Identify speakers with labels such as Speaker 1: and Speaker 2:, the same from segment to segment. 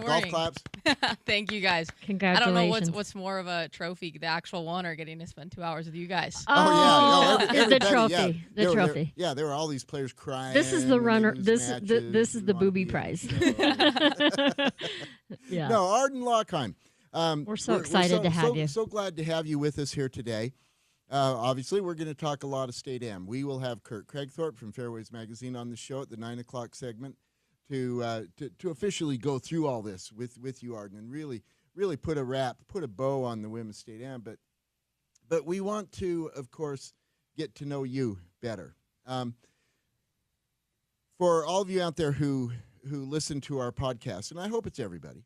Speaker 1: golf
Speaker 2: morning.
Speaker 1: claps.
Speaker 2: Thank you, guys.
Speaker 3: Congratulations.
Speaker 2: I don't know what's more of a trophy, the actual one or getting to spend 2 hours with you guys.
Speaker 1: Oh, yeah.
Speaker 3: The
Speaker 1: Everybody,
Speaker 3: trophy.
Speaker 1: yeah.
Speaker 3: The trophy.
Speaker 1: There were all these players crying.
Speaker 3: This is the
Speaker 1: when they
Speaker 3: runner.
Speaker 1: lose
Speaker 3: This
Speaker 1: matches
Speaker 3: this is
Speaker 1: and
Speaker 3: the
Speaker 1: wanna
Speaker 3: booby
Speaker 1: be in
Speaker 3: prize.
Speaker 1: the show.
Speaker 3: Yeah.
Speaker 1: No, Arden Lockheim.
Speaker 3: We're so excited to have you.
Speaker 1: So glad to have you with us here today. Obviously, we're going to talk a lot of State Am. We will have Kurt Craigthorpe from Fairways Magazine on the show at the 9 o'clock segment to officially go through all this with you, Arden, and really put a bow on the women's State Am. But we want to, of course, get to know you better. For all of you out there who listen to our podcast, and I hope it's everybody.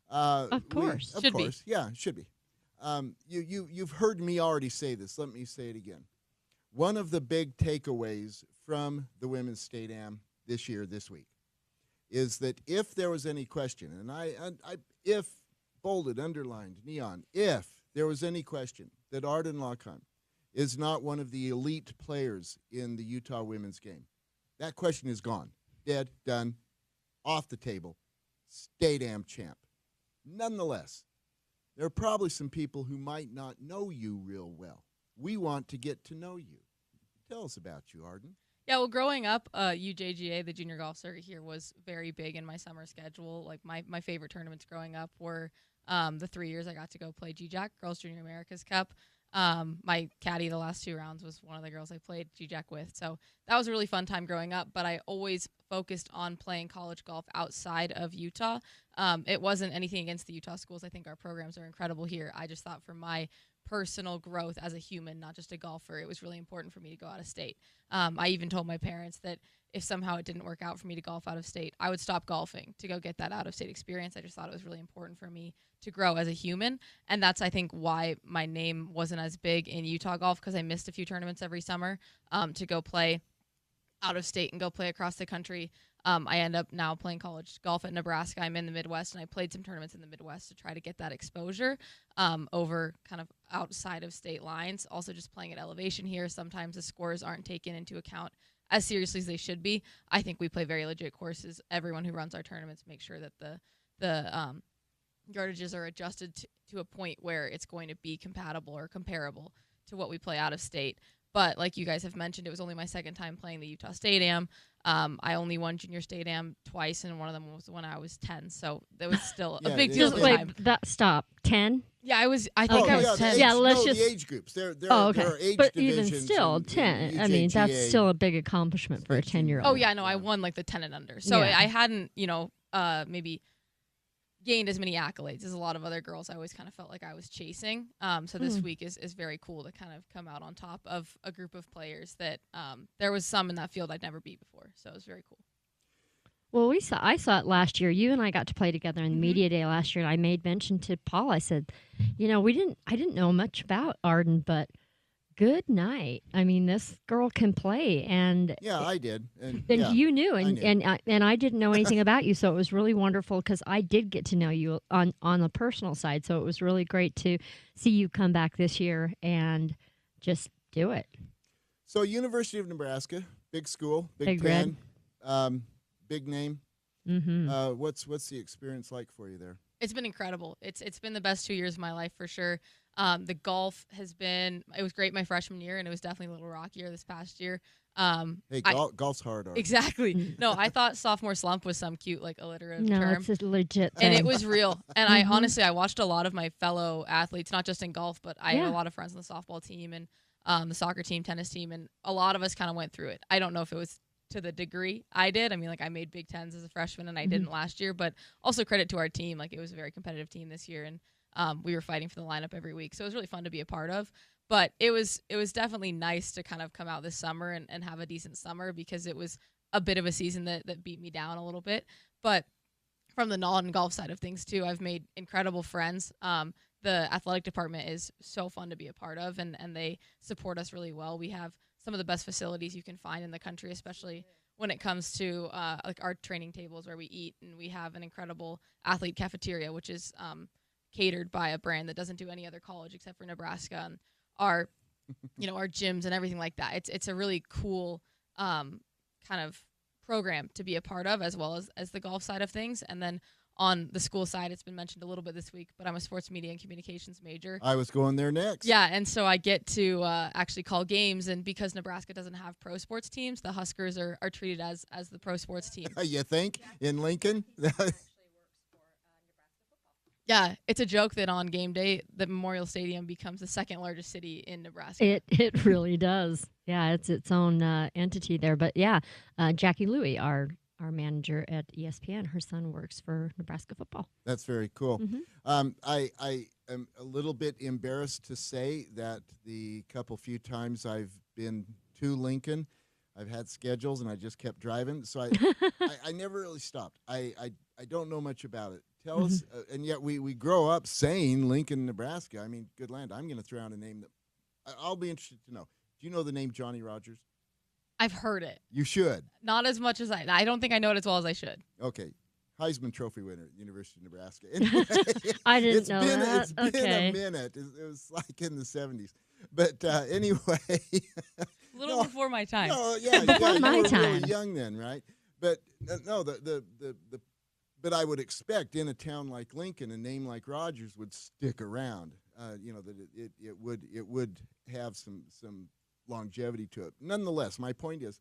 Speaker 3: Of course.
Speaker 1: Of
Speaker 2: Should be.
Speaker 1: course. Yeah, it should be. You've heard me already say this. Let me say it again. One of the big takeaways from the Women's State Am this week, is that if there was any question, and I if bolded, underlined, neon, if there was any question that Arden Lockheim is not one of the elite players in the Utah women's game, that question is gone. Dead, done, off the table. State Am champ. Nonetheless, there are probably some people who might not know you real well. We want to get to know you. Tell us about you, Arden.
Speaker 2: Yeah, well, growing up, UJGA, the junior golf circuit here, was very big in my summer schedule. Like, my favorite tournaments growing up were the 3 years I got to go play GJAC, Girls Junior America's Cup. My caddy the last 2 rounds was one of the girls I played GJAC with. So that was a really fun time growing up, but I always focused on playing college golf outside of Utah. It wasn't anything against the Utah schools. I think our programs are incredible here. I just thought for my personal growth as a human, not just a golfer, it was really important for me to go out of state. I even told my parents that if somehow it didn't work out for me to golf out of state, I would stop golfing to go get that out of state experience. I just thought it was really important for me to grow as a human. And that's, I think, why my name wasn't as big in Utah golf, because I missed a few tournaments every summer to go play out of state and go play across the country. I end up now playing college golf at Nebraska. I'm in the Midwest, and I played some tournaments in the Midwest to try to get that exposure over kind of outside of state lines. Also just playing at elevation here. Sometimes the scores aren't taken into account as seriously as they should be. I think we play very legit courses. Everyone who runs our tournaments makes sure that the yardages are adjusted to a point where it's going to be compatible or comparable to what we play out of state. But like you guys have mentioned, it was only my second time playing the Utah State Am. I only won Junior State Am twice, and one of them was when I was 10. So that was still a big deal at the time.
Speaker 3: Wait, stop. 10?
Speaker 2: Yeah, I was 10.
Speaker 3: Yeah, let's just.
Speaker 1: The age groups. There
Speaker 3: okay.
Speaker 1: are age
Speaker 3: But
Speaker 1: divisions
Speaker 3: even still,
Speaker 1: in
Speaker 3: 10. I mean, that's
Speaker 1: UJGA.
Speaker 3: still a big accomplishment for a 10-year-old.
Speaker 2: Oh, yeah, no, I won like the 10 and under. So
Speaker 3: Yeah.
Speaker 2: I hadn't, maybe gained as many accolades as a lot of other girls I always kind of felt like I was chasing. So this week is very cool to kind of come out on top of a group of players that there was some in that field I'd never beat before. So it was very cool.
Speaker 3: Well, I saw it last year. You and I got to play together in the media day last year, and I made mention to Paul. I said, I didn't know much about Arden, but good night. I mean, this girl can play, and
Speaker 1: Yeah, I did. And
Speaker 3: you knew,
Speaker 1: I knew.
Speaker 3: and I didn't know anything about you, so it was really wonderful because I did get to know you on the personal side. So it was really great to see you come back this year and just do it.
Speaker 1: So University of Nebraska, big school,
Speaker 3: Big
Speaker 1: Big Ten, big name.
Speaker 3: Mm-hmm.
Speaker 1: What's the experience like for you there?
Speaker 2: It's been incredible. It's been the best 2 years of my life for sure. The golf it was great my freshman year, and it was definitely a little rockier this past year.
Speaker 1: Hey, golf's hard. Arden.
Speaker 2: Exactly. No, I thought sophomore slump was some cute, like, alliterative
Speaker 3: No,
Speaker 2: term.
Speaker 3: it's a legit thing.
Speaker 2: And it was real. And I honestly, I watched a lot of my fellow athletes, not just in golf, but I have a lot of friends on the softball team and the soccer team, tennis team, and a lot of us kind of went through it. I don't know if it was to the degree I did. I mean, like, I made Big Tens as a freshman, and I didn't last year, but also credit to our team. Like, it was a very competitive team this year, and we were fighting for the lineup every week. So it was really fun to be a part of. But it was definitely nice to kind of come out this summer and have a decent summer, because it was a bit of a season that beat me down a little bit. But from the non-golf side of things, too, I've made incredible friends. The athletic department is so fun to be a part of, and they support us really well. We have some of the best facilities you can find in the country, especially when it comes to like our training tables where we eat. And we have an incredible athlete cafeteria, which is catered by a brand that doesn't do any other college except for Nebraska. And our gyms and everything like that. It's a really cool kind of program to be a part of, as well as the golf side of things. And then on the school side, it's been mentioned a little bit this week, but I'm a sports media and communications major.
Speaker 1: I was going there next.
Speaker 2: Yeah, and so I get to actually call games, and because Nebraska doesn't have pro sports teams, the Huskers are treated as the pro sports team.
Speaker 1: You think in Lincoln?
Speaker 2: Yeah, it's a joke that on game day, the Memorial Stadium becomes the second largest city in Nebraska.
Speaker 3: It really does. Yeah, it's its own entity there. But yeah, Jackie Louie, our manager at ESPN, her son works for Nebraska football.
Speaker 1: That's very cool.
Speaker 3: Mm-hmm.
Speaker 1: I am a little bit embarrassed to say that the few times I've been to Lincoln, I've had schedules and I just kept driving. So I never really stopped. I don't know much about it. Tell us, and yet we grow up saying Lincoln, Nebraska. I mean, good land. I'm going to throw out a name that I'll be interested to know. Do you know the name Johnny Rogers?
Speaker 2: I've heard it.
Speaker 1: You should.
Speaker 2: Not as much as I don't think I know it as well as I should.
Speaker 1: Okay. Heisman Trophy winner at the University of Nebraska. Anyway,
Speaker 3: I didn't know that.
Speaker 1: It's been a minute. It was like in the 70s. But anyway.
Speaker 2: A little before my time.
Speaker 1: No, yeah,
Speaker 3: Before
Speaker 1: you
Speaker 3: my
Speaker 1: were
Speaker 3: time.
Speaker 1: really young then, right? But no, but I would expect in a town like Lincoln, a name like Rogers would stick around. That it would have some longevity to it. Nonetheless, my point is,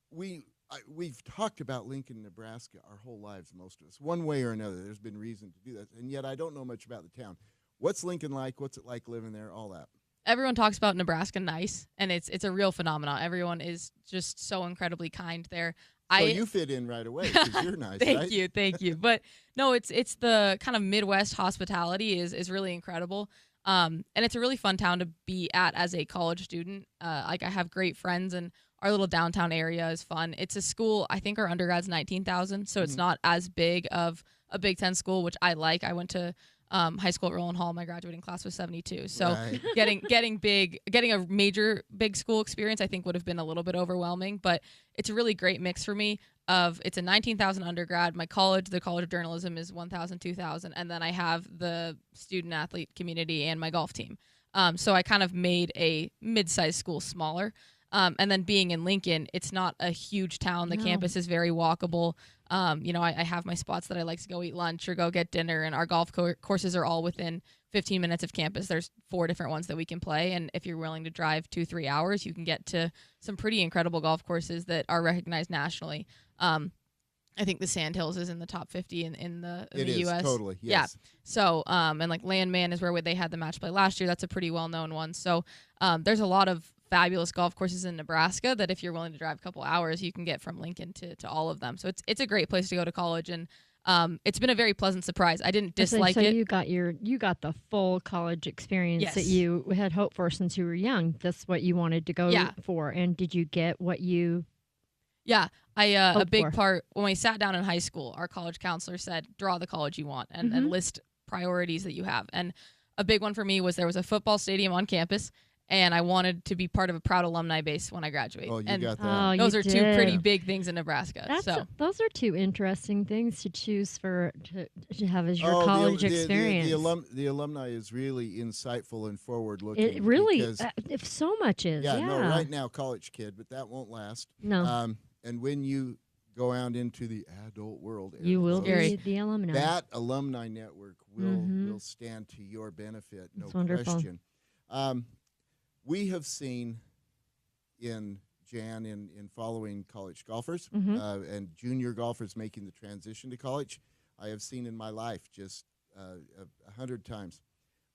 Speaker 1: we've talked about Lincoln, Nebraska our whole lives, most of us, one way or another. There's been reason to do that, and yet I don't know much about the town. What's Lincoln like? What's it like living there? All that.
Speaker 2: Everyone talks about Nebraska nice, and it's a real phenomenon. Everyone is just so incredibly kind there.
Speaker 1: So you fit in right away because you're nice, right?
Speaker 2: Thank you. But no, it's the kind of Midwest hospitality is really incredible. And it's a really fun town to be at as a college student. I have great friends, and our little downtown area is fun. It's a school, I think our undergrad's 19,000, so it's not as big of a Big Ten school, which I like. I went to high school at Roland Hall. My graduating class was 72. So
Speaker 1: Right.
Speaker 2: getting a major big school experience, I think would have been a little bit overwhelming, but it's a really great mix for me it's a 19,000 undergrad. My college, the College of Journalism, is 1,000, 2,000. And then I have the student athlete community and my golf team. So I kind of made a mid-sized school smaller. And then being in Lincoln, it's not a huge town. The campus is very walkable. I have my spots that I like to go eat lunch or go get dinner, and our golf courses are all within 15 minutes of campus. There's 4 different ones that we can play, and if you're willing to drive 2-3 hours, you can get to some pretty incredible golf courses that are recognized nationally. I think the Sandhills is in the top 50 in the U.S.
Speaker 1: Totally, yes.
Speaker 2: Yeah. So, and like Landman is where they had the match play last year. That's a pretty well-known one. So, there's a lot of fabulous golf courses in Nebraska that if you're willing to drive a couple hours, you can get from Lincoln to all of them. So it's a great place to go to college, and it's been a very pleasant surprise. I didn't dislike it.
Speaker 3: So you got the full college experience that you had hoped for since you were young. That's what you wanted to go for. And did you get what you?
Speaker 2: Yeah, a big
Speaker 3: for?
Speaker 2: part when we sat down in high school, our college counselor said, draw the college you want and list priorities that you have. And a big one for me was there was a football stadium on campus, and I wanted to be part of a proud alumni base when I graduate.
Speaker 1: Oh, you
Speaker 2: and
Speaker 1: got that.
Speaker 2: those are 2 pretty big things in Nebraska.
Speaker 3: Those are 2 interesting things to choose to have as your college experience.
Speaker 1: The alumni is really insightful and forward-looking.
Speaker 3: It really, if so much is. Yeah,
Speaker 1: no, right now, college kid, but that won't last.
Speaker 3: No.
Speaker 1: And when you go out into the adult world,
Speaker 3: you will be the alumni.
Speaker 1: That alumni network will stand to your benefit, no question. We have seen in Jan in following college golfers and junior golfers making the transition to college. I have seen in my life just 100 times.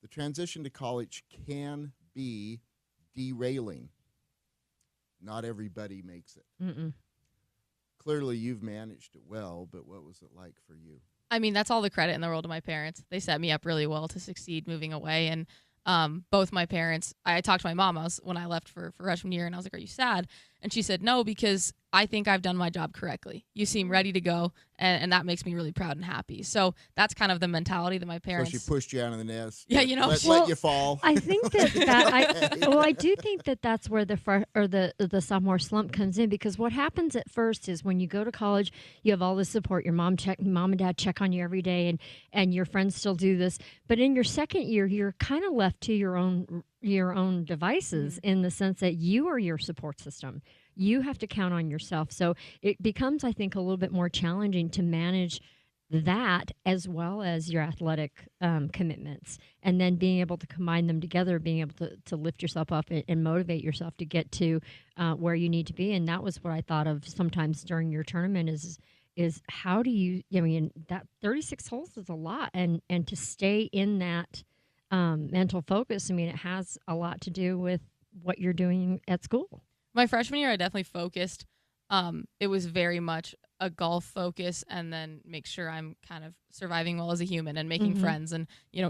Speaker 1: The transition to college can be derailing. Not everybody makes it.
Speaker 3: Mm-mm.
Speaker 1: Clearly, you've managed it well, but what was it like for you?
Speaker 2: I mean, that's all the credit in the world to my parents. They set me up really well to succeed moving away, and both my parents, I talked to my mom when I left for freshman year, and I was like, are you sad? And she said, no, because I think I've done my job correctly. You seem ready to go, and that makes me really proud and happy. So that's kind of the mentality that my parents...
Speaker 1: So she pushed you out of the nest.
Speaker 2: Yeah,
Speaker 1: let you fall.
Speaker 3: I think I do think that's where the sophomore slump comes in, because what happens at first is when you go to college, you have all the support. Your mom and dad check on you every day, and your friends still do this. But in your second year, you're kind of left to your own devices in the sense that you are your support system. You have to count on yourself. So it becomes, I think, a little bit more challenging to manage that as well as your athletic commitments, and then being able to combine them together, being able to lift yourself up and motivate yourself to get to where you need to be. And that was what I thought of sometimes during your tournament is how do you, I mean, that 36 holes is a lot, and to stay in that mental focus, I mean, it has a lot to do with what you're doing at school.
Speaker 2: My freshman year, I definitely focused. It was very much a golf focus, and then make sure I'm kind of surviving well as a human and making friends and,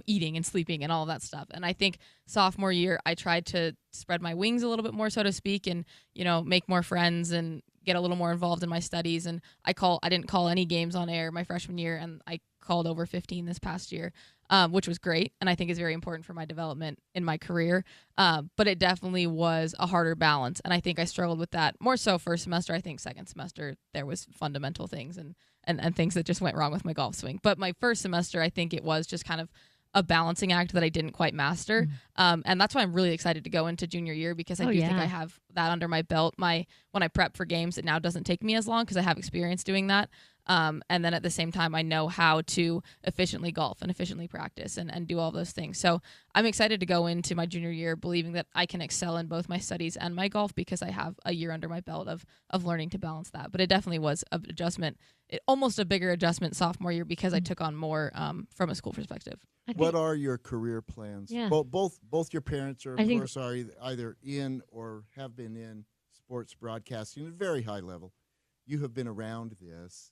Speaker 2: eating and sleeping and all of that stuff. And I think sophomore year, I tried to spread my wings a little bit more, so to speak, and, make more friends and get a little more involved in my studies. And I didn't call any games on air my freshman year, and I called over 15 this past year, which was great, and I think is very important for my development in my career. But it definitely was a harder balance, and I think I struggled with that more so first semester. I think second semester there was fundamental things and things that just went wrong with my golf swing. But my first semester, I think it was just kind of a balancing act that I didn't quite master. And that's why I'm really excited to go into junior year, because I do think I have that under my belt. When I prep for games, it now doesn't take me as long because I have experience doing that. And then at the same time, I know how to efficiently golf and efficiently practice and do all those things. So I'm excited to go into my junior year believing that I can excel in both my studies and my golf, because I have a year under my belt of learning to balance that. But it definitely was an adjustment, almost a bigger adjustment sophomore year, because I took on more from a school perspective.
Speaker 1: What are your career plans?
Speaker 3: Yeah.
Speaker 1: Both your parents are, of course, are either in or have been in sports broadcasting at a very high level. You have been around this.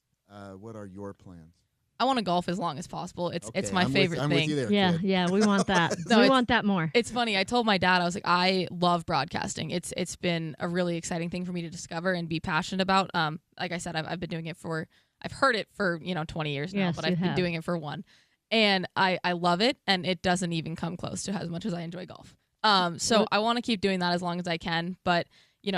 Speaker 1: What are your plans?
Speaker 2: I want to golf as long as possible. It's my
Speaker 1: I'm
Speaker 2: favorite
Speaker 1: I'm
Speaker 2: thing.
Speaker 1: with you there,
Speaker 3: Yeah,
Speaker 1: kid.
Speaker 3: yeah, we want that.
Speaker 2: No,
Speaker 3: we want that more.
Speaker 2: It's funny. I told my dad, I was like, I love broadcasting. It's been a really exciting thing for me to discover and be passionate about. Like I said, I've been doing it I've heard it for 20 years now,
Speaker 3: Yes,
Speaker 2: but I've been doing it for one, and I love it, and it doesn't even come close to as much as I enjoy golf. So I want to keep doing that as long as I can, but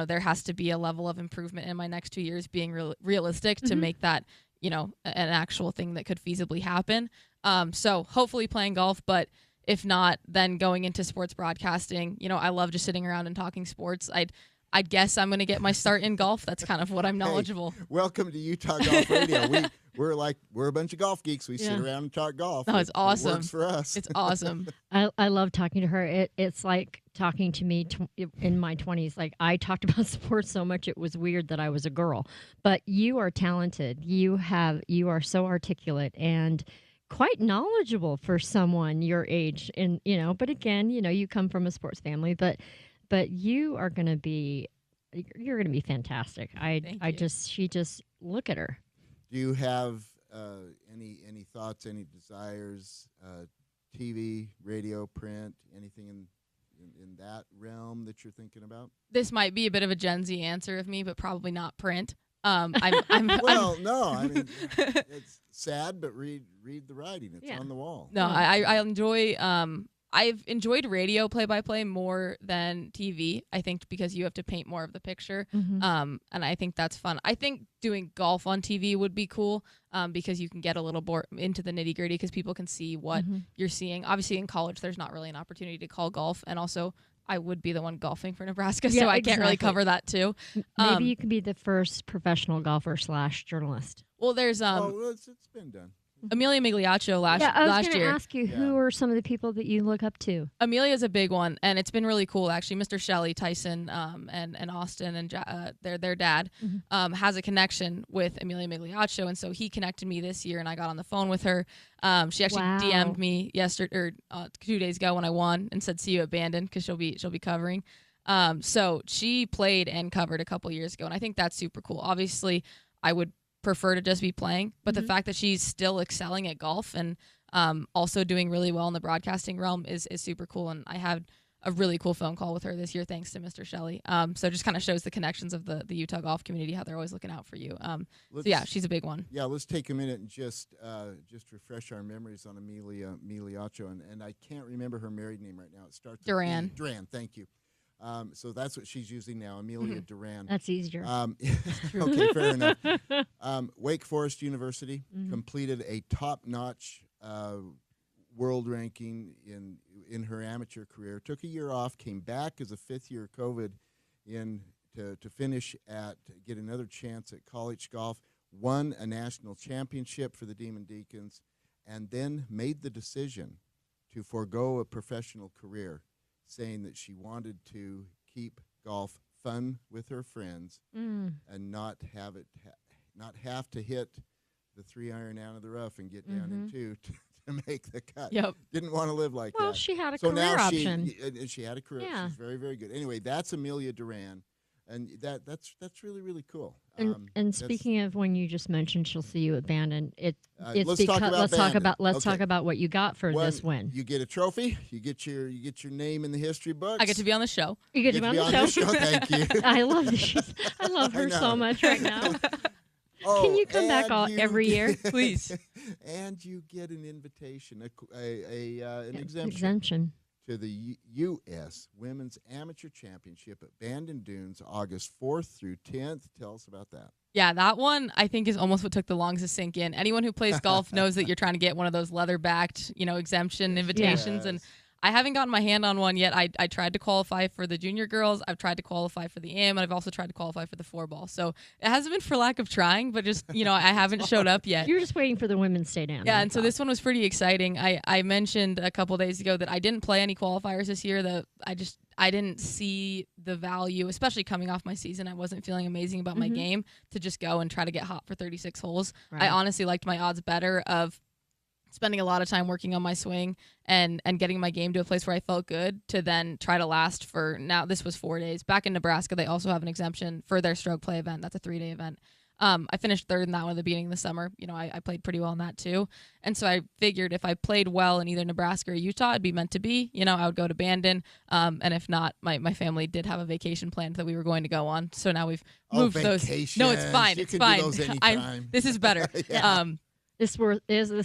Speaker 2: there has to be a level of improvement in my next 2 years, being realistic to make that an actual thing that could feasibly happen. So hopefully playing golf, but if not, then going into sports broadcasting. I love just sitting around and talking sports. I'd guess I'm going to get my start in golf. That's kind of what I'm knowledgeable.
Speaker 1: Hey, welcome to Utah Golf Radio. We're a bunch of golf geeks. We sit around and talk golf.
Speaker 2: No, it's awesome.
Speaker 1: It works for us.
Speaker 2: It's awesome.
Speaker 3: I love talking to her. It's like talking to me in my 20s. Like, I talked about sports so much it was weird that I was a girl. But you are talented. You are so articulate and quite knowledgeable for someone your age. And but again, you come from a sports family, but you are going to be fantastic. She just look at her.
Speaker 1: Do you have any thoughts, any desires, TV, radio, print, anything in that realm that you're thinking about?
Speaker 2: This might be a bit of a Gen Z answer of me, but probably not print.
Speaker 1: No, I mean, it's sad, but read the writing. It's on the wall.
Speaker 2: No, I enjoy. I've enjoyed radio play-by-play more than TV, I think, because you have to paint more of the picture, and I think that's fun. I think doing golf on TV would be cool, because you can get a little more into the nitty-gritty, because people can see what you're seeing. Obviously, in college, there's not really an opportunity to call golf, and also I would be the one golfing for Nebraska, so I can't really cover that too.
Speaker 3: Maybe you could be the first professional golfer / journalist.
Speaker 2: Well, there's
Speaker 1: it's been done.
Speaker 2: Amelia Migliaccio last
Speaker 3: I was
Speaker 2: year.
Speaker 3: going to ask you, who are some of the people that you look up to?
Speaker 2: Amelia's a big one, and it's been really cool, actually. Mr. Shelley, Tyson, and Austin, and their dad has a connection with Amelia Migliaccio, and so he connected me this year, and I got on the phone with her. She actually DM'd me 2 days ago when I won and said, "See you at Bandon," because she'll be covering. So she played and covered a couple years ago, and I think that's super cool. Obviously, I would prefer to just be playing, but the fact that she's still excelling at golf and also doing really well in the broadcasting realm is super cool. And I had a really cool phone call with her this year, thanks to Mr. Shelley. So it just kind of shows the connections of the Utah golf community, how they're always looking out for you. So yeah, she's a big one.
Speaker 1: Yeah, let's take a minute and just refresh our memories on Amelia Migliaccio, and I can't remember her married name right now. It starts with
Speaker 2: Duran.
Speaker 1: Duran, thank you. So that's what she's using now, Amelia Duran.
Speaker 3: That's easier.
Speaker 1: Okay, fair enough. Wake Forest University completed a top-notch world ranking in her amateur career. Took a year off, came back as a fifth-year COVID to finish get another chance at college golf. won a national championship for the Demon Deacons, and then made the decision to forego a professional career, saying that she wanted to keep golf fun with her friends and not have it not have to hit the 3-iron out of the rough and get down in two to make the cut.
Speaker 2: Yep.
Speaker 1: Didn't want to live like
Speaker 3: Well,
Speaker 1: that.
Speaker 3: she had a
Speaker 1: So
Speaker 3: career
Speaker 1: now
Speaker 3: option.
Speaker 1: she had a career.
Speaker 3: Yeah.
Speaker 1: She's very, very good. Anyway, that's Amelia Duran, and that's really, really cool.
Speaker 3: And
Speaker 1: That's-
Speaker 3: speaking of when you just mentioned she'll see you at Bandon, it's
Speaker 1: let's
Speaker 3: because
Speaker 1: talk about
Speaker 3: let's
Speaker 1: Bandon.
Speaker 3: talk
Speaker 1: Okay.
Speaker 3: about what you got for this win.
Speaker 1: You get a trophy. You get your name in the history books.
Speaker 2: I get to be on the show.
Speaker 3: You get to be on the show.
Speaker 1: Thank you.
Speaker 3: I love this. I love her so
Speaker 1: know.
Speaker 3: much right now.
Speaker 1: Oh,
Speaker 3: Can you come back
Speaker 1: and
Speaker 3: every year?
Speaker 2: Please.
Speaker 1: And you get an invitation, an exemption
Speaker 3: Exemption.
Speaker 1: to the U.S. Women's Amateur Championship at Bandon Dunes, August 4th through 10th. Tell us about that.
Speaker 2: Yeah, that one I think is almost what took the longest to sink in. Anyone who plays golf knows that you're trying to get one of those leather-backed, exemption invitations, and I haven't gotten my hand on one yet. I tried to qualify for the junior girls. I've tried to qualify for the AM, and I've also tried to qualify for the 4-ball. So it hasn't been for lack of trying, but just, I haven't showed up yet.
Speaker 3: You're just waiting for the women's state am.
Speaker 2: Yeah, and so this one was pretty exciting. I mentioned a couple days ago that I didn't play any qualifiers this year. I didn't see the value, especially coming off my season. I wasn't feeling amazing about my game to just go and try to get hot for 36 holes.
Speaker 3: Right.
Speaker 2: I honestly liked my odds better of spending a lot of time working on my swing and getting my game to a place where I felt good to then try to last for, now this was 4 days. Back in Nebraska, they also have an exemption for their stroke play event. That's a 3-day event. I finished third in that one at the beginning of the summer. I played pretty well in that too. And so I figured if I played well in either Nebraska or Utah, it'd be meant to be. I would go to Bandon. And if not, my family did have a vacation planned that we were going to go on. So now we've moved those. No, it's fine.
Speaker 1: You
Speaker 2: It's
Speaker 1: can
Speaker 2: fine.
Speaker 1: do those anytime.
Speaker 2: This is better.
Speaker 1: Yeah.
Speaker 3: This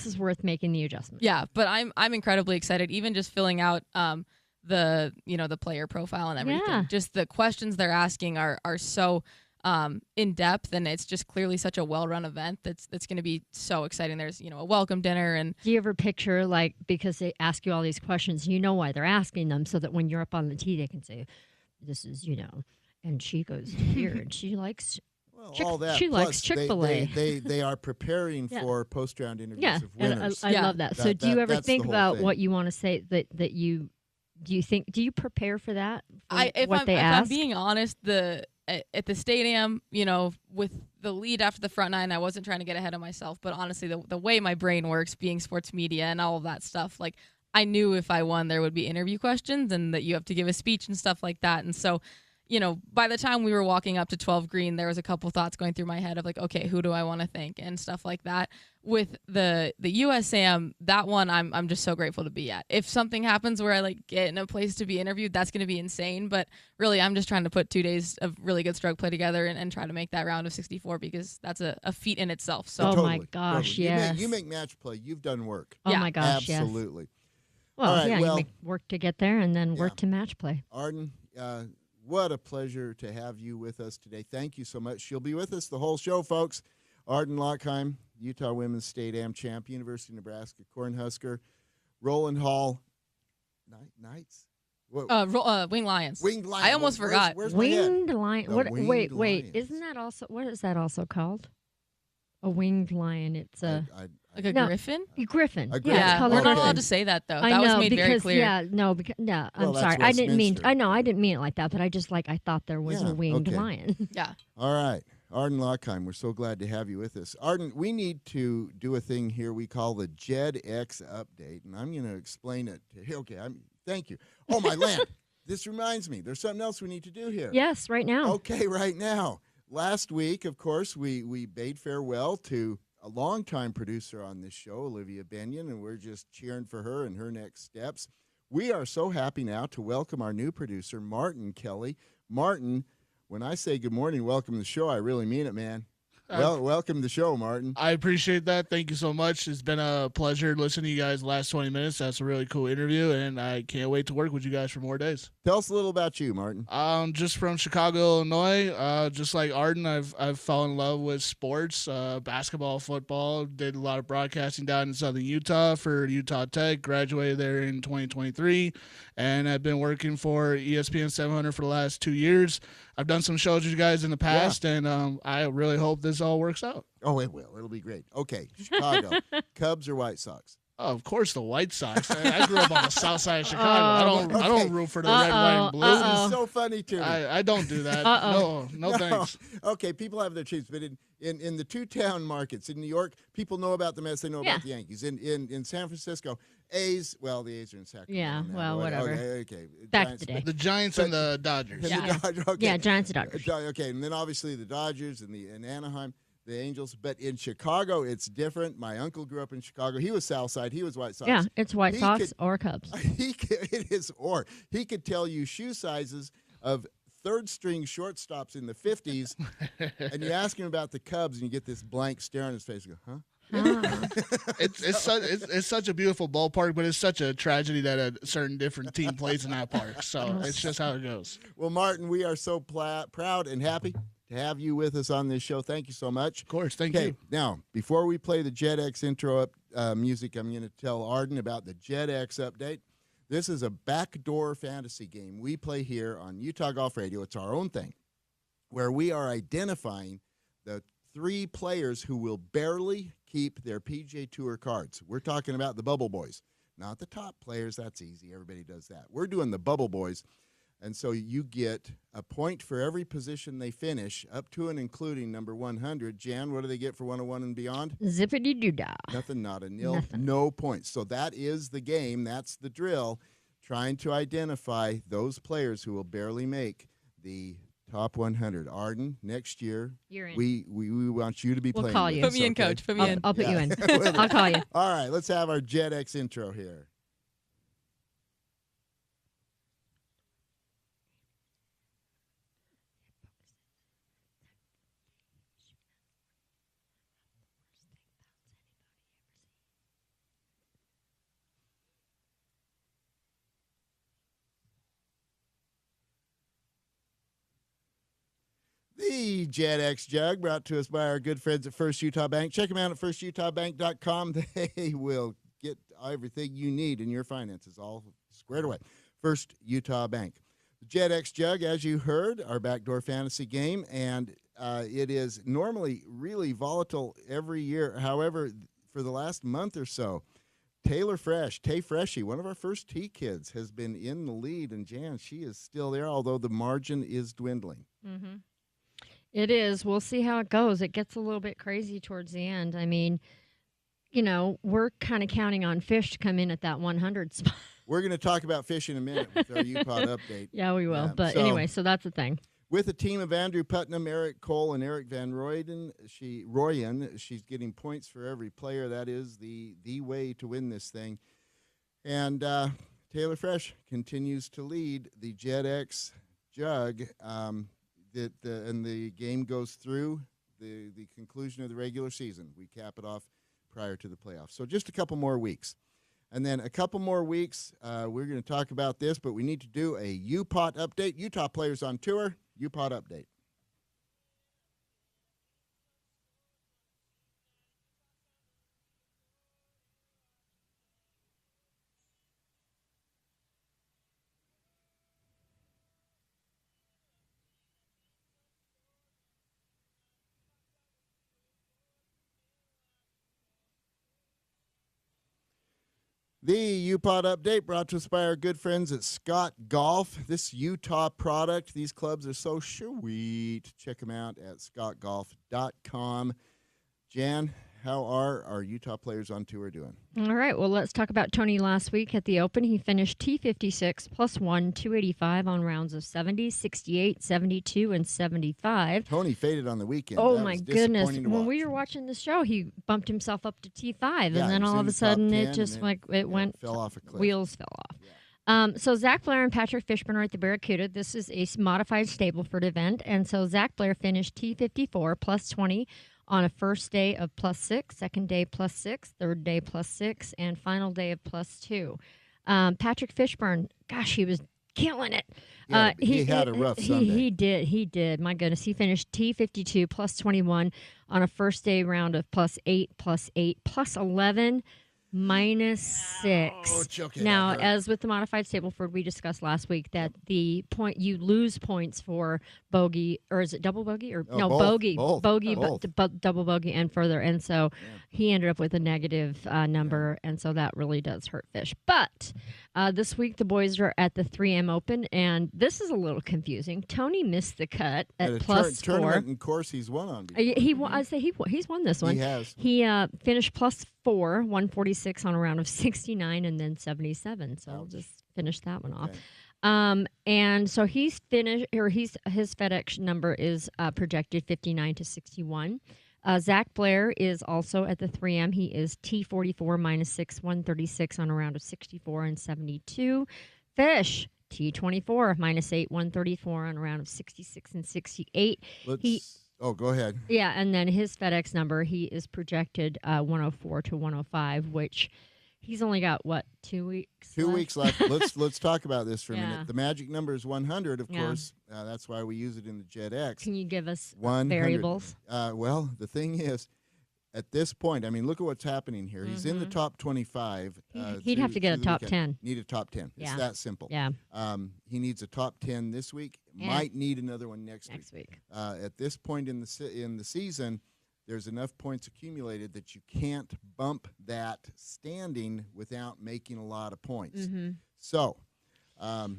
Speaker 3: is worth making the adjustment.
Speaker 2: Yeah, but I'm incredibly excited. Even just filling out the player profile and everything.
Speaker 3: Yeah.
Speaker 2: Just the questions they're asking are so in depth, and it's just clearly such a well-run event that's going to be so exciting. There's a welcome dinner, and
Speaker 3: Do you ever picture, because they ask you all these questions, you know why they're asking them, so that when you're up on the tee, they can say, this is, and she goes to here, and she likes...
Speaker 1: Well, all that.
Speaker 3: She
Speaker 1: plus
Speaker 3: likes Chick-fil-A.
Speaker 1: They are preparing
Speaker 3: Yeah.
Speaker 1: for post-round interviews
Speaker 3: Yeah,
Speaker 1: of
Speaker 3: and
Speaker 1: winners.
Speaker 3: I love that. So do you ever
Speaker 1: that's the
Speaker 3: think
Speaker 1: whole
Speaker 3: about
Speaker 1: thing.
Speaker 3: what you want to say do you prepare for that?
Speaker 2: if
Speaker 3: what
Speaker 2: I'm,
Speaker 3: they
Speaker 2: if
Speaker 3: ask?
Speaker 2: I'm being honest, at the stadium, with the lead after the front nine, I wasn't trying to get ahead of myself. But honestly, the way my brain works, being sports media and all of that stuff, I knew if I won, there would be interview questions and that you have to give a speech and stuff like that. And so, by the time we were walking up to 12 green, there was a couple thoughts going through my head of okay, who do I want to thank and stuff like that. With the USAM, that one I'm just so grateful to be at. If something happens where I get in a place to be interviewed, that's going to be insane. But really, I'm just trying to put 2 days of really good stroke play together and try to make that round of 64 because that's a feat in itself. So
Speaker 3: Oh, my
Speaker 1: Totally,
Speaker 3: gosh,
Speaker 1: totally.
Speaker 3: yes.
Speaker 1: You make match play. You've done work.
Speaker 3: Oh
Speaker 2: Yeah.
Speaker 3: my gosh, yes.
Speaker 1: Absolutely.
Speaker 3: Well,
Speaker 1: All right,
Speaker 3: yeah,
Speaker 1: well-
Speaker 3: you make work to get there and then work
Speaker 1: Yeah.
Speaker 3: to match play.
Speaker 1: Arden, what a pleasure to have you with us today. Thank you so much. She'll be with us the whole show, folks. Arden Lockheim, Utah Women's State Am champ, University of Nebraska Cornhusker, Roland Hall Knights.
Speaker 2: Wing Lions.
Speaker 1: Winged Lion.
Speaker 2: I almost forgot.
Speaker 1: Where's my head?
Speaker 3: Winged lion.
Speaker 1: The
Speaker 3: What?
Speaker 1: winged
Speaker 3: Wait.
Speaker 1: lions.
Speaker 3: Isn't that also? What is that also called? A winged lion. It's a
Speaker 2: Like a
Speaker 3: No.
Speaker 2: griffin?
Speaker 3: griffin.
Speaker 1: A
Speaker 3: Yeah,
Speaker 1: griffin.
Speaker 3: it's
Speaker 2: Yeah,
Speaker 3: called
Speaker 2: we're
Speaker 3: a
Speaker 2: not
Speaker 1: Okay.
Speaker 2: allowed to say that though.
Speaker 3: I
Speaker 2: That
Speaker 3: know
Speaker 2: was made
Speaker 3: because
Speaker 2: very clear.
Speaker 3: yeah, no, because yeah. I'm
Speaker 1: Well, that's
Speaker 3: sorry. I didn't mean.
Speaker 1: Westminster.
Speaker 3: I know I didn't mean it like that, but I just I thought there was
Speaker 1: Yeah,
Speaker 3: a winged
Speaker 1: okay.
Speaker 3: lion.
Speaker 2: Yeah.
Speaker 1: All right. Arden Lockheim, we're so glad to have you with us. Arden, we need to do a thing here we call the Jed X update, and I'm going to explain it. Okay, thank you. Oh, my land. This reminds me, there's something else we need to do here.
Speaker 3: Yes, right now.
Speaker 1: Okay, right now. Last week, of course, we bade farewell to a longtime producer on this show, Olivia Benyon, and we're just cheering for her and her next steps. We are so happy now to welcome our new producer, Martin Kelly. Martin, when I say good morning, welcome to the show, I really mean it, man. Well, welcome to the show, Martin.
Speaker 4: I appreciate that. Thank you so much. It's been a pleasure listening to you guys the last 20 minutes. That's a really cool interview, and I can't wait to work with you guys for more days.
Speaker 1: Tell us a little about you, Martin.
Speaker 4: Just from Chicago, Illinois. Just like Arden, I've fallen in love with sports, basketball, football. Did a lot of broadcasting down in Southern Utah for Utah Tech. Graduated there in 2023, and I've been working for ESPN 700 for the last 2 years. I've done some shows with you guys in the past, and I really hope this this all works out.
Speaker 1: Oh, it will. It'll be great. Okay, Chicago. Cubs or White Sox?
Speaker 4: Oh, of course, the White Sox. I grew up on the south side of Chicago. I
Speaker 1: okay.
Speaker 4: don't root for the red, white, and blue.
Speaker 1: This is so funny to me.
Speaker 4: I don't do that. No, thanks.
Speaker 1: Okay, people have their teams, but in the two-town markets in New York, people know about the Mets. They know about the Yankees. In San Francisco, A's. Well, the A's are in Sacramento.
Speaker 3: Yeah,
Speaker 1: now.
Speaker 3: well, whatever.
Speaker 1: Okay.
Speaker 3: Back
Speaker 1: Giants,
Speaker 3: to the day.
Speaker 4: The Giants and the Dodgers.
Speaker 1: and the Dodgers, okay.
Speaker 3: Yeah, Giants and Dodgers.
Speaker 1: Okay, and then obviously the Dodgers and Anaheim. The Angels, but in Chicago, it's different. My uncle grew up in Chicago. He was South Side. He was White Sox.
Speaker 3: Yeah, it's White
Speaker 1: He
Speaker 3: Sox
Speaker 1: could-
Speaker 3: or Cubs.
Speaker 1: It is or. He could tell you shoe sizes of third-string shortstops in the 50s, and you ask him about the Cubs, and you get this blank stare on his face. You go, huh?
Speaker 4: It's such a beautiful ballpark, but it's such a tragedy that a certain different team plays in that park. So it's just how it goes.
Speaker 1: Well, Martin, we are so proud and happy to have you with us on this show. Thank you so much.
Speaker 4: Of course, thank
Speaker 1: Okay,
Speaker 4: you.
Speaker 1: now, before we play the Jet X intro music, I'm going to tell Arden about the Jet X update. This is a backdoor fantasy game we play here on Utah Golf Radio. It's our own thing, where we are identifying the 3 players who will barely keep their PGA Tour cards. We're talking about the Bubble Boys, not the top players. That's easy. Everybody does that. We're doing the Bubble Boys. And so you get a point for every position they finish, up to and including number 100. Jan, what do they get for 101 and beyond?
Speaker 3: Zippity doo dah.
Speaker 1: Nothing, not a nil,
Speaker 3: Nothing.
Speaker 1: no points. So that is the game. That's the drill, trying to identify those players who will barely make the top 100. Arden, next year,
Speaker 3: You're in.
Speaker 1: we want you to be
Speaker 3: We'll
Speaker 1: playing.
Speaker 3: call
Speaker 1: with
Speaker 3: you.
Speaker 1: us,
Speaker 2: Put me in,
Speaker 1: okay?
Speaker 2: Coach. Put me in.
Speaker 3: I'll put you in.
Speaker 1: Will
Speaker 3: I'll call you.
Speaker 1: All right, let's have our Jet X intro here. The Jet X Jug, brought to us by our good friends at First Utah Bank. Check them out at firstutahbank.com. They will get everything you need in your finances all squared away. First Utah Bank. The Jet X Jug, as you heard, our backdoor fantasy game, and it is normally really volatile every year. However, for the last month or so, Tay Freshy, one of our first T kids, has been in the lead, and Jan, she is still there, although the margin is dwindling.
Speaker 3: Mm-hmm. It is. We'll see how it goes. It gets a little bit crazy towards the end. I mean, we're kind of counting on Fish to come in at that 100 spot.
Speaker 1: We're going to talk about fish in a minute with our UPod update.
Speaker 3: Yeah, we will. But
Speaker 1: so-
Speaker 3: anyway, so that's the thing.
Speaker 1: With a team of Andrew Putnam, Eric Cole, and Eric Van Royen, she's getting points for every player. That is the way to win this thing. And Taylor Fresh continues to lead the Jet X Jug. And the game goes through the conclusion of the regular season. We cap it off prior to the playoffs. So just a couple more weeks. And then a couple more weeks, we're going to talk about this, but we need to do a UPOT update. Utah players on tour, UPOT update. The UPOT update brought to us by our good friends at Scott Golf. This Utah product, these clubs are so sweet. Check them out at scottgolf.com. Jan, how are our Utah players on tour doing?
Speaker 3: All right. Well, let's talk about Tony last week at the Open. He finished T56 plus 1, 285 on rounds of 70, 68, 72, and 75.
Speaker 1: Tony faded on the weekend.
Speaker 3: Oh,
Speaker 1: That
Speaker 3: my
Speaker 1: was
Speaker 3: goodness.
Speaker 1: disappointing to
Speaker 3: When we
Speaker 1: watch.
Speaker 3: were watching the show, he bumped himself up to T5.
Speaker 1: Yeah,
Speaker 3: and
Speaker 1: he
Speaker 3: then
Speaker 1: was
Speaker 3: all
Speaker 1: in
Speaker 3: of
Speaker 1: the
Speaker 3: a
Speaker 1: top
Speaker 3: sudden,
Speaker 1: 10
Speaker 3: it
Speaker 1: and
Speaker 3: just
Speaker 1: then,
Speaker 3: it went,
Speaker 1: fell off a cliff.
Speaker 3: wheels fell off.
Speaker 1: Yeah.
Speaker 3: So Zach Blair and Patrick Fishburne are at the Barracuda. This is a modified Stableford event. And so Zach Blair finished T54 plus 20 on a first day of plus 6, second day plus 6, third day plus 6, and final day of plus 2. Patrick Fishburne, gosh, he was killing it.
Speaker 1: Yeah, he had a rough Sunday.
Speaker 3: He did. My goodness. He finished T52 plus 21 on a first day round of plus 8, plus 8, plus 11. -6.
Speaker 1: Ouch, okay,
Speaker 3: Now,
Speaker 1: that hurt.
Speaker 3: as with the modified Stableford, we discussed last week that the point you lose points for bogey, or is it double bogey or
Speaker 1: Oh,
Speaker 3: no
Speaker 1: both,
Speaker 3: bogey,
Speaker 1: both,
Speaker 3: bogey,
Speaker 1: both.
Speaker 3: but double bogey and further, and so
Speaker 1: Yeah.
Speaker 3: he ended up with a negative number, and so that really does hurt Fish. But this week the boys are at the 3M Open, and this is a little confusing. Tony missed the cut at
Speaker 1: a
Speaker 3: plus four.
Speaker 1: tournament and course he's won on before.
Speaker 3: He's won this one.
Speaker 1: He has.
Speaker 3: He finished plus 4, 146 on a round of 69, and then 77. So I'll just finish that one off. And so he's finished, or his FedEx number is projected 59 to 61. Zach Blair is also at the 3M. He is T44 -6, 136 on a round of 64 and 72. Fish, T24 -8, 134 on a round of 66 and 68.
Speaker 1: Go ahead.
Speaker 3: Yeah, and then his FedEx number, he is projected 104 to 105, which he's only got, 2 weeks
Speaker 1: 2
Speaker 3: left?
Speaker 1: weeks left. Let's talk about this for a
Speaker 3: Yeah.
Speaker 1: minute. The magic number is 100, of
Speaker 3: Yeah.
Speaker 1: course. That's why we use it in the Jet X.
Speaker 3: Can you give us
Speaker 1: 100.
Speaker 3: variables?
Speaker 1: Well, the thing is, at this point, I mean, look at what's happening here. He's in the top 25.
Speaker 3: He'd have to get a
Speaker 1: through the
Speaker 3: top
Speaker 1: weekend.
Speaker 3: 10.
Speaker 1: Need a top 10. It's
Speaker 3: Yeah.
Speaker 1: that simple.
Speaker 3: Yeah,
Speaker 1: He needs a top 10 this week.
Speaker 3: Yeah.
Speaker 1: Might need another one next
Speaker 3: next week.
Speaker 1: At this point in the season, there's enough points accumulated that you can't bump that standing without making a lot of points. So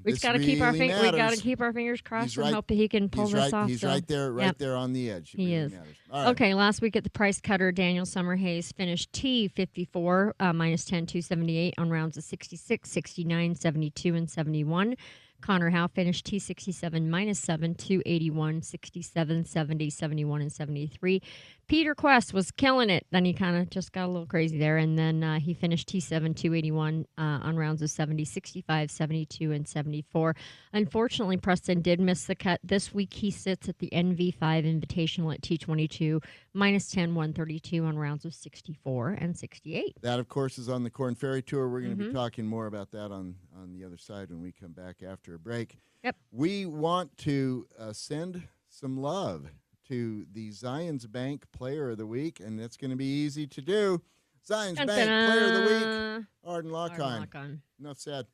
Speaker 3: We
Speaker 1: this
Speaker 3: got to keep our
Speaker 1: really
Speaker 3: we got to
Speaker 1: matters.
Speaker 3: keep our fingers crossed
Speaker 1: He's
Speaker 3: and
Speaker 1: right-
Speaker 3: hope that he can pull
Speaker 1: He's
Speaker 3: this
Speaker 1: right.
Speaker 3: off.
Speaker 1: He's
Speaker 3: so.
Speaker 1: right there,
Speaker 3: Yep.
Speaker 1: there on the edge. It
Speaker 3: He
Speaker 1: really
Speaker 3: is.
Speaker 1: matters. All right.
Speaker 3: Okay, last week at the price cutter, Daniel Summerhays finished T54 -10, 278 on rounds of 66, 69, 72, and 71. Connor Howe finished T67 -7, 281, 67, 70, 71, and 73. Peter Quest was killing it. Then he kind of just got a little crazy there. And then he finished T7, 281 on rounds of 70, 65, 72, and 74. Unfortunately, Preston did miss the cut. This week he sits at the NV5 Invitational at T22, -10, 132 on rounds of 64 and 68.
Speaker 1: That, of course, is on the Corn Ferry Tour. We're going to be talking more about that on the other side when we come back after a break.
Speaker 3: Yep.
Speaker 1: We want to send some love to the Zions Bank Player of the Week, and that's going to be easy to do. Zions Bank Player of the Week, Arden Lockheim. Enough said.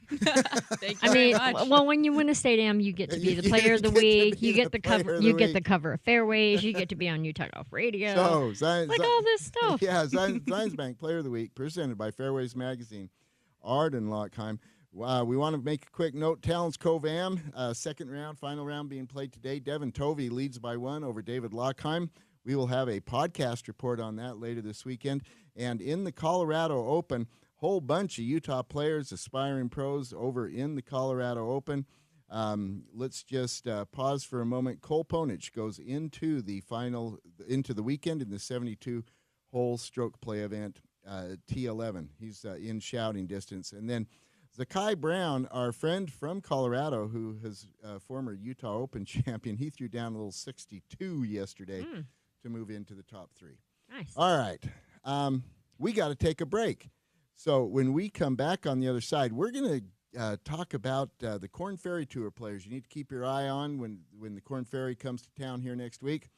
Speaker 2: Thank you
Speaker 3: I
Speaker 2: very
Speaker 3: mean,
Speaker 2: much.
Speaker 3: well, when you win a stadium, you get to be the player of the
Speaker 1: get to
Speaker 3: week.
Speaker 1: be
Speaker 3: You get
Speaker 1: the
Speaker 3: the
Speaker 1: player
Speaker 3: cover.
Speaker 1: of the
Speaker 3: You get
Speaker 1: week.
Speaker 3: the cover of fairways. You get to be on Utah Golf Radio.
Speaker 1: So,
Speaker 3: like all this stuff.
Speaker 1: Yeah, Zions Bank Player of the Week, presented by Fairways Magazine, Arden Lockheim. We want to make a quick note. Talons Cove Am, second round, final round being played today. Devin Tovey leads by 1 over David Lockheim. We will have a podcast report on that later this weekend. And in the Colorado Open, whole bunch of Utah players, aspiring pros over in the Colorado Open. Let's just pause for a moment. Cole Ponich goes into the weekend in the 72-hole stroke play event, T11. He's in shouting distance. And then Zakai Brown, our friend from Colorado, who is a former Utah Open champion, he threw down a little 62 yesterday to move into the top 3.
Speaker 3: Nice.
Speaker 1: All right. We got to take a break. So when we come back on the other side, we're going to talk about the Corn Ferry Tour players. You need to keep your eye on when the Corn Ferry comes to town here next week.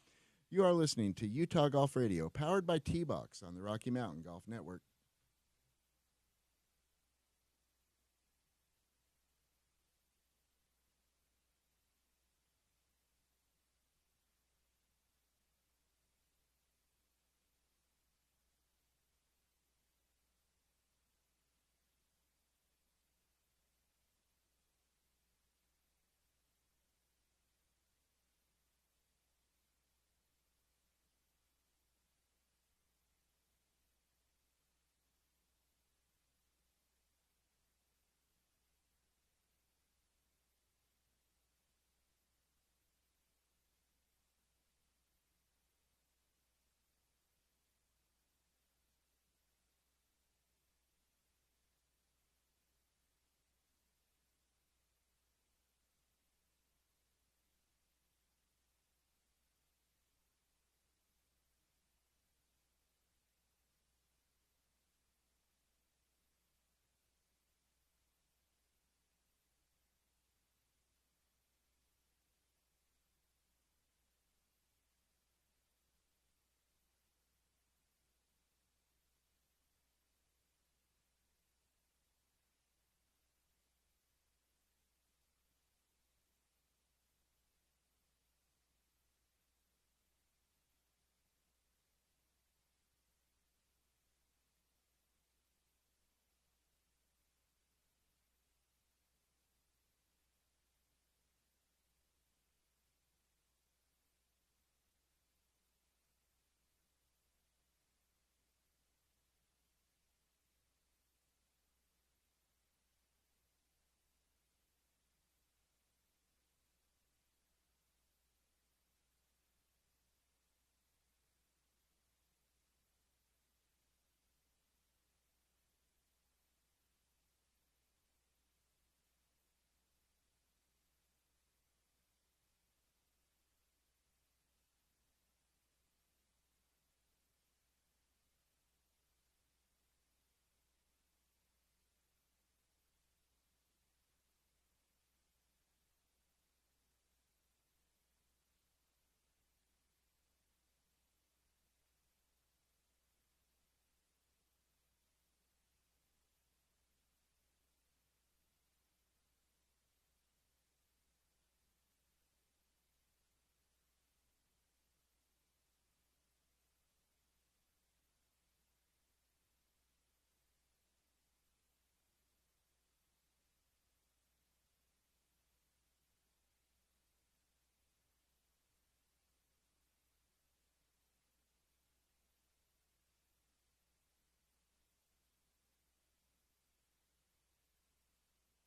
Speaker 1: You are listening to Utah Golf Radio, powered by T-Box on the Rocky Mountain Golf Network.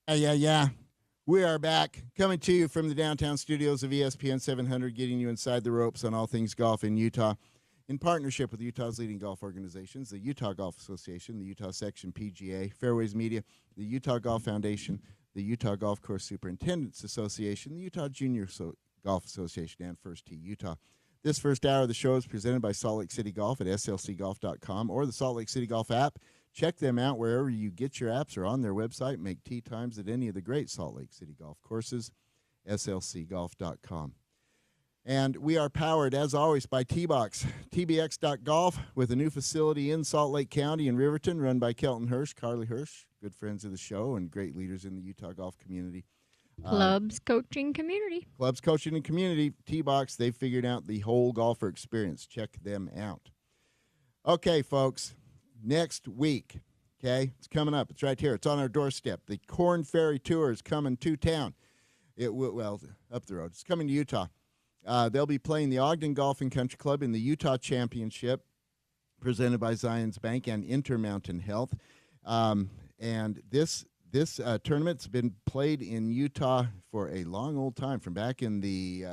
Speaker 1: Yeah. We are back, coming to you from the downtown studios of ESPN 700, getting you inside the ropes on all things golf in Utah, in partnership with Utah's leading golf organizations, the Utah Golf Association, the Utah Section PGA, Fairways Media, the Utah Golf Foundation, the Utah Golf Course Superintendents Association, the Utah Junior Golf Association, and First Tee Utah. This first hour of the show is presented by Salt Lake City Golf at slcgolf.com or the Salt Lake City Golf app. Check them out wherever you get your apps or on their website. Make tee times at any of the great Salt Lake City golf courses, slcgolf.com. And we are powered, as always, by T-Box, tbx.golf, with a new facility in Salt Lake County in Riverton, run by Kelton Hirsch, Carly Hirsch, good friends of the show and great leaders in the Utah golf community.
Speaker 3: Clubs, coaching, community.
Speaker 1: Clubs, coaching, and community. T-Box, they've figured out the whole golfer experience. Check them out. Okay, folks, next week, okay, it's coming up. It's right here. It's on our doorstep. The Corn Ferry Tour is coming to town. It will, well, up the road. It's coming to Utah. They'll be playing the Ogden Golf and Country Club in the Utah Championship, presented by Zions Bank and Intermountain Health. And this tournament's been played in Utah for a long old time, from back in the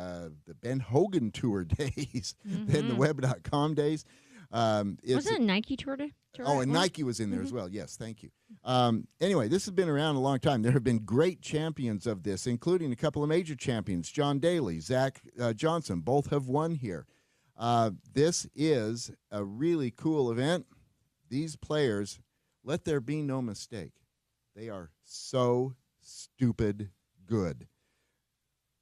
Speaker 1: Ben Hogan Tour days, then the Web.com days.
Speaker 3: Wasn't it a Nike tour?
Speaker 1: Oh, and Nike was in there as well. Yes, thank you. Anyway, this has been around a long time. There have been great champions of this, including a couple of major champions. John Daly, Zach Johnson, both have won here. This is a really cool event. These players, let there be no mistake, they are so stupid good.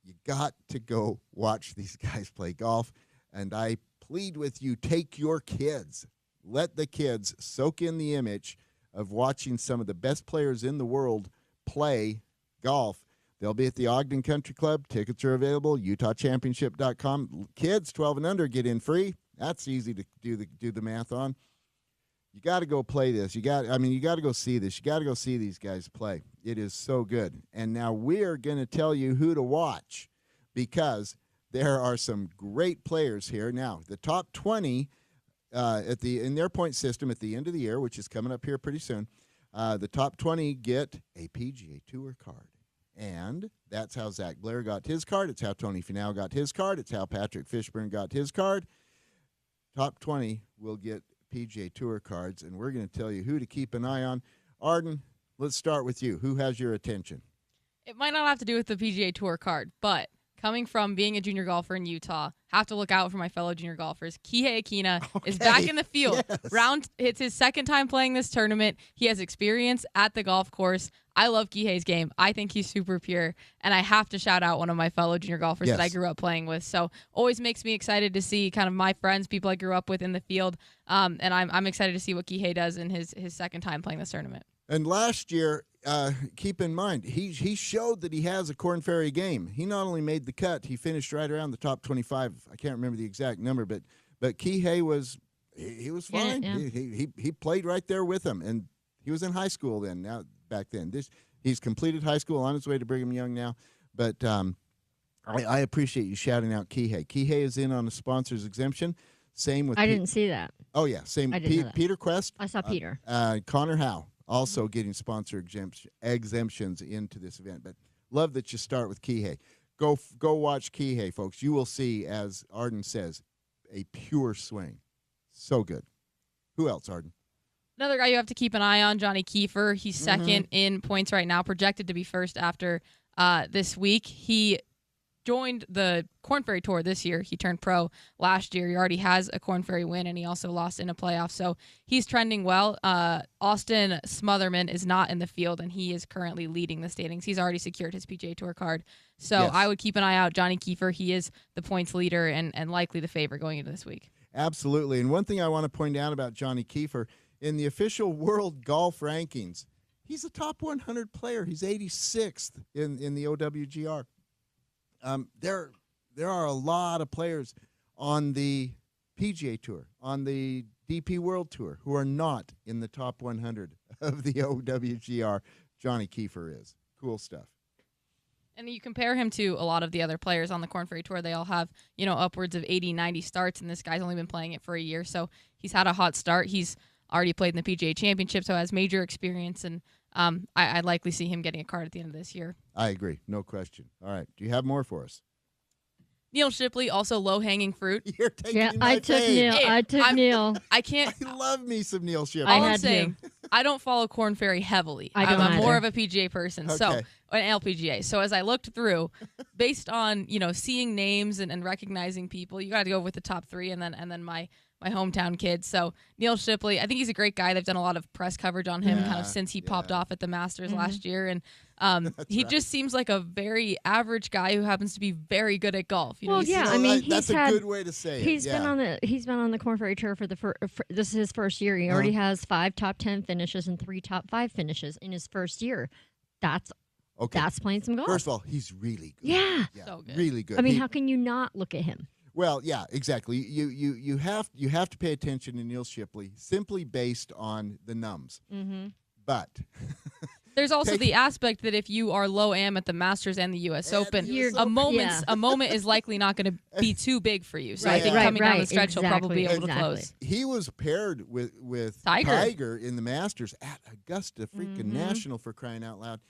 Speaker 1: You got to go watch these guys play golf, and I plead with you, take your kids. Let the kids soak in the image of watching some of the best players in the world play golf. They'll be at the Ogden Country Club. Tickets are available, utahchampionship.com. Kids 12 and under get in free. That's easy to do the math on. You got to go play this. You got to go see this. You got to go see these guys play. It is so good. And now we're going to tell you who to watch, because there are some great players here. Now, the top 20 in their point system at the end of the year, which is coming up here pretty soon, the top 20 get a PGA Tour card. And that's how Zach Blair got his card. It's how Tony Finau got his card. It's how Patrick Fishburne got his card. Top 20 will get PGA Tour cards, and we're going to tell you who to keep an eye on. Arden, let's start with you. Who has your attention?
Speaker 2: It might not have to do with the PGA Tour card, but coming from being a junior golfer in Utah, have to look out for my fellow junior golfers. Kihei Akina is back in the field.
Speaker 1: Yes.
Speaker 2: It's his second time playing this tournament. He has experience at the golf course. I love Kihei's game. I think he's super pure, and I have to shout out one of my fellow junior golfers that I grew up playing with. So always makes me excited to see kind of my friends, people I grew up with in the field, and I'm excited to see what Kihei does in his second time playing this tournament.
Speaker 1: And last year, keep in mind, he showed that he has a Corn Ferry game. He not only made the cut, he finished right around the top 25. I can't remember the exact number, but Kihei was fine.
Speaker 3: Yeah.
Speaker 1: He played right there with him, and he was in high school then. Back then, he's completed high school, on his way to Brigham Young now. But I appreciate you shouting out Kihei. Kihei is in on a sponsor's exemption. Same with
Speaker 3: I didn't see that.
Speaker 1: Oh yeah, same.
Speaker 3: I didn't know that.
Speaker 1: Peter Quest.
Speaker 3: I saw Peter.
Speaker 1: Connor Howe also getting sponsor exemptions into this event. But love that you start with Kihei. Go watch Kihei, folks. You will see, as Arden says, a pure swing. So good. Who else, Arden?
Speaker 2: Another guy you have to keep an eye on, Johnny Kiefer. He's second in points right now, projected to be first after this week. He joined the Corn Ferry Tour this year. He turned pro last year. He already has a Corn Ferry win, and he also lost in a playoff. So he's trending well. Austin Smotherman is not in the field, and he is currently leading the standings. He's already secured his PGA Tour card. So I would keep an eye out. Johnny Kiefer, he is the points leader and likely the favorite going into this week.
Speaker 1: Absolutely. And one thing I want to point out about Johnny Kiefer, in the official world golf rankings, he's a top 100 player. He's 86th in the OWGR. There are a lot of players on the PGA Tour, on the DP World Tour, who are not in the top 100 of the OWGR. Johnny Kiefer is. Cool stuff.
Speaker 2: And you compare him to a lot of the other players on the Corn Ferry Tour. They all have, upwards of 80, 90 starts, and this guy's only been playing it for a year. So he's had a hot start. He's already played in the PGA Championship, so has major experience. And I'd likely see him getting a card at the end of this year.
Speaker 1: I agree. No question. All right. Do you have more for us?
Speaker 2: Neil Shipley, also low-hanging fruit.
Speaker 1: You're taking my
Speaker 3: I took
Speaker 1: fave.
Speaker 3: Neil.
Speaker 2: Hey,
Speaker 3: I took Neil.
Speaker 2: I can't.
Speaker 1: I love me some Neil Shipley.
Speaker 3: I
Speaker 2: All I'm
Speaker 3: had to.
Speaker 2: saying, I don't follow Corn Ferry heavily.
Speaker 3: I don't
Speaker 2: I'm more
Speaker 3: either.
Speaker 2: of a PGA person,
Speaker 1: Okay.
Speaker 2: so an LPGA. So as I looked through, based on seeing names and recognizing people, you got to go with the top 3, and then my hometown kid. So Neil Shipley, I think he's a great guy. They've done a lot of press coverage on him kind of since he popped off at the Masters last year, and he just seems like a very average guy who happens to be very good at golf.
Speaker 3: Well,
Speaker 2: he's-
Speaker 3: yeah, I mean,
Speaker 1: that's
Speaker 3: he's
Speaker 1: a
Speaker 3: had-
Speaker 1: good way to say it.
Speaker 3: He's
Speaker 1: yeah.
Speaker 3: been on the Corn Ferry Tour for this is his first year. He already has 5 top 10 finishes and 3 top 5 finishes in his first year. That's playing some golf.
Speaker 1: First of all, he's really good.
Speaker 3: Yeah.
Speaker 2: So good.
Speaker 1: Really good.
Speaker 3: I mean,
Speaker 1: He-
Speaker 3: how can you not look at him?
Speaker 1: Well, yeah, exactly. You have to pay attention to Neil Shipley simply based on the nums.
Speaker 3: Mm-hmm.
Speaker 1: But
Speaker 2: There's also the aspect that if you are low am at the Masters and the U.S.
Speaker 1: And
Speaker 2: Open,
Speaker 1: the US
Speaker 2: a
Speaker 1: Open.
Speaker 2: moment is likely not going to be too big for you. So I
Speaker 1: Right,
Speaker 2: think
Speaker 1: right,
Speaker 2: coming down the stretch, he'll probably be able
Speaker 3: exactly.
Speaker 2: to close.
Speaker 1: he was paired with
Speaker 2: Tiger.
Speaker 1: in the Masters at Augusta freaking
Speaker 3: Mhm.
Speaker 1: National, for crying out loud.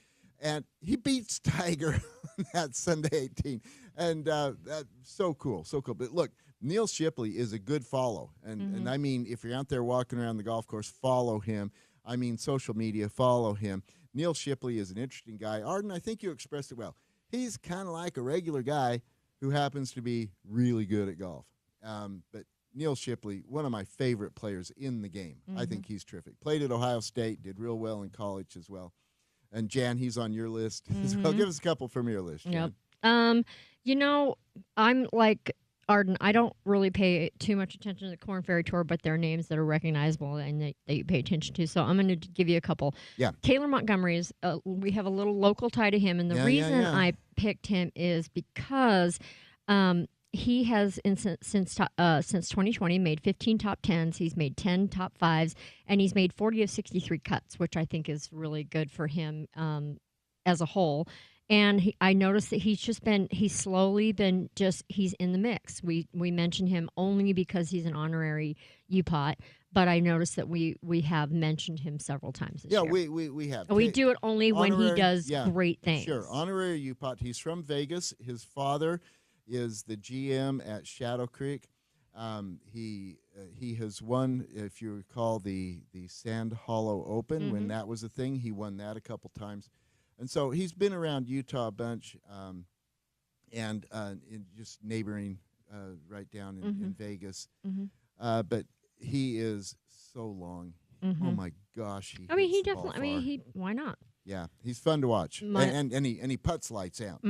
Speaker 1: And he beats Tiger on that Sunday 18. And that's so cool, so cool. But look, Neil Shipley is a good follow. And I mean, if you're out there walking around the golf course, follow him. I mean, social media, follow him. Neil Shipley is an interesting guy. Arden, I think you expressed it well. He's kind of like a regular guy who happens to be really good at golf. But Neil Shipley, one of my favorite players in the game. I think he's terrific. Played at Ohio State, did real well in college as well. And Jan, he's on your list as well. Give us a couple from your list, Jan.
Speaker 3: Yep. I'm like Arden. I don't really pay too much attention to the Corn Ferry Tour, but there are names that are recognizable and that you pay attention to. So I'm going to give you a couple.
Speaker 1: Yeah.
Speaker 3: Taylor Montgomery is. We have a little local tie to him, and the reason I picked him is because he has since 2020 made 15 top 10s. He's made 10 top 5s, and he's made 40 of 63 cuts, which I think is really good for him as a whole. And I noticed that he's slowly been he's in the mix. We mention him only because he's an honorary UPOT, but I noticed that we have mentioned him several times this year.
Speaker 1: We have.
Speaker 3: We do it only when he
Speaker 1: Honorary-
Speaker 3: does
Speaker 1: yeah,
Speaker 3: great things.
Speaker 1: Sure. Honorary UPOT. He's from Vegas. His father is the GM at Shadow Creek. He has won, if you recall, the Sand Hollow Open when that was a thing. He won that a couple times. And so he's been around Utah a bunch, and in just neighboring right down in Vegas. But he is so long. Oh my gosh!
Speaker 3: I mean,
Speaker 1: hits
Speaker 3: he
Speaker 1: the ball
Speaker 3: definitely.
Speaker 1: far.
Speaker 3: Why not?
Speaker 1: Yeah, he's fun to watch, and he putts lights out.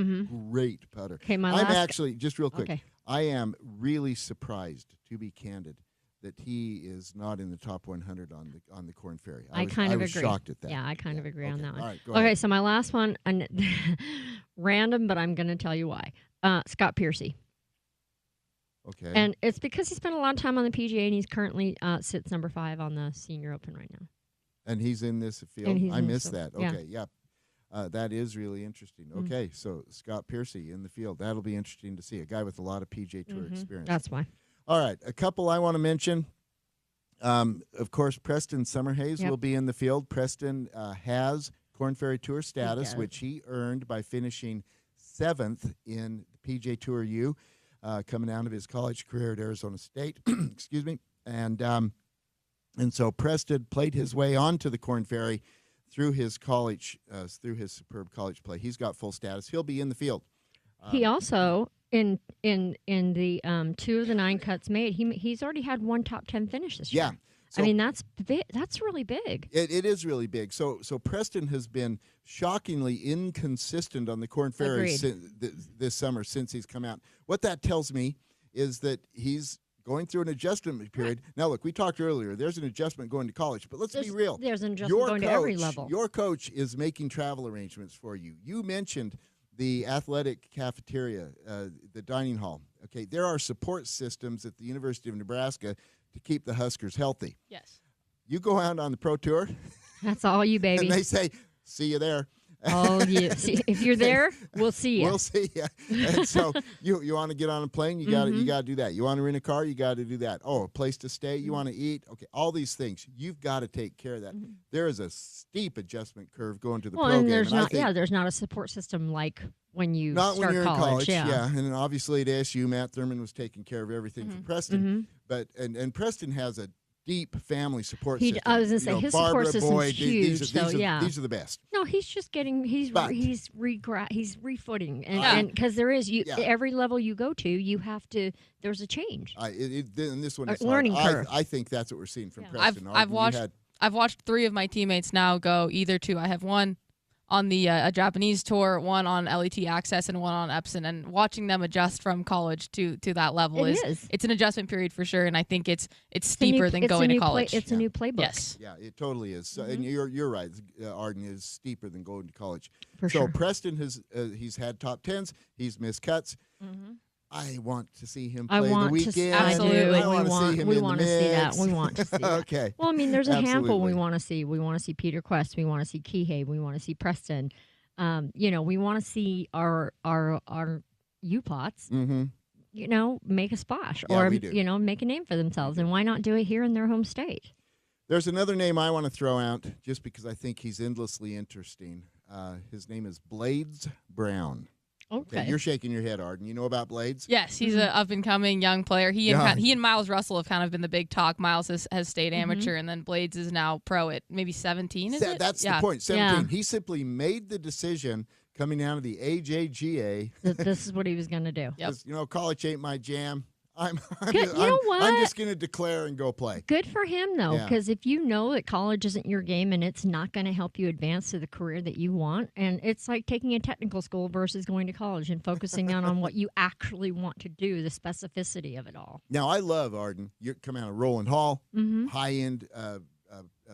Speaker 1: Great putter.
Speaker 3: Okay, my
Speaker 1: I'm
Speaker 3: last.
Speaker 1: actually just real quick.
Speaker 3: Okay.
Speaker 1: I am really surprised, to be candid, that he is not in the top 100 on the Corn Ferry.
Speaker 3: I
Speaker 1: was
Speaker 3: agree.
Speaker 1: shocked at that.
Speaker 3: Yeah, I kind of agree on
Speaker 1: Okay.
Speaker 3: that one.
Speaker 1: All right, go
Speaker 3: Okay,
Speaker 1: ahead.
Speaker 3: so my last one, and random, but I'm going to tell you why. Scott Piercy.
Speaker 1: Okay.
Speaker 3: And it's because he spent a lot of time on the PGA, and he's currently sits number 5 on the Senior Open right now.
Speaker 1: And he's in this field.
Speaker 3: And he's
Speaker 1: I
Speaker 3: in
Speaker 1: missed
Speaker 3: this
Speaker 1: that.
Speaker 3: field.
Speaker 1: Okay, yeah. That is really interesting. Okay, so Scott Piercy in the field. That'll be interesting to see. A guy with a lot of PGA Tour experience.
Speaker 3: That's why.
Speaker 1: All right, a couple I want to mention. Of course, Preston Summerhays will be in the field. Preston has Corn Ferry Tour status,
Speaker 3: does.
Speaker 1: which he earned by finishing 7th in the PGA Tour U, coming out of his college career at Arizona State. Excuse me. And so Preston played his way onto the Corn Ferry through his college, through his superb college play. He's got full status. He'll be in the field.
Speaker 3: He also in the 2 of the 9 cuts made, he's already had 1 top 10 finish this year.
Speaker 1: Yeah. So
Speaker 3: I mean, that's really big.
Speaker 1: It is really big. So Preston has been shockingly inconsistent on the Corn Ferry this summer since he's come out. What that tells me is that he's going through an adjustment period. Now, look, we talked earlier. There's an adjustment going to college, but let's be real.
Speaker 3: There's an adjustment going to every level.
Speaker 1: Your coach is making travel arrangements for you. You mentioned the athletic cafeteria, the dining hall. Okay, there are support systems at the University of Nebraska to keep the Huskers healthy.
Speaker 2: Yes.
Speaker 1: You go out on the pro tour,
Speaker 3: That's all you, baby.
Speaker 1: and they say, "See you there."
Speaker 3: Oh, you see, if you're there, we'll see you.
Speaker 1: We'll see. Yeah. And so you want to get on a plane, you got to do that. You want to rent a car, you got to do that. Oh, a place to stay, you want to eat. Okay, all these things you've got to take care of that. There is a steep adjustment curve going to the pro
Speaker 3: and
Speaker 1: game,
Speaker 3: there's
Speaker 1: and I
Speaker 3: not,
Speaker 1: think
Speaker 3: there's not a support system like when you
Speaker 1: not
Speaker 3: start
Speaker 1: when you're
Speaker 3: college.
Speaker 1: in college. And then obviously at ASU, Matt Thurman was taking care of everything for Preston. But and Preston has a deep family support system.
Speaker 3: I was gonna say his
Speaker 1: Barbara,
Speaker 3: support system's
Speaker 1: Boyd,
Speaker 3: huge.
Speaker 1: These
Speaker 3: so
Speaker 1: are the best.
Speaker 3: No, he's just getting he's refooting, and because there is every level you go to, you have to. There's a change.
Speaker 1: And this one is
Speaker 3: learning
Speaker 1: hard.
Speaker 3: curve.
Speaker 1: I think that's what we're seeing from Preston.
Speaker 2: I've watched 3 of my teammates now go either to. I have one on the a Japanese tour, one on LET Access, and one on Epson. And watching them adjust from college to that level it's an adjustment period for sure. And I think it's steeper than going to college.
Speaker 3: It's a new playbook.
Speaker 2: Yes.
Speaker 1: Yeah, it totally is. And you're right. Arden is steeper than going to college.
Speaker 3: For
Speaker 1: so
Speaker 3: sure.
Speaker 1: Preston he's had top 10s. He's missed cuts. I want to see him play
Speaker 3: I want
Speaker 1: the weekend.
Speaker 3: To see,
Speaker 2: Absolutely.
Speaker 1: I want to see him
Speaker 3: we
Speaker 1: in the
Speaker 3: want to see that.
Speaker 1: mix.
Speaker 3: We want to see that.
Speaker 1: Okay.
Speaker 3: Well, I mean, there's a handful we
Speaker 1: Absolutely.
Speaker 3: want to see. We want to see Peter Quest. We want to see Kihei. We want to see Preston. We want to see our U-Pots, make a splash
Speaker 1: Yeah,
Speaker 3: or,
Speaker 1: we do.
Speaker 3: Make a name for themselves. And why not do it here in their home state?
Speaker 1: There's another name I want to throw out just because I think he's endlessly interesting. His name is Blades Brown.
Speaker 3: Okay.
Speaker 1: You're shaking your head, Arden. You know about Blades?
Speaker 2: Yes, he's an up-and-coming young player. He and Miles Russell have kind of been the big talk. Miles has stayed amateur, and then Blades is now pro at maybe 17, is it?
Speaker 1: That's the point, 17.
Speaker 3: Yeah.
Speaker 1: He simply made the decision coming out of the AJGA.
Speaker 3: This is what he was going to do.
Speaker 2: Yep.
Speaker 1: College ain't my jam. I'm
Speaker 3: what?
Speaker 1: just going to declare and go play.
Speaker 3: Good for him, though,
Speaker 1: Yeah.
Speaker 3: because if you know that college isn't your game and it's not going to help you advance to the career that you want, and it's like taking a technical school versus going to college and focusing on what you actually want to do, the specificity of it all.
Speaker 1: Now, I love Arden. You come out of Rowland Hall,
Speaker 3: Mm-hmm.
Speaker 1: high-end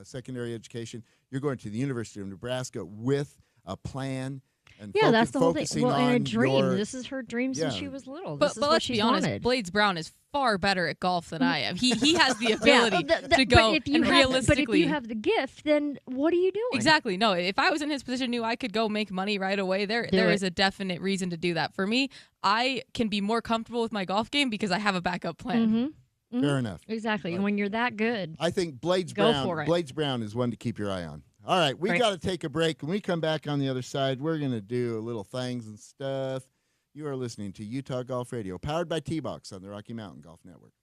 Speaker 1: secondary education. You're going to the University of Nebraska with a plan. And
Speaker 3: Yeah, that's the whole thing.
Speaker 1: focusing
Speaker 3: Well, and a
Speaker 1: on
Speaker 3: dream. This is her dream since
Speaker 1: Yeah.
Speaker 3: she was little.
Speaker 2: But
Speaker 3: This is
Speaker 2: but
Speaker 3: what
Speaker 2: let's
Speaker 3: she's
Speaker 2: be honest,
Speaker 3: wanted.
Speaker 2: Blades Brown is far better at golf than I am. He has the ability
Speaker 3: but
Speaker 2: to go
Speaker 3: but if you
Speaker 2: and
Speaker 3: have,
Speaker 2: realistically.
Speaker 3: But if you have the gift, then what are you doing?
Speaker 2: Exactly. No, if I was in his position, knew I could go make money right away. There is a definite reason to do that. For me, I can be more comfortable with my golf game because I have a backup plan.
Speaker 3: Mm-hmm.
Speaker 1: Fair enough.
Speaker 3: Exactly. And when you're that good,
Speaker 1: I think Blades
Speaker 3: Go
Speaker 1: Brown.
Speaker 3: for it.
Speaker 1: Blades Brown is one to keep your eye on. All right, we
Speaker 3: Great.
Speaker 1: got to take a break. When we come back on the other side, we're going to do a little things and stuff. You are listening to Utah Golf Radio, powered by T-Box on the Rocky Mountain Golf Network.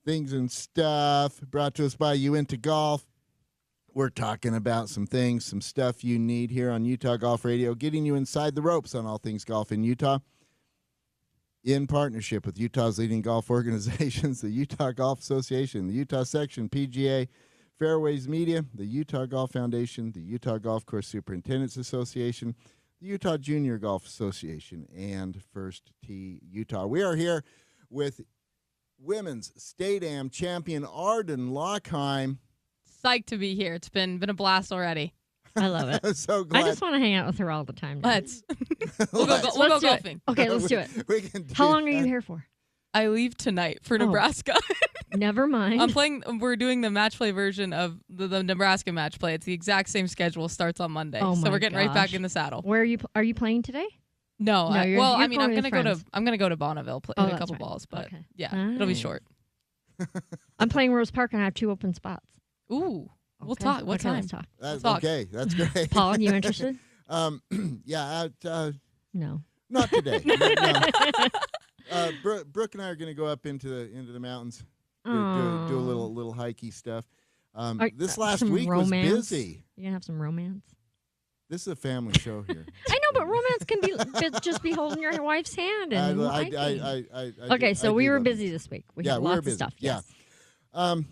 Speaker 1: things and stuff. Brought to us by Uinta Golf. We're talking about some things, some stuff you need here on Utah Golf Radio, getting you inside the ropes on all things golf in Utah. In partnership with Utah's leading golf organizations, the Utah Golf Association, the Utah Section, PGA, Fairways Media, the Utah Golf Foundation, the Utah Golf Course Superintendents Association, the Utah Junior Golf Association, and First Tee Utah. We are here with women's State Am champion Arden Lockheim.
Speaker 2: Psyched to be here. It's been a blast already.
Speaker 3: I love it.
Speaker 1: I'm so glad.
Speaker 3: I just want to hang out with her all the time now.
Speaker 2: Let's we'll go
Speaker 3: Let's do
Speaker 2: golfing.
Speaker 3: It. Okay, let's do it.
Speaker 1: We can do
Speaker 3: How long are you
Speaker 1: that.
Speaker 3: here for?
Speaker 2: I leave tonight for
Speaker 3: Oh.
Speaker 2: Nebraska.
Speaker 3: Never mind.
Speaker 2: I'm playing. We're doing the match play version of the Nebraska match play. It's the exact same schedule. Starts on Monday,
Speaker 3: Oh
Speaker 2: so
Speaker 3: my
Speaker 2: we're getting right back
Speaker 3: gosh.
Speaker 2: in the saddle.
Speaker 3: Where are you playing today?
Speaker 2: No,
Speaker 3: No, you're
Speaker 2: I'm
Speaker 3: going
Speaker 2: gonna
Speaker 3: with friends.
Speaker 2: I'm gonna go to Bonneville, play
Speaker 3: Oh,
Speaker 2: hit a
Speaker 3: that's
Speaker 2: couple
Speaker 3: right.
Speaker 2: balls, but
Speaker 3: Okay.
Speaker 2: yeah, it'll be
Speaker 3: Nice.
Speaker 2: short.
Speaker 3: I'm playing Rose Park and I have 2 open spots.
Speaker 2: We'll
Speaker 3: Okay.
Speaker 2: talk. What
Speaker 3: Okay,
Speaker 2: time?
Speaker 3: Let's talk.
Speaker 2: talk.
Speaker 1: Okay, that's great.
Speaker 3: Paul, you interested?
Speaker 1: Yeah,
Speaker 3: No.
Speaker 1: not today. No. Brooke and I are going to go up into the mountains, do a little hikey stuff. This last
Speaker 3: some
Speaker 1: week
Speaker 3: romance?
Speaker 1: was busy.
Speaker 3: You gonna have some romance?
Speaker 1: This is a family show here.
Speaker 3: I know, but romance can just be holding your wife's hand and hiking. Okay, so we were busy this week. We
Speaker 1: Yeah,
Speaker 3: had
Speaker 1: we were
Speaker 3: lots
Speaker 1: busy.
Speaker 3: of stuff.
Speaker 1: Yeah.
Speaker 3: Yes.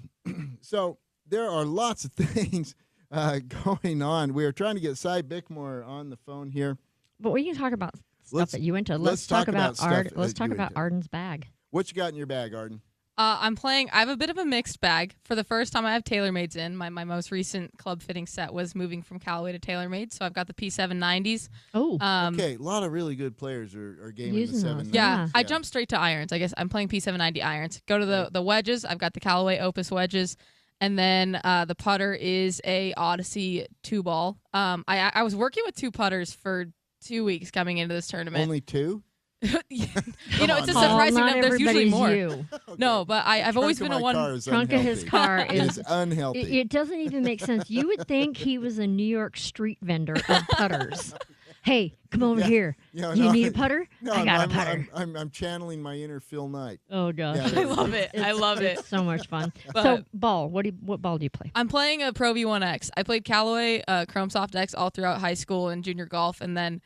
Speaker 1: So there are lots of things going on. We are trying to get Cy Bickmore on the phone here.
Speaker 3: But we can talk about stuff
Speaker 1: Let's-
Speaker 3: that you went to.
Speaker 1: let's
Speaker 3: Let's talk
Speaker 1: talk about
Speaker 3: about
Speaker 1: stuff
Speaker 3: Let's
Speaker 1: that
Speaker 3: talk
Speaker 1: you
Speaker 3: about
Speaker 1: went to.
Speaker 3: Arden's bag.
Speaker 1: What you got in your bag, Arden?
Speaker 2: I'm playing. I have a bit of a mixed bag. For the first time, I have TaylorMades in. My most recent club fitting set was moving from Callaway to TaylorMade, so I've got the P790s.
Speaker 3: Oh,
Speaker 1: Okay, a lot of really good players are gaming the
Speaker 3: Using those.
Speaker 1: 7.
Speaker 2: Yeah,
Speaker 3: Yeah.
Speaker 2: I jumped straight to irons. I guess I'm playing P790 irons. Go to the wedges. I've got the Callaway Opus wedges, and then the putter is a Odyssey 2-ball. I was working with 2 putters for 2 weeks coming into this tournament.
Speaker 1: Only 2?
Speaker 2: It's a
Speaker 1: on,
Speaker 2: surprising
Speaker 3: Paul, not
Speaker 2: number. There's usually
Speaker 3: everybody's
Speaker 2: more.
Speaker 3: you.
Speaker 2: No, but I've always been a one.
Speaker 3: Trunk of his car
Speaker 1: It
Speaker 3: is.
Speaker 1: is unhealthy.
Speaker 3: It doesn't even make sense. You would think he was a New York street vendor of putters. Hey, come over
Speaker 1: Yeah.
Speaker 3: here.
Speaker 1: Yeah,
Speaker 3: You
Speaker 1: no,
Speaker 3: need a putter?
Speaker 1: No,
Speaker 3: I got
Speaker 1: I'm,
Speaker 3: a putter.
Speaker 1: I'm channeling my inner Phil Knight.
Speaker 3: Oh gosh,
Speaker 1: Yeah,
Speaker 2: I love it. I love it.
Speaker 3: It's so much fun.
Speaker 2: But-
Speaker 3: So ball. What ball do you play?
Speaker 2: I'm playing a Pro V1X. I played Callaway Chrome Soft X all throughout high school and junior golf, and then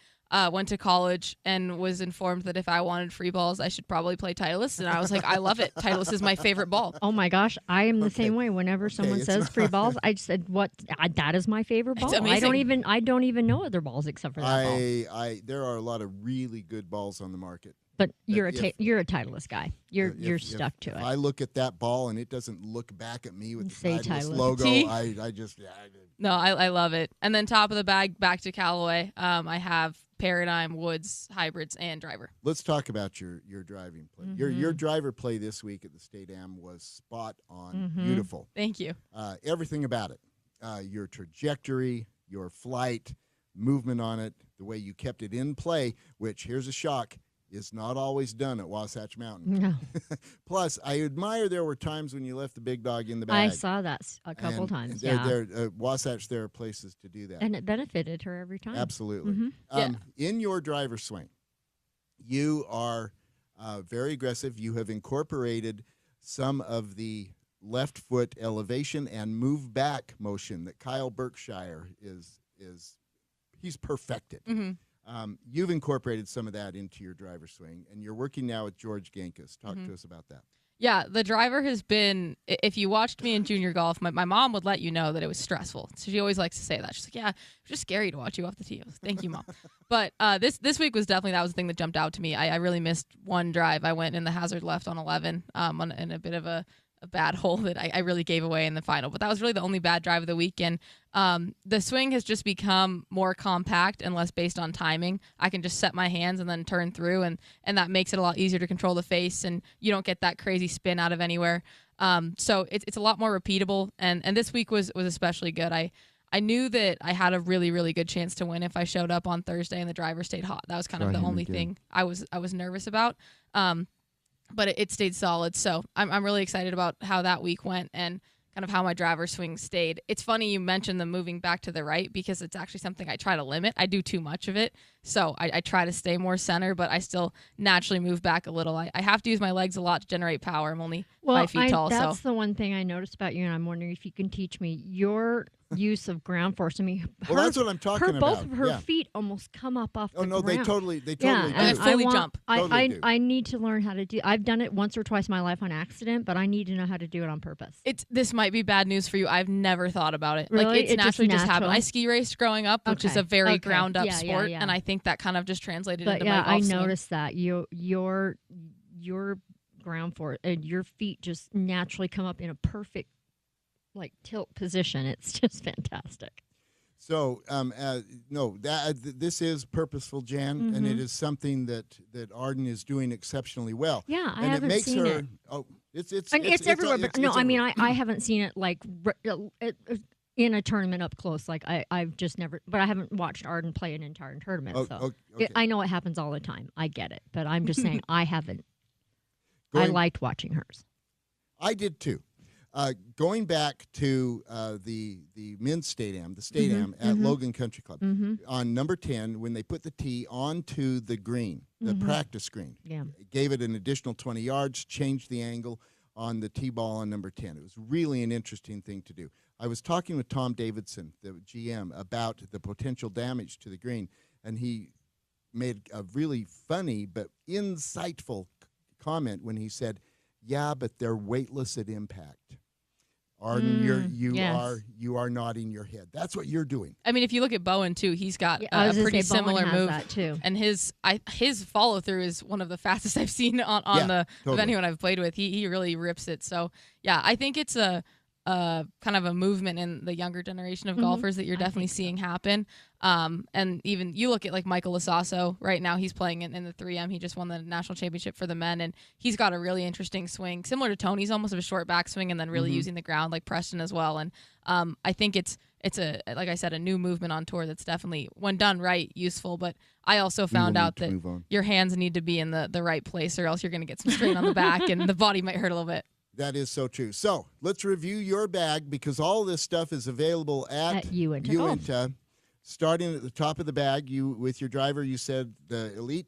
Speaker 2: went to college and was informed that if I wanted free balls, I should probably play Titleist. And I was like, I love it. Titleist is my favorite ball.
Speaker 3: Oh my gosh, I am the
Speaker 1: Okay.
Speaker 3: same way. Whenever someone
Speaker 1: it's
Speaker 3: says
Speaker 1: not-
Speaker 3: free balls, I just said, "What? That is my favorite
Speaker 2: It's
Speaker 3: ball." I don't
Speaker 2: amazing.
Speaker 3: even know other balls except for that ball.
Speaker 1: There are a lot of really good balls on the market.
Speaker 3: But you're
Speaker 1: if-
Speaker 3: you're a Titleist guy. You're
Speaker 1: If-
Speaker 3: stuck to
Speaker 1: if
Speaker 3: it.
Speaker 1: I look at that ball and it doesn't look back at me with the
Speaker 3: Say
Speaker 1: Titleist
Speaker 3: Titleist.
Speaker 1: logo,
Speaker 2: T?
Speaker 1: I just
Speaker 2: No, I love it. And then top of the bag, back to Callaway. I have Paradigm, Woods, Hybrids, and Driver.
Speaker 1: Let's talk about your driving play. Your driver play this week at the State Am was spot on, beautiful.
Speaker 2: Thank you.
Speaker 1: Everything about it, your trajectory, your flight, movement on it, the way you kept it in play. Which here's a shock. Is not always done at Wasatch Mountain.
Speaker 3: No,
Speaker 1: Plus, I admire there were times when you left the big dog in the
Speaker 3: I
Speaker 1: bag.
Speaker 3: saw that a couple
Speaker 1: And
Speaker 3: times.
Speaker 1: There,
Speaker 3: Yeah,
Speaker 1: Wasatch, there are places to do that.
Speaker 3: and it benefited her every time.
Speaker 1: Absolutely.
Speaker 3: Mhm.
Speaker 2: Yeah.
Speaker 1: In your driver swing, you are very aggressive. You have incorporated some of the left foot elevation and move back motion that Kyle Berkshire is he's perfected.
Speaker 2: Mhm.
Speaker 1: You've incorporated some of that into your driver swing, and you're working now with George Genkus. Talk to us about that.
Speaker 2: Yeah, the driver has been, if you watched me in junior golf, my mom would let you know that it was stressful. So she always likes to say that. She's like, yeah, it's just scary to watch you off the tee. I was like, thank you, Mom. But this week was definitely, that was the thing that jumped out to me. I really missed one drive. I went in the hazard left on 11 in a bit of a bad hole that I really gave away in the final. But that was really the only bad drive of the weekend. The swing has just become more compact and less based on timing. I can just set my hands and then turn through, and that makes it a lot easier to control the face, and you don't get that crazy spin out of anywhere. So it's a lot more repeatable, and this week was especially good. I knew that I had a really, really good chance to win if I showed up on Thursday and the driver stayed hot. That was kind of
Speaker 1: Saw
Speaker 2: the
Speaker 1: him
Speaker 2: only
Speaker 1: again.
Speaker 2: thing I was nervous about. But it stayed solid. So I'm really excited about how that week went, and kind of how my driver swing stayed. It's funny you mentioned the moving back to the right because it's actually something I try to limit. I do too much of it. So I try to stay more center, but I still naturally move back a little. I have to use my legs a lot to generate power. I'm only 5 feet tall.
Speaker 3: That's
Speaker 2: so
Speaker 3: the one thing I noticed about you, and I'm wondering if you can teach me your use of ground force. I mean,
Speaker 1: Well, that's what I'm talking about.
Speaker 3: Both of her
Speaker 1: Yeah.
Speaker 3: feet almost come up off
Speaker 1: Oh
Speaker 3: the
Speaker 1: no,
Speaker 3: ground.
Speaker 1: they totally
Speaker 3: Yeah,
Speaker 1: do.
Speaker 3: and
Speaker 2: fully jump.
Speaker 1: Totally do.
Speaker 3: I need to learn how to do. I've done it once or twice in my life on accident, but I need to know how to do it on purpose.
Speaker 2: This might be bad news for you. I've never thought about it.
Speaker 3: Really?
Speaker 2: Like it's
Speaker 3: It just
Speaker 2: naturally just happened.
Speaker 3: natural?
Speaker 2: I ski raced growing up, which is a very ground up
Speaker 3: Yeah,
Speaker 2: sport,
Speaker 3: yeah.
Speaker 2: and I think that kind of just translated
Speaker 3: But
Speaker 2: into
Speaker 3: yeah,
Speaker 2: my golf
Speaker 3: I
Speaker 2: swing.
Speaker 3: noticed that your ground force and your feet just naturally come up in a perfect like tilt position. It's just fantastic.
Speaker 1: So, no, this is purposeful, Jan, and it is something that Arden is doing exceptionally well.
Speaker 3: Yeah, I
Speaker 1: and
Speaker 3: haven't
Speaker 1: it makes
Speaker 3: seen
Speaker 1: her.
Speaker 3: it.
Speaker 1: Oh, it's
Speaker 3: Everywhere. But no,
Speaker 1: it's
Speaker 3: I mean,
Speaker 1: everywhere.
Speaker 3: I haven't seen it like in a tournament up close. Like I've just never. But I haven't watched Arden play an entire tournament.
Speaker 1: Oh,
Speaker 3: So
Speaker 1: okay.
Speaker 3: I know it happens all the time. I get it, but I'm just saying I haven't. I
Speaker 1: Going-
Speaker 3: liked watching hers.
Speaker 1: I did too. Going back to the men's stadium, the stadium at Logan Country Club, on number 10, when they put the tee onto the green, the practice green, it gave it an additional 20 yards, changed the angle on the tee ball on number 10. It was really an interesting thing to do. I was talking with Tom Davidson, the GM, about the potential damage to the green, and he made a really funny but insightful comment when he said, "Yeah, but they're weightless at impact." Arden, you are nodding your head. That's what you're doing.
Speaker 2: I mean, if you look at Bowen too, he's got
Speaker 3: I
Speaker 2: a
Speaker 3: was gonna
Speaker 2: pretty
Speaker 3: say Bowen
Speaker 2: similar
Speaker 3: has
Speaker 2: move,
Speaker 3: that too.
Speaker 2: and his follow through is one of the fastest I've seen on
Speaker 1: Yeah,
Speaker 2: of
Speaker 1: totally.
Speaker 2: anyone I've played with. He really rips it. So yeah, I think it's a kind of a movement in the younger generation of golfers that you're definitely seeing happen. And even you look at like Michael Lasasso right now, he's playing in the 3M. He just won the national championship for the men, and he's got a really interesting swing, similar to Tony's, almost of a short backswing, and then really using the ground like Preston as well. And I think it's a, like I said, a new movement on tour that's definitely, when done right, useful. But I also found out that your hands need to be in the right place, or else you're going to get some strain on the back, and the body might hurt a little bit.
Speaker 1: That is so true. So let's review your bag, because all this stuff is available at
Speaker 3: Uinta Golf.
Speaker 1: Starting at the top of the bag, you with your driver, you said the Elite?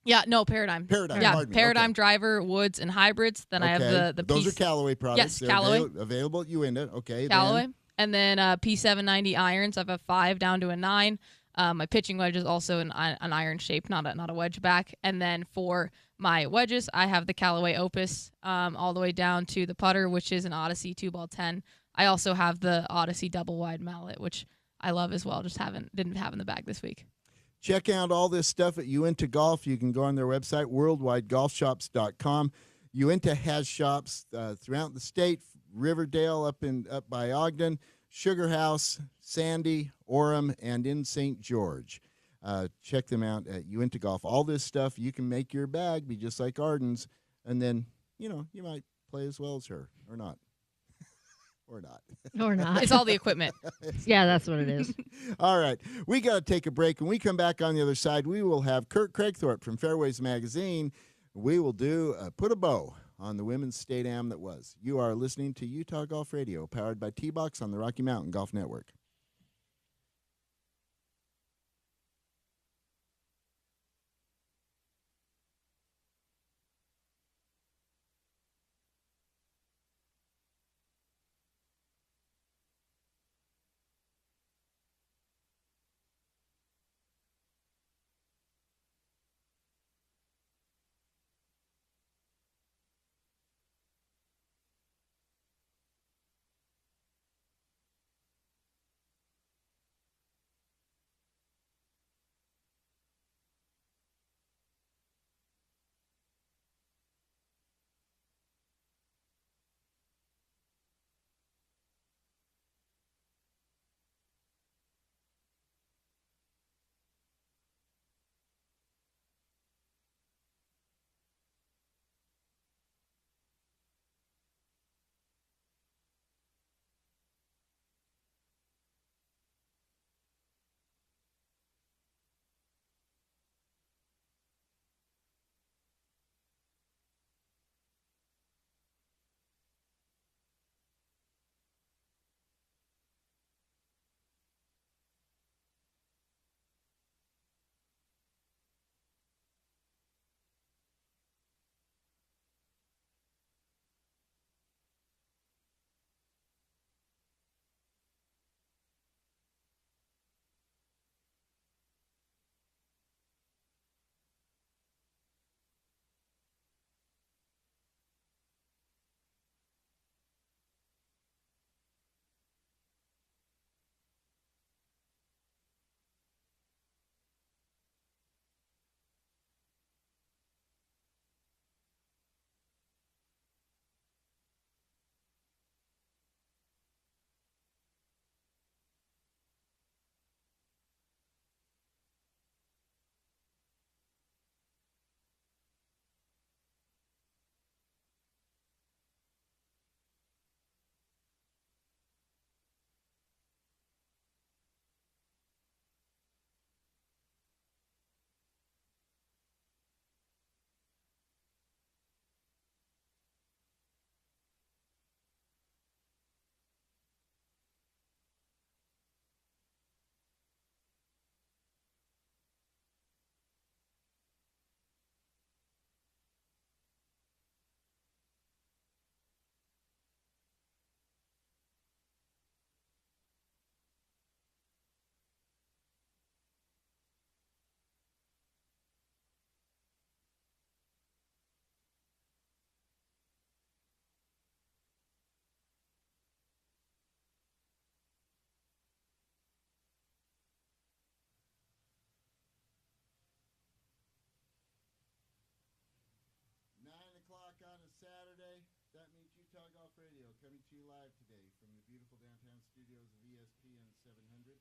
Speaker 2: Yeah, no, Paradigm.
Speaker 1: Paradigm,
Speaker 2: Yeah,
Speaker 1: pardon me.
Speaker 2: Paradigm
Speaker 1: Okay.
Speaker 2: driver, woods, and hybrids. Then I have the
Speaker 1: Those
Speaker 2: piece,
Speaker 1: are Callaway products.
Speaker 2: Yes,
Speaker 1: They're
Speaker 2: Callaway.
Speaker 1: available at Uinta. Okay.
Speaker 2: Callaway.
Speaker 1: Then,
Speaker 2: And then P790 irons. I have a 5 down to a 9. My pitching wedge is also an iron shape, not a wedge back. And then for my wedges, I have the Callaway Opus all the way down to the putter, which is an Odyssey 2-ball 10. I also have the Odyssey double wide mallet, which I love as well. Just didn't have in the bag this week.
Speaker 1: check out all this stuff at Uinta Golf. You can go on their website, worldwidegolfshops.com. Uinta has shops throughout the state, Riverdale up by Ogden, Sugar House, Sandy, Orem, and in St. George. Check them out at Uinta Golf. All this stuff, you can make your bag be just like Arden's, and then, you might play as well as her, or not. Or not.
Speaker 3: Or not.
Speaker 2: It's all the equipment.
Speaker 3: Yeah, that's what it is.
Speaker 1: All right. We got to take a break. When we come back on the other side, we will have Kurt Craigthorpe from Fairways Magazine. We will do Put a Bow on the women's state am that was. You are listening to Utah Golf Radio, powered by T-Box on the Rocky Mountain Golf Network. coming to you live today from the beautiful downtown studios of ESPN 700,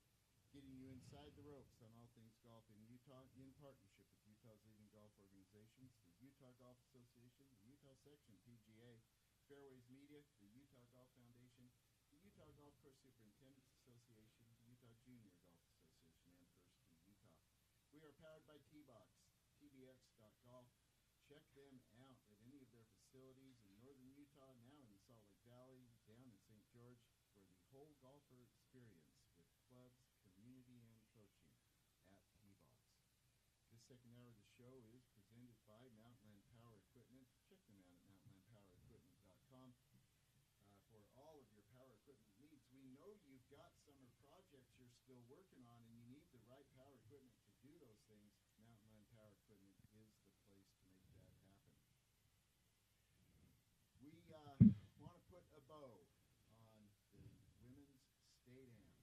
Speaker 1: getting you inside the ropes on all things golf in Utah in partnership with Utah's leading golf organizations, the Utah Golf Association, the Utah Section PGA, Fairways Media, the Utah Golf Foundation, the Utah Golf Course Superintendents Association, the Utah Junior Golf Association, and First Tee Utah. We are powered by T-Box, tbx.golf. Check them out at any of their facilities in northern Utah, now in the Salt Lake Valley, down in St. George, for the whole golfer experience with clubs, community, and coaching at T-Box. This second hour of the show is presented by Mountainland Power Equipment. Check them out at mountainlandpowerequipment.com for all of your power equipment needs. We know you've got summer projects you're still working on, and you need the right power equipment to do those things. Mountainland Power Equipment is the place to make that happen. We want to put a bow on the women's State Am.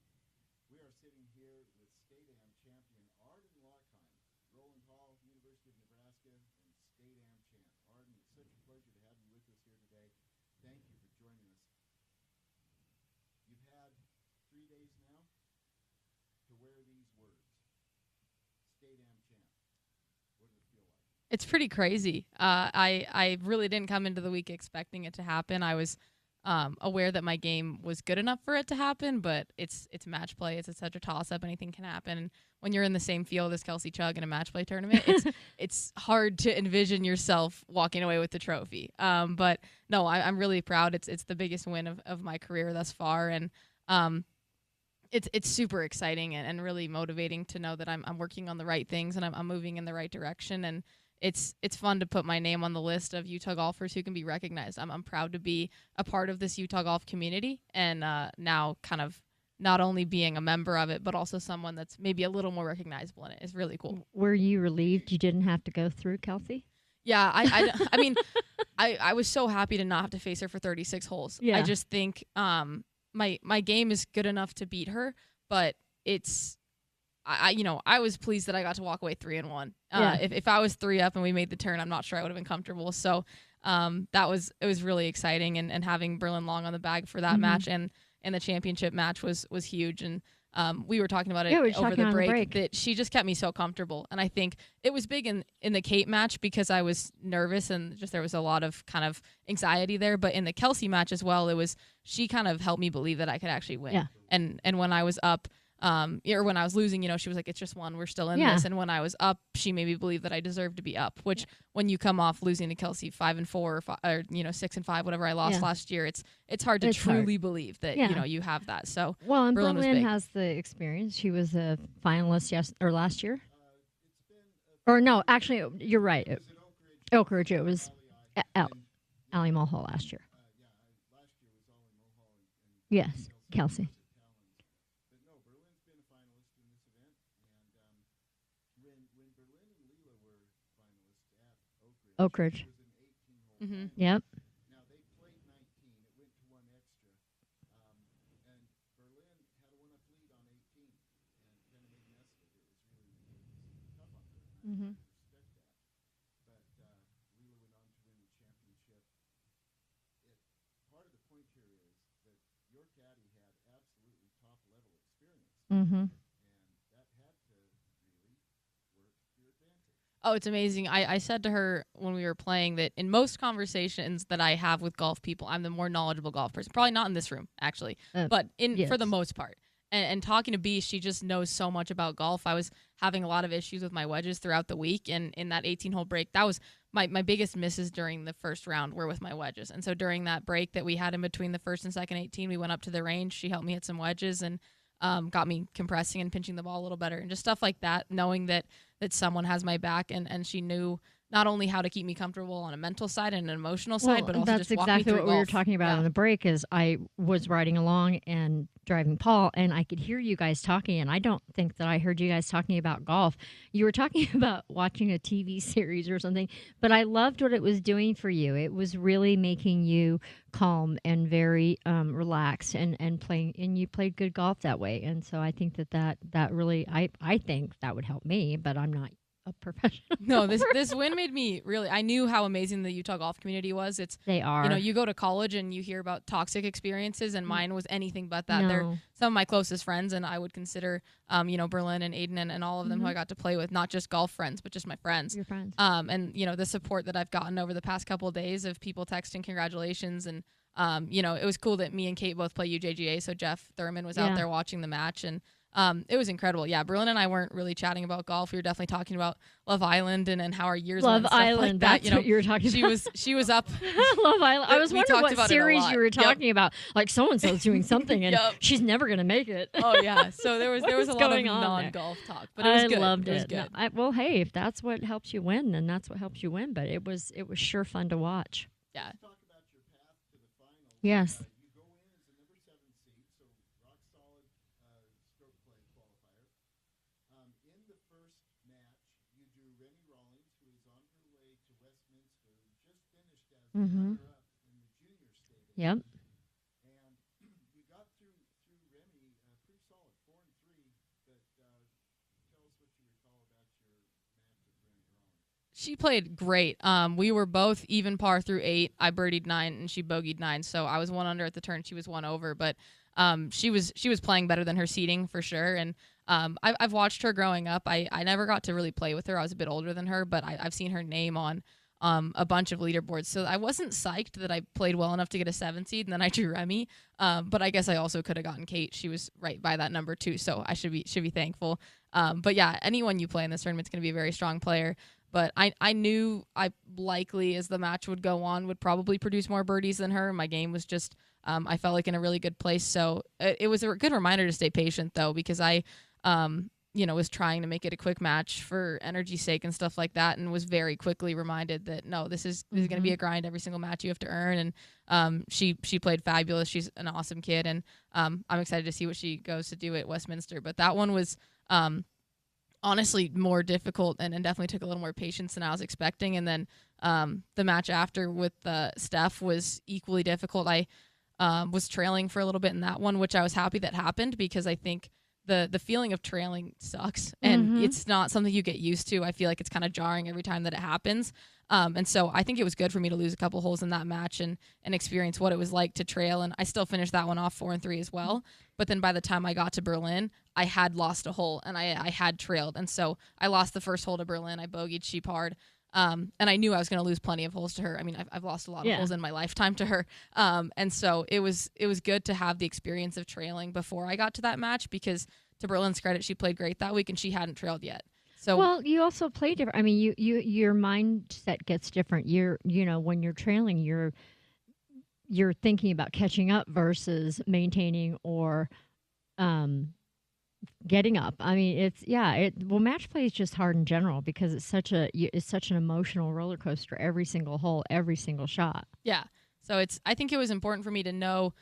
Speaker 1: We are sitting here with State Am champion Arden Lockheim, Roland Hall, University of Nebraska, and State Am champ. Arden, it's such a pleasure to have you with us here today. Thank you for joining us. You've had 3 days now to wear these words. State Am champ. What does it feel like?
Speaker 2: It's pretty crazy. I really didn't come into the week expecting it to happen. I was aware that my game was good enough for it to happen, but it's match play. It's such a toss-up. Anything can happen. And when you're in the same field as Kelsey Chug in a match play tournament, it's hard to envision yourself walking away with the trophy. But no, I'm really proud. It's the biggest win of my career thus far, and it's super exciting and really motivating to know that I'm working on the right things and I'm moving in the right direction. And it's fun to put my name on the list of Utah golfers who can be recognized. I'm proud to be a part of this Utah golf community, and now kind of not only being a member of it, but also someone that's maybe a little more recognizable in it is really cool.
Speaker 3: Were you relieved you didn't have to go through Kelsey?
Speaker 2: Yeah, I mean, I was so happy to not have to face her for 36 holes.
Speaker 3: Yeah.
Speaker 2: I just think my game is good enough to beat her, but I was pleased that I got to walk away 3-1.
Speaker 3: Yeah.
Speaker 2: If I was 3 up and we made the turn, I'm not sure I would have been comfortable. So it was really exciting, and having Berlin Long on the bag for that match and the championship match was huge. And we were talking about it over the break that she just kept me so comfortable. And I think it was big in the Kate match because I was nervous and just there was a lot of kind of anxiety there. But in the Kelsey match as well, she kind of helped me believe that I could actually win.
Speaker 3: Yeah.
Speaker 2: And when I was up, or when I was losing, she was like, it's just one, we're still in this. And when I was up, she made me believe that I deserved to be up, which when you come off losing to Kelsey 5-4 or 6-5, whatever I lost last year, it's hard to truly believe that, you have that. So,
Speaker 3: well, and
Speaker 2: Berlin
Speaker 3: has the experience. She was a finalist last year. Or no, actually, you're right. Oak Ridge, it was Allie Mulhall last year. Yes, Kelsey. Oak Ridge.
Speaker 2: Mm-hmm.
Speaker 3: Yep.
Speaker 1: Now, they played 19. It went to one extra. And Berlin had a one-up lead on 18 and kind of made a mess of it. It was tough on her.
Speaker 3: Mm-hmm.
Speaker 1: I respect that. But Leela went on to win the championship. Part of the point here is that your caddy had absolutely top-level experience.
Speaker 3: Mm-hmm.
Speaker 2: Oh, it's amazing. I said to her when we were playing that in most conversations that I have with golf people, I'm the more knowledgeable golf person. Probably not in this room, actually, but for the most part. And talking to B, she just knows so much about golf. I was having a lot of issues with my wedges throughout the week, and in that 18-hole break, that was my biggest misses during the first round were with my wedges. And so during that break that we had in between the first and second 18, we went up to the range. She helped me hit some wedges and got me compressing and pinching the ball a little better, and just stuff like that, knowing that someone has my back, and she knew not only how to keep me comfortable on a mental side and an emotional side, but also just walk me through golf. That's exactly what
Speaker 3: we were talking about on the break. Is I was riding along and driving Paul, and I could hear you guys talking, and I don't think that I heard you guys talking about golf. You were talking about watching a TV series or something, but I loved what it was doing for you. It was really making you calm and very relaxed and playing, and you played good golf that way. And so I think that really, I think that would help me, but I'm not a professional.
Speaker 2: No, this win made me really. I knew how amazing the Utah golf community was. It's
Speaker 3: They are.
Speaker 2: you know, you go to college and you hear about toxic experiences, and mine was anything but that. They're
Speaker 3: No.
Speaker 2: some of my closest friends, and I would consider, you know, Berlin and Aiden and all of them who I got to play with, not just golf friends, but just my friends.
Speaker 3: Your friends.
Speaker 2: And you know, the support that I've gotten over the past couple of days of people texting congratulations, and you know, it was cool that me and Kate both play UJGA, so Jeff Thurman was out
Speaker 3: Yeah.
Speaker 2: there watching the match, and it was incredible. Yeah, Berlin and I weren't really chatting about golf. We were definitely talking about Love Island and how our years went
Speaker 3: Love
Speaker 2: and stuff
Speaker 3: Island.
Speaker 2: like that.
Speaker 3: That's
Speaker 2: You know,
Speaker 3: what you were talking
Speaker 2: she
Speaker 3: about.
Speaker 2: was up.
Speaker 3: Love Island. I was
Speaker 2: We
Speaker 3: wondering
Speaker 2: talked
Speaker 3: what
Speaker 2: about it a
Speaker 3: series
Speaker 2: lot.
Speaker 3: you were
Speaker 2: Yep.
Speaker 3: talking about. Like so and so's doing something, and
Speaker 2: Yep.
Speaker 3: she's never gonna make it.
Speaker 2: Oh yeah, so there was
Speaker 3: What
Speaker 2: a
Speaker 3: is
Speaker 2: lot of
Speaker 3: going on there?
Speaker 2: non-golf talk, but it was good.
Speaker 3: I loved
Speaker 2: It was
Speaker 3: it.
Speaker 2: good.
Speaker 3: Well, hey, if that's what helps you win, then that's what helps you win. But it was sure fun to watch.
Speaker 2: Yeah.
Speaker 1: Talk about your path to the finals.
Speaker 3: Yes.
Speaker 1: You go in as the number 7 seed, so rock solid stroke play qualifier. In the first match, you drew Remy Rawlings, who is on her way to Westminster, just finished as the runner-up in the junior state.
Speaker 3: Yep.
Speaker 1: And you got through Remy pretty solid, 4-3. But tell us what you recall about your match with Remy Rawlings.
Speaker 2: She played great. We were both even par through 8. I birdied 9 and she bogeyed 9. So I was 1 under at the turn. She was 1 over, but she was playing better than her seeding for sure. And I've watched her growing up. I never got to really play with her. I was a bit older than her, but I've seen her name on a bunch of leaderboards. So I wasn't psyched that I played well enough to get a 7 seed, and then I drew Remy. But I guess I also could have gotten Kate. She was right by that number 2, so I should be thankful. But yeah, anyone you play in this tournament is going to be a very strong player. But I knew I likely, as the match would go on, would probably produce more birdies than her. My game was just, I felt like in a really good place. So it was a good reminder to stay patient, though, because I, was trying to make it a quick match for energy's sake and stuff like that, and was very quickly reminded that, no, this is going to be a grind. Every single match you have to earn. And she played fabulous. She's an awesome kid, and I'm excited to see what she goes to do at Westminster. But that one was honestly more difficult and definitely took a little more patience than I was expecting. And then the match after with Steph was equally difficult. I was trailing for a little bit in that one, which I was happy that happened, because I think the feeling of trailing sucks, and it's not something you get used to. I feel like it's kind of jarring every time that it happens. And so I think it was good for me to lose a couple holes in that match and experience what it was like to trail. And I still finished that one off 4-3 as well. But then by the time I got to Berlin, I had lost a hole and I had trailed. And so I lost the first hole to Berlin. I bogeyed, she parred. And I knew I was going to lose plenty of holes to her. I mean, I've lost a lot of holes in my lifetime to her. And so it was good to have the experience of trailing before I got to that match, because to Berlin's credit, she played great that week and she hadn't trailed yet. So
Speaker 3: well, you also play different. I mean, your mindset gets different. When you're trailing, you're thinking about catching up versus maintaining or getting up. I mean, match play is just hard in general, because it's such an emotional roller coaster every single hole, every single shot.
Speaker 2: Yeah. So I think it was important for me to know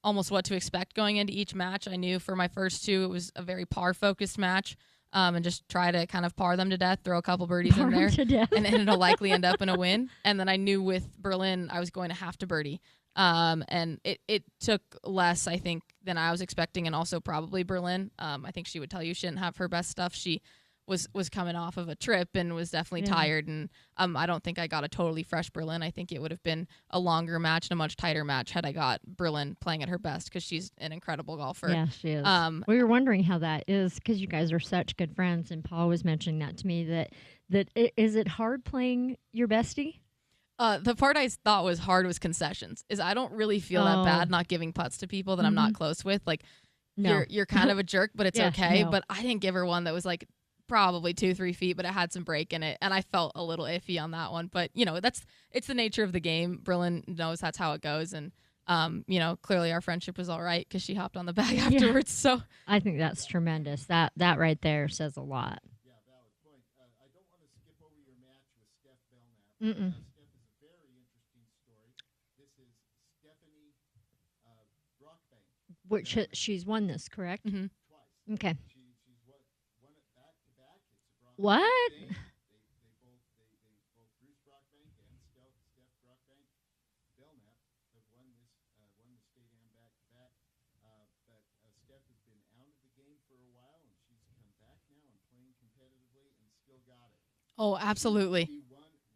Speaker 2: almost what to expect going into each match. I knew for my first 2 it was a very par focused match. And just try to kind of par them to death, throw a couple birdies in there, and it'll likely end up in a win. And then I knew with Berlin I was going to have to birdie. And it took less, I think, than I was expecting, and also probably Berlin. I think she would tell you she didn't have her best stuff. She was coming off of a trip and was definitely tired. And I don't think I got a totally fresh Berlin. I think it would have been a longer match and a much tighter match had I got Berlin playing at her best, because she's an incredible golfer.
Speaker 3: Yeah, she is. We were wondering how that is, because you guys are such good friends, and Paul was mentioning that to me, is it hard playing your bestie?
Speaker 2: The part I thought was hard was concessions. Is I don't really feel that bad not giving putts to people that I'm not close with. Like,
Speaker 3: No.
Speaker 2: you're kind of a jerk, but it's okay.
Speaker 3: No.
Speaker 2: But I didn't give her one that was like probably 2-3 feet, but it had some break in it, and I felt a little iffy on that one. But it's the nature of the game. Berlin knows that's how it goes, and clearly our friendship was all right because she hopped on the bag afterwards. So
Speaker 3: I think that's tremendous. That right there says a lot.
Speaker 1: Yeah, valid point. I don't want to skip over your match with Steph Belknap.
Speaker 3: Mm-mm.
Speaker 1: Steph is a very interesting story. This is Stephanie Brockbank.
Speaker 3: Which she's won this, correct?
Speaker 2: Mhm.
Speaker 3: Mm-hmm. Okay.
Speaker 1: She's won it back to back. It's a Brockbank
Speaker 3: What?
Speaker 1: thing. They both Bruce Brockbank and Steph Brockbank Belknap have won the state am back to back. But Steph has been out of the game for a while, and she's come back now and playing competitively and still got it.
Speaker 2: Oh, absolutely.
Speaker 1: She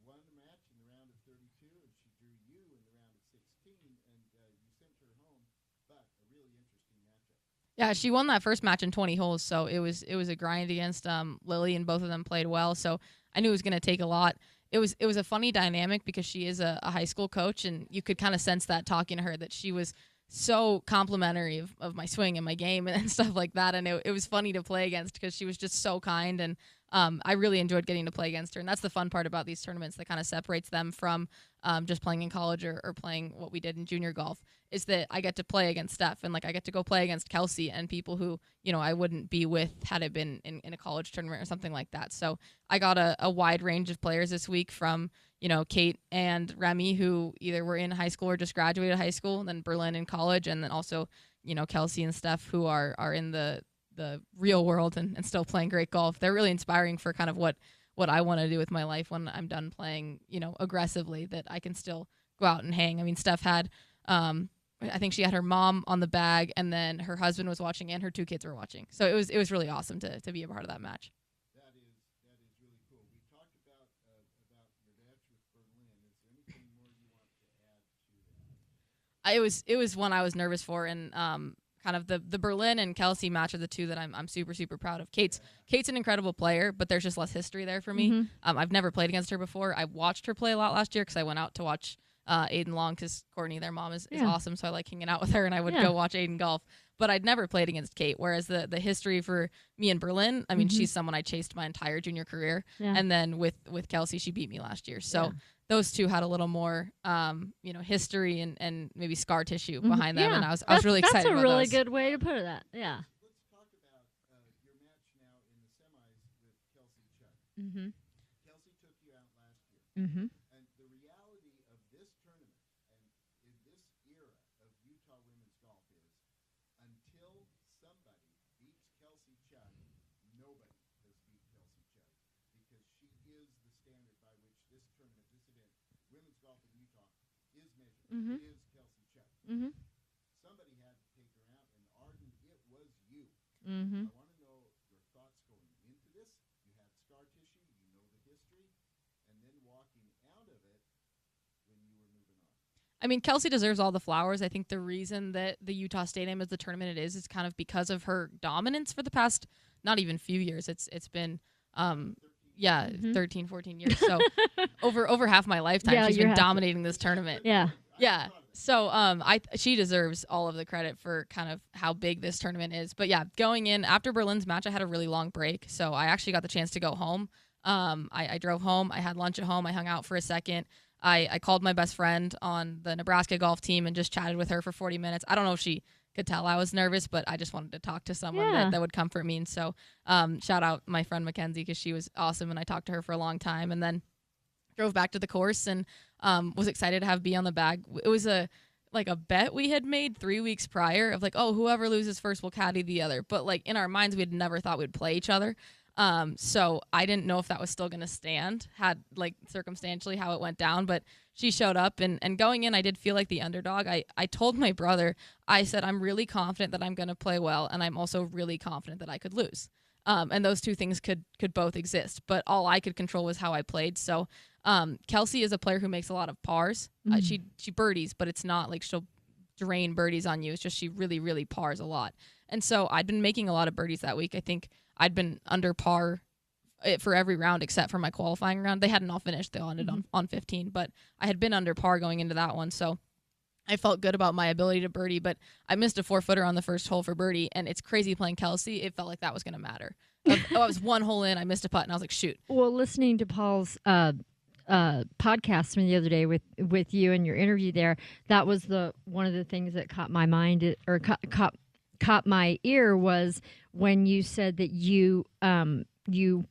Speaker 1: won the match in the round of 32, and she drew you in the round of 16, and you sent her home. But a really interesting matchup.
Speaker 2: Yeah, she won that first match in 20 holes, so it was a grind against Lily, and both of them played well. So I knew it was going to take a lot. It was a funny dynamic because she is a high school coach, and you could kind of sense that talking to her, that she was so complimentary of my swing and my game and stuff like that. And it was funny to play against because she was just so kind, and I really enjoyed getting to play against her. And that's the fun part about these tournaments that kind of separates them from just playing in college or playing what we did in junior golf, is that I get to play against Steph, and like I get to go play against Kelsey and people who, you know, I wouldn't be with had it been in a college tournament or something like that. So I got a wide range of players this week, from, you know, Kate and Remy, who either were in high school or just graduated high school, and then Berlin in college, and then also, you know, Kelsey and Steph, who are in the real world and still playing great golf. They're really inspiring for kind of what I want to do with my life when I'm done playing, you know, aggressively, that I can still go out and hang. I mean, Steph had, I think she had her mom on the bag, and then her husband was watching, and her 2 kids were watching. So it was really awesome to be a part of that match.
Speaker 1: That is really cool. We talked about your match with Berlin. Is there anything more you want to add to that?
Speaker 2: It was one I was nervous for, and kind of the Berlin and Kelsey match are the two that I'm super proud of. Kate's an incredible player, but there's just less history there for me.
Speaker 3: Mm-hmm.
Speaker 2: I've never played against her before. I watched her play a lot last year because I went out to watch Aiden Long, because Courtney, their mom, is awesome, so I like hanging out with her, and I would go watch Aiden golf. But I'd never played against Kate, whereas the history for me in Berlin, I mean, she's someone I chased my entire junior career, and then with Kelsey, she beat me last year. So those two had a little more, you know, history and maybe scar tissue behind them, and I was really excited about
Speaker 3: That's a really
Speaker 2: those.
Speaker 3: good way to put it. Yeah.
Speaker 1: Let's talk about your match now in the semis with Kelsey Chuck.
Speaker 3: Mm-hmm.
Speaker 1: Kelsey took you out last year.
Speaker 3: Mm-hmm.
Speaker 1: And the reality of this tournament and in this era of Utah women's golf is, until somebody beats Kelsey Chuck, nobody has beat Kelsey Chuck, because she is the standard by which this tournament, this event, women's golf in Utah, is measured.
Speaker 3: Mhm.
Speaker 1: It is Kelsey Chuck.
Speaker 3: Mm-hmm.
Speaker 1: Somebody had to take her out, and Arden, it was you.
Speaker 3: Mm-hmm.
Speaker 1: I want to know your thoughts going into this. You have scar tissue, you know the history, and then walking out of it when you were moving on.
Speaker 2: I mean, Kelsey deserves all the flowers. I think the reason that the Utah Stadium is the tournament it is kind of because of her dominance for the past, not even few years. It's been 13, 14 years. So over half my lifetime, she's been dominating this tournament.
Speaker 3: Yeah.
Speaker 2: Yeah. So she deserves all of the credit for kind of how big this tournament is. But yeah, going in after Berlin's match, I had a really long break. So I actually got the chance to go home. I drove home. I had lunch at home. I hung out for a second. I called my best friend on the Nebraska golf team and just chatted with her for 40 minutes. I don't know if she could tell I was nervous, but I just wanted to talk to someone that would comfort me. And so shout out my friend Mackenzie, because she was awesome, and I talked to her for a long time, and then drove back to the course and was excited to have B on the bag. It was a bet we had made 3 weeks prior of like, oh, whoever loses first will caddy the other. But like in our minds, we had never thought we'd play each other. So I didn't know if that was still going to stand, had like circumstantially how it went down, but she showed up, and going in, I did feel like the underdog. I told my brother, I said, I'm really confident that I'm going to play well, and I'm also really confident that I could lose. And those two things could both exist, but all I could control was how I played. So, Kelsey is a player who makes a lot of pars. She birdies, but it's not like she'll drain birdies on you. It's just she really, really pars a lot. And so I'd been making a lot of birdies that week. I think I'd been under par for every round except for my qualifying round. They hadn't all finished. They all ended on 15, but I had been under par going into that one. So I felt good about my ability to birdie, but I missed a 4-footer on the first hole for birdie, and it's crazy playing Kelsey. It felt like that was going to matter. I was one hole in, I missed a putt, and I was like, shoot.
Speaker 3: Well, listening to Paul's podcast from the other day with you and your interview there, that was one of the things that caught my mind, or caught my ear, was when you said that you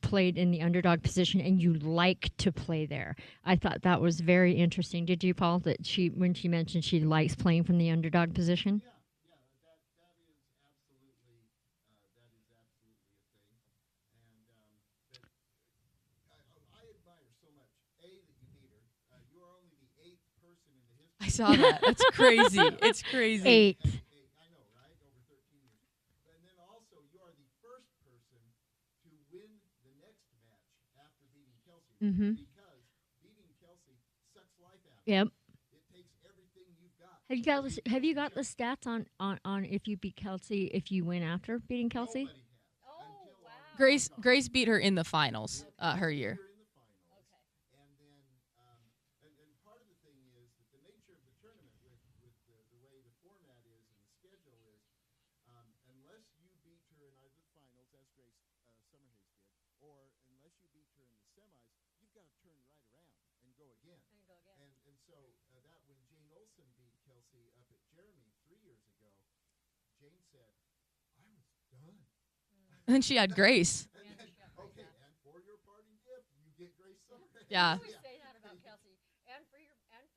Speaker 3: played in the underdog position and you like to play there. I thought that was very interesting. Did you, Paul, that when she mentioned she likes playing from the underdog position?
Speaker 1: Yeah, that is absolutely a thing. And I admire so much, A, that you beat her. You are only the 8th person in the history.
Speaker 2: I saw that. That's crazy. It's crazy.
Speaker 3: 8.
Speaker 1: I know, right? Over 13 years. And then also, you are the first person to win the next match after beating Kelsey.
Speaker 3: Mm-hmm.
Speaker 1: because beating Kelsey sucks life out of
Speaker 3: Yep.
Speaker 1: you. It takes everything you've got.
Speaker 3: Have you got the stats on if you beat Kelsey, if you win after beating Kelsey?
Speaker 1: Nobody has. Until our
Speaker 2: Grace beat her in the finals her year.
Speaker 1: You're in the finals. And then, and part of the thing is that the nature of the tournament with the way the format is and the schedule is, unless you beat her in either the finals, as Grace Summerhays did, or unless you beat her in the semis, you've got to turn right around and go again. And so that when Jane Olsen beat Kelsey up at Jeremy 3 years ago, Jane said, I was done.
Speaker 2: And then she had Grace.
Speaker 1: Okay, and for your parting gift, you get Grace Summerhays.
Speaker 2: Yeah.
Speaker 3: always say that about Kelsey. And for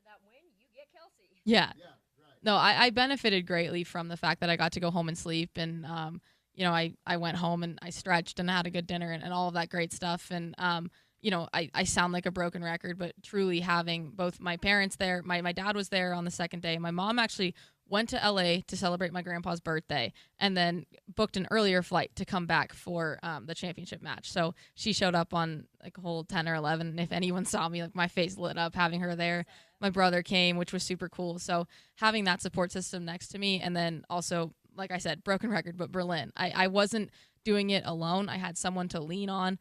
Speaker 3: that win, you get Kelsey.
Speaker 2: Yeah.
Speaker 1: Yeah, right.
Speaker 2: No, I benefited greatly from the fact that I got to go home and sleep. And, I went home and I stretched and had a good dinner and all of that great stuff. And, I sound like a broken record, but truly having both my parents there, my dad was there on the second day. My mom actually went to LA to celebrate my grandpa's birthday and then booked an earlier flight to come back for the championship match. So she showed up on like hole 10 or 11. And if anyone saw me, like my face lit up having her there. My brother came, which was super cool. So having that support system next to me, and then also, like I said, broken record, but Berlin. I wasn't doing it alone. I had someone to lean on,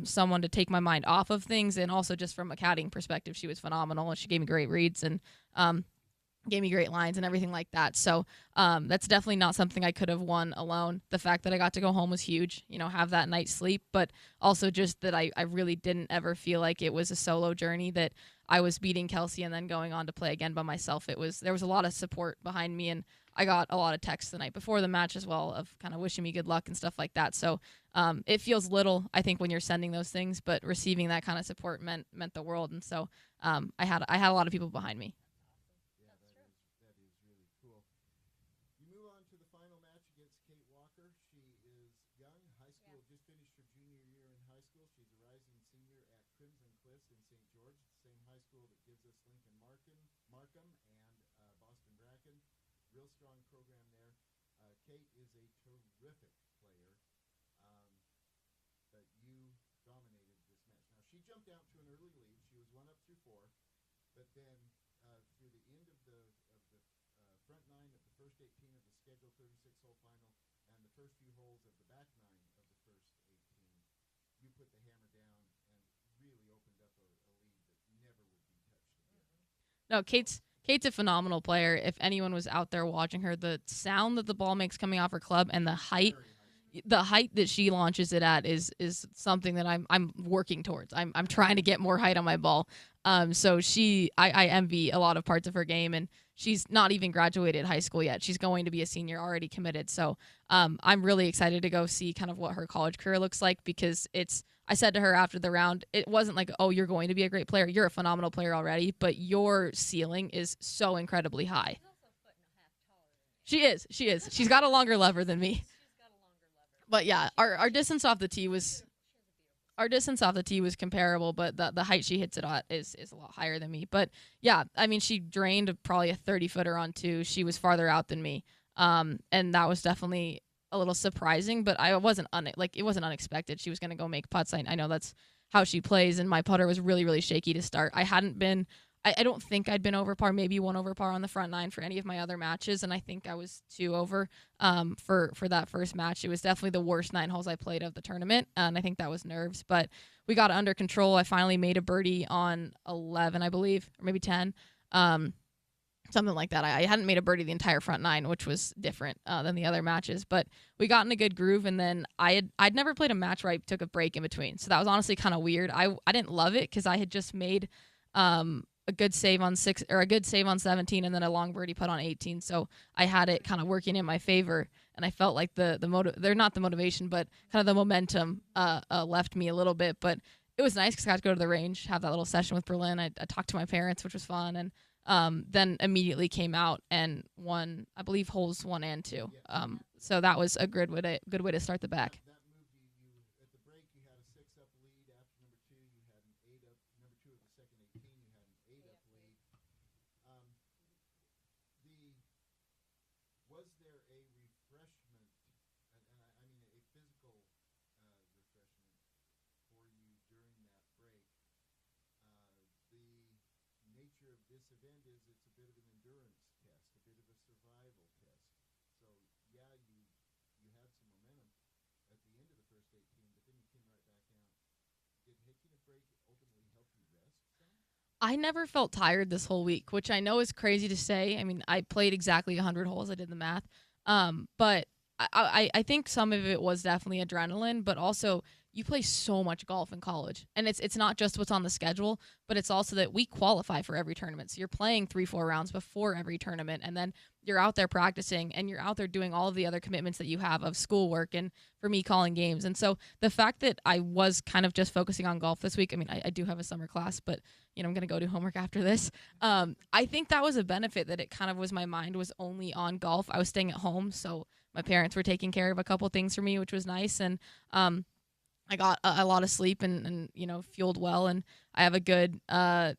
Speaker 2: someone to take my mind off of things, and also just from a caddying perspective, she was phenomenal, and she gave me great reads and gave me great lines and everything like that. So that's definitely not something I could have won alone. The fact that I got to go home was huge, have that night's sleep, but also just that I really didn't ever feel like it was a solo journey, that I was beating Kelsey and then going on to play again by myself. There was a lot of support behind me, and I got a lot of texts the night before the match as well of kind of wishing me good luck and stuff like that. So it feels little, I think, when you're sending those things, but receiving that kind of support meant the world. And so I had a lot of people behind me.
Speaker 1: Yeah, that is really cool. You move on to the final match against Kate Walker. She is young, high school, just finished her junior year in high school. She's a rising senior at Crimson Cliffs in St. George, the same high school that gives us Lincoln Markham and Boston Bracken. Real strong program there. Kate is a terrific player, but you dominated this match. Now, she jumped out to an early lead. She was 1 up through 4, but then through the end of the front 9 of the first 18 of the scheduled 36-hole final and the first few holes of the back 9 of the first 18, you put the hammer down and really opened up a lead that never would be touched again.
Speaker 2: No, Kate's a phenomenal player. If anyone was out there watching her, the sound that the ball makes coming off her club and the height that she launches it at is something that I'm working towards. I'm trying to get more height on my ball. So I envy a lot of parts of her game, and she's not even graduated high school yet. She's going to be a senior, already committed. So I'm really excited to go see kind of what her college career looks like, because I said to her after the round, it wasn't like, oh, you're going to be a great player. You're a phenomenal player already, but your ceiling is so incredibly high. She is. She's got a longer lever than me. But yeah, our distance off the tee was comparable, but the height she hits it at is a lot higher than me. But yeah, I mean, she drained probably a 30-footer on 2. She was farther out than me, and that was definitely a little surprising. But it wasn't unexpected. She was going to go make putts. I know that's how she plays, and my putter was really, really shaky to start. I don't think I'd been over par, maybe 1 over par on the front 9 for any of my other matches, and I think I was 2 over for that first match. It was definitely the worst 9 holes I played of the tournament, and I think that was nerves. But we got it under control. I finally made a birdie on 11, I believe, or maybe 10, something like that. I hadn't made a birdie the entire front 9, which was different than the other matches. But we got in a good groove, and then I'd never played a match where I took a break in between, so that was honestly kind of weird. I didn't love it because I had just made a good save on 17, and then a long birdie putt on 18. So I had it kind of working in my favor, and I felt like they're not the motivation, but kind of the momentum left me a little bit. But it was nice because I got to go to the range, have that little session with Berlin. I talked to my parents, which was fun, and then immediately came out and won, I believe, holes 1 and 2. So that was a good way to start the back.
Speaker 1: That moved you at the break. You had a 6-up lead after number 2. You had an 8-up. Number 2 of the second 18. You had an 8-up lead. Was there a refreshment, and I mean a physical refreshment for you during that break
Speaker 2: I never felt tired this whole week, which I know is crazy to say. I mean, I played exactly 100 holes. I did the math. But I think some of it was definitely adrenaline, but also you play so much golf in college, and it's not just what's on the schedule, but it's also that we qualify for every tournament. So you're playing 3-4 rounds before every tournament, and then you're out there practicing, and you're out there doing all of the other commitments that you have of schoolwork and for me calling games. And so the fact that I was kind of just focusing on golf this week, I mean, I do have a summer class, but I'm going to go do homework after this. I think that was a benefit that it kind of was my mind was only on golf. I was staying at home, so my parents were taking care of a couple things for me, which was nice. And I got a lot of sleep and fueled well. And I have a good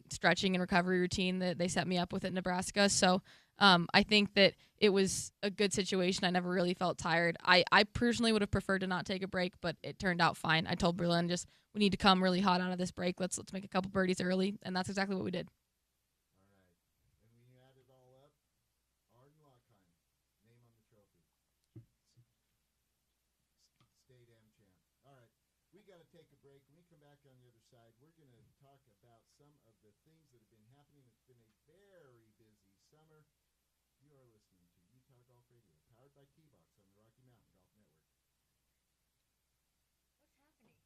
Speaker 2: stretching and recovery routine that they set me up with at Nebraska. So I think that it was a good situation. I never really felt tired. I personally would have preferred to not take a break, but it turned out fine. I told Berlin just we need to come really hot out of this break. Let's make a couple birdies early, and that's exactly what we did.
Speaker 1: All right. And when you add it all up, Arden Lockheim, name on the trophy. State Am champ. All right. We got to take a break. When we come back on the other side, we're going to talk about some of the things that have been happening. It's been a very busy summer. You are listening to Utah Golf Radio, powered by T-Box on the Rocky Mountain Golf Network.
Speaker 3: What's happening?
Speaker 1: I don't know.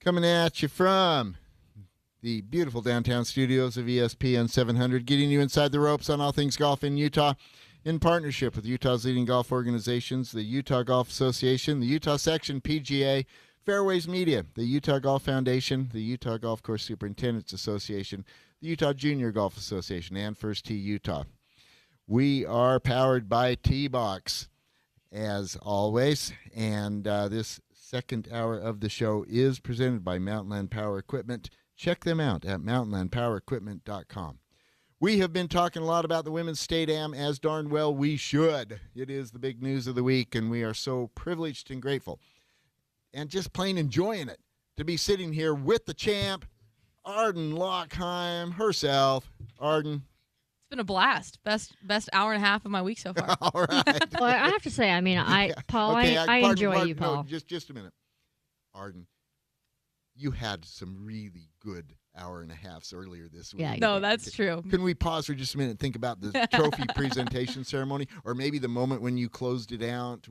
Speaker 1: Coming at you from the beautiful downtown studios of ESPN 700, getting you inside the ropes on all things golf in Utah in partnership with Utah's leading golf organizations, the Utah Golf Association, the Utah Section PGA, Fairways Media, the Utah Golf Foundation, the Utah Golf Course Superintendents Association, the Utah Junior Golf Association, and First Tee Utah. We are powered by T-Box, as always, and this second hour of the show is presented by Mountainland Power Equipment. Check them out at mountainlandpowerequipment.com. We have been talking a lot about the Women's State Am, as darn well we should. It is the big news of the week, and we are so privileged and grateful and just plain enjoying it to be sitting here with the champ, Arden Lockheim herself. Arden.
Speaker 2: It's been a blast. Best hour and a half of my week so far.
Speaker 1: All right.
Speaker 3: Well, I have to say, I mean, Paul,
Speaker 1: Okay,
Speaker 3: I
Speaker 1: pardon,
Speaker 3: enjoy
Speaker 1: pardon,
Speaker 3: you, Paul.
Speaker 1: No, just a minute. Arden, you had some really good hour and a halves earlier this week.
Speaker 3: Yeah, you
Speaker 2: No,
Speaker 3: did.
Speaker 2: that's true.
Speaker 1: Can we pause for just a minute and think about the trophy presentation ceremony, or maybe the moment when you closed it out?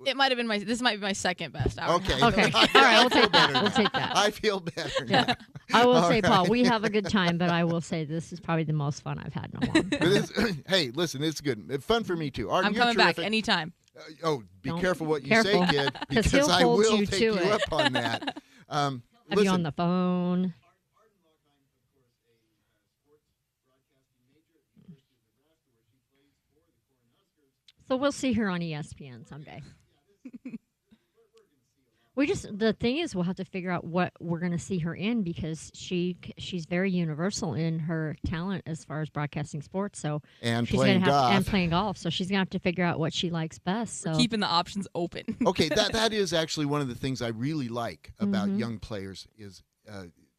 Speaker 2: It might have been this might be my second best hour. and a
Speaker 1: Okay.
Speaker 2: half.
Speaker 3: Okay.
Speaker 1: I
Speaker 3: All right, we'll
Speaker 1: feel
Speaker 3: take that.
Speaker 1: better
Speaker 3: We'll
Speaker 1: now.
Speaker 3: take that.
Speaker 1: I feel better
Speaker 3: Yeah.
Speaker 1: now.
Speaker 3: I will
Speaker 1: All
Speaker 3: say, Paul,
Speaker 1: right.
Speaker 3: we have a good time, but I will say this is probably the most fun I've had in a while.
Speaker 1: But hey, listen, it's good. Fun for me, too. Arden,
Speaker 2: I'm
Speaker 1: you're
Speaker 2: coming back
Speaker 1: terrific.
Speaker 2: anytime.
Speaker 1: Be
Speaker 3: Don't-
Speaker 1: careful what you
Speaker 3: careful.
Speaker 1: say, kid,
Speaker 3: 'Cause
Speaker 1: because
Speaker 3: he'll
Speaker 1: I
Speaker 3: hold
Speaker 1: will
Speaker 3: you
Speaker 1: take
Speaker 3: to
Speaker 1: you
Speaker 3: it.
Speaker 1: up on that.
Speaker 3: Have you
Speaker 1: Listen,
Speaker 3: on the phone? So we'll see her on ESPN someday. The thing is, we'll have to figure out what we're going to see her in, because she's very universal in her talent as far as broadcasting sports. So
Speaker 1: and
Speaker 3: she's
Speaker 1: playing
Speaker 3: gonna have
Speaker 1: golf.
Speaker 3: and playing golf. So she's gonna have to figure out what she likes best. So
Speaker 2: Keeping the options open.
Speaker 1: Okay, that is actually one of the things I really like about
Speaker 3: Mhm.
Speaker 1: young players is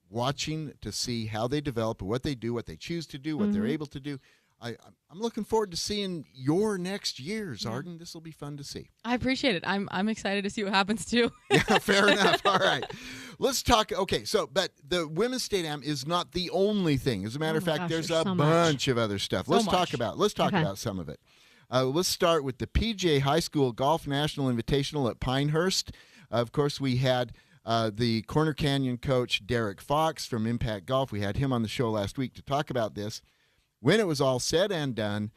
Speaker 1: watching to see how they develop, what they do, what they choose to do, what they're
Speaker 3: Mhm.
Speaker 1: able to do. I'm looking forward to seeing your next years,
Speaker 3: Yeah.
Speaker 1: Arden. This will be fun to see.
Speaker 2: I appreciate it. I'm excited to see what happens too.
Speaker 1: Yeah, fair enough. All right. Let's talk. Okay, but the Women's State Am is not the only thing. As a matter
Speaker 3: Oh
Speaker 1: of
Speaker 3: my
Speaker 1: fact,
Speaker 3: gosh,
Speaker 1: there's
Speaker 3: there's
Speaker 1: a
Speaker 3: so
Speaker 1: bunch of other stuff.
Speaker 2: So
Speaker 1: Let's
Speaker 2: much.
Speaker 1: talk about
Speaker 3: Okay.
Speaker 1: about some of it. Let's start with the PGA High School Golf National Invitational at Pinehurst. Of course, we had the Corner Canyon coach, Derek Fox from Impact Golf. We had him on the show last week to talk about this. When it was all said and done,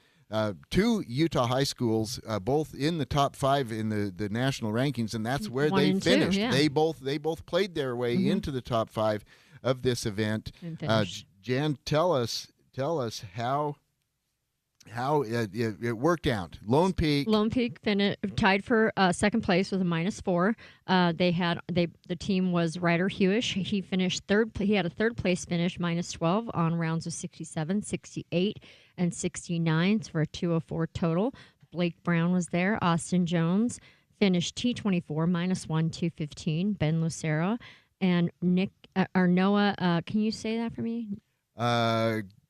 Speaker 1: two Utah high schools, both in the top 5 in the national rankings, and that's where
Speaker 3: 1
Speaker 1: they
Speaker 3: and 2,
Speaker 1: finished.
Speaker 3: yeah.
Speaker 1: They both played their way
Speaker 3: Mhm.
Speaker 1: into the top 5 of this event.
Speaker 3: and finish.
Speaker 1: Jan, tell us how it worked out. Lone Peak.
Speaker 3: Lone Peak tied for second place with a -4. The team was Ryder Hewish. He finished third. He had a third place finish, -12 on rounds of 67, 68, and 69 for a 204 total. Blake Brown was there. Austin Jones finished T24, -1, 215. Ben Lucero and Noah. Can you say that for me?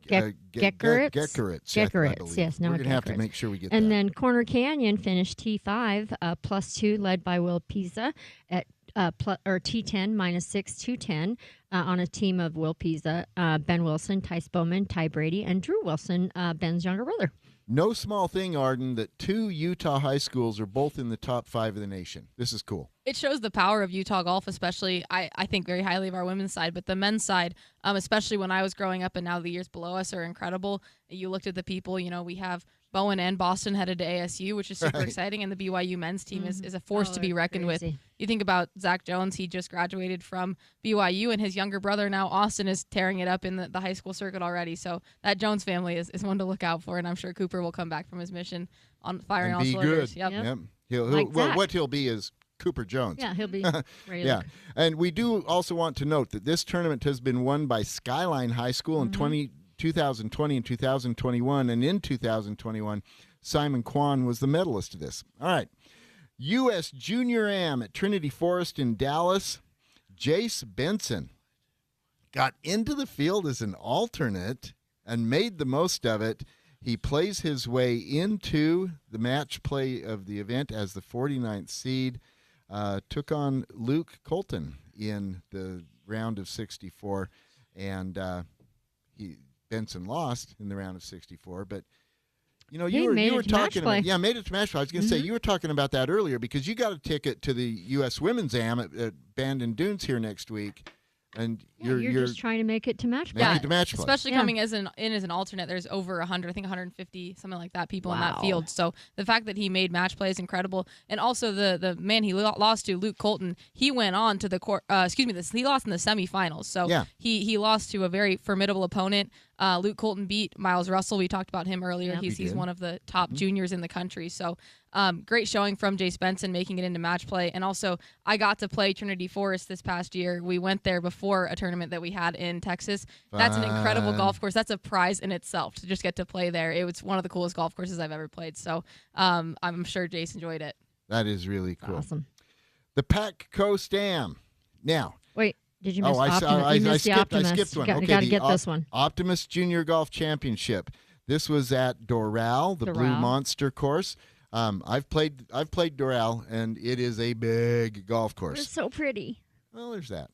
Speaker 3: Geckeritz?
Speaker 1: Geckeritz,
Speaker 3: Yes,
Speaker 1: We're
Speaker 3: Noah
Speaker 1: going to have to
Speaker 3: Geckeritz.
Speaker 1: make sure we get
Speaker 3: And
Speaker 1: that.
Speaker 3: then Corner Canyon finished T5, +2, led by Will Pisa at T10, -6, 210 on a team of Will Pisa, Ben Wilson, Tice Bowman, Ty Brady, and Drew Wilson, Ben's younger brother.
Speaker 1: No small thing, Arden, that 2 Utah high schools are both in the top 5 of the nation. This is cool.
Speaker 2: It shows the power of Utah golf, especially I think very highly of our women's side, but the men's side, especially when I was growing up and now the years below us are incredible. You looked at the people, we have Bowen and Boston headed to ASU, which is super
Speaker 1: Right.
Speaker 2: exciting, and the BYU men's team is a
Speaker 3: Oh,
Speaker 2: force to be reckoned with. You think about Zach Jones, he just graduated from BYU, and his younger brother now, Austin, is tearing it up in the high school circuit already. So that Jones family is one to look out for, and I'm sure Cooper will come back from his mission on firing
Speaker 1: And
Speaker 2: all
Speaker 1: be
Speaker 2: cylinders.
Speaker 1: good.
Speaker 2: Yep.
Speaker 3: Yep.
Speaker 1: He'll,
Speaker 3: Like Zach.
Speaker 1: what he'll be is Cooper Jones.
Speaker 3: Yeah, he'll be ready to
Speaker 1: Yeah,
Speaker 3: look.
Speaker 1: and we do also want to note that this tournament has been won by Skyline High School in 2020 and 2021, and in 2021, Simon Kwan was the medalist of this. All right, U.S. Junior Am at Trinity Forest in Dallas. Jace Benson got into the field as an alternate and made the most of it. He plays his way into the match play of the event as the 49th seed. Took on Luke Colton in the round of 64, and Benson lost in the round of 64. But You know,
Speaker 3: He
Speaker 1: you
Speaker 3: made
Speaker 1: were
Speaker 3: it to match
Speaker 1: talking
Speaker 3: play.
Speaker 1: about made it to match play. I was going to say you were talking about that earlier because you got a ticket to the U.S. Women's Am at Bandon Dunes here next week, and
Speaker 3: Yeah, you're just trying to make it to match
Speaker 1: make
Speaker 3: play.
Speaker 1: it to match play.
Speaker 2: Especially
Speaker 3: Yeah.
Speaker 2: coming as an alternate, there's over 100, I think 150, something like that, people in that
Speaker 3: Wow.
Speaker 2: field. So the fact that he made match play is incredible. And also the man he lost to, Luke Colton, he went on to the he lost in the semifinals. So
Speaker 1: Yeah.
Speaker 2: he lost to a very formidable opponent. Luke Colton beat Miles Russell. We talked about him earlier.
Speaker 3: Yep.
Speaker 2: He's
Speaker 1: We did.
Speaker 2: one of the top juniors in the country. So great showing from Jace Benson, making it into match play. And also, I got to play Trinity Forest this past year. We went there before a tournament that we had in Texas. That's an incredible
Speaker 1: Fun.
Speaker 2: golf course. That's a prize in itself to just get to play there. It was one of the coolest golf courses I've ever played. So I'm sure Jace enjoyed it.
Speaker 1: That is really cool.
Speaker 3: Awesome.
Speaker 1: The Pac Coast Am. Now,
Speaker 3: Wait, did you miss
Speaker 1: I
Speaker 3: Optimus? You missed the
Speaker 1: skipped
Speaker 3: Optimist.
Speaker 1: one.
Speaker 3: You
Speaker 1: Okay,
Speaker 3: got to
Speaker 1: the
Speaker 3: get this one.
Speaker 1: Optimus Junior Golf Championship. This was at Doral, the Blue
Speaker 3: Doral.
Speaker 1: Monster course. I've played Doral, and it is a big golf
Speaker 3: It's
Speaker 1: course.
Speaker 3: so pretty.
Speaker 1: Well, there's that.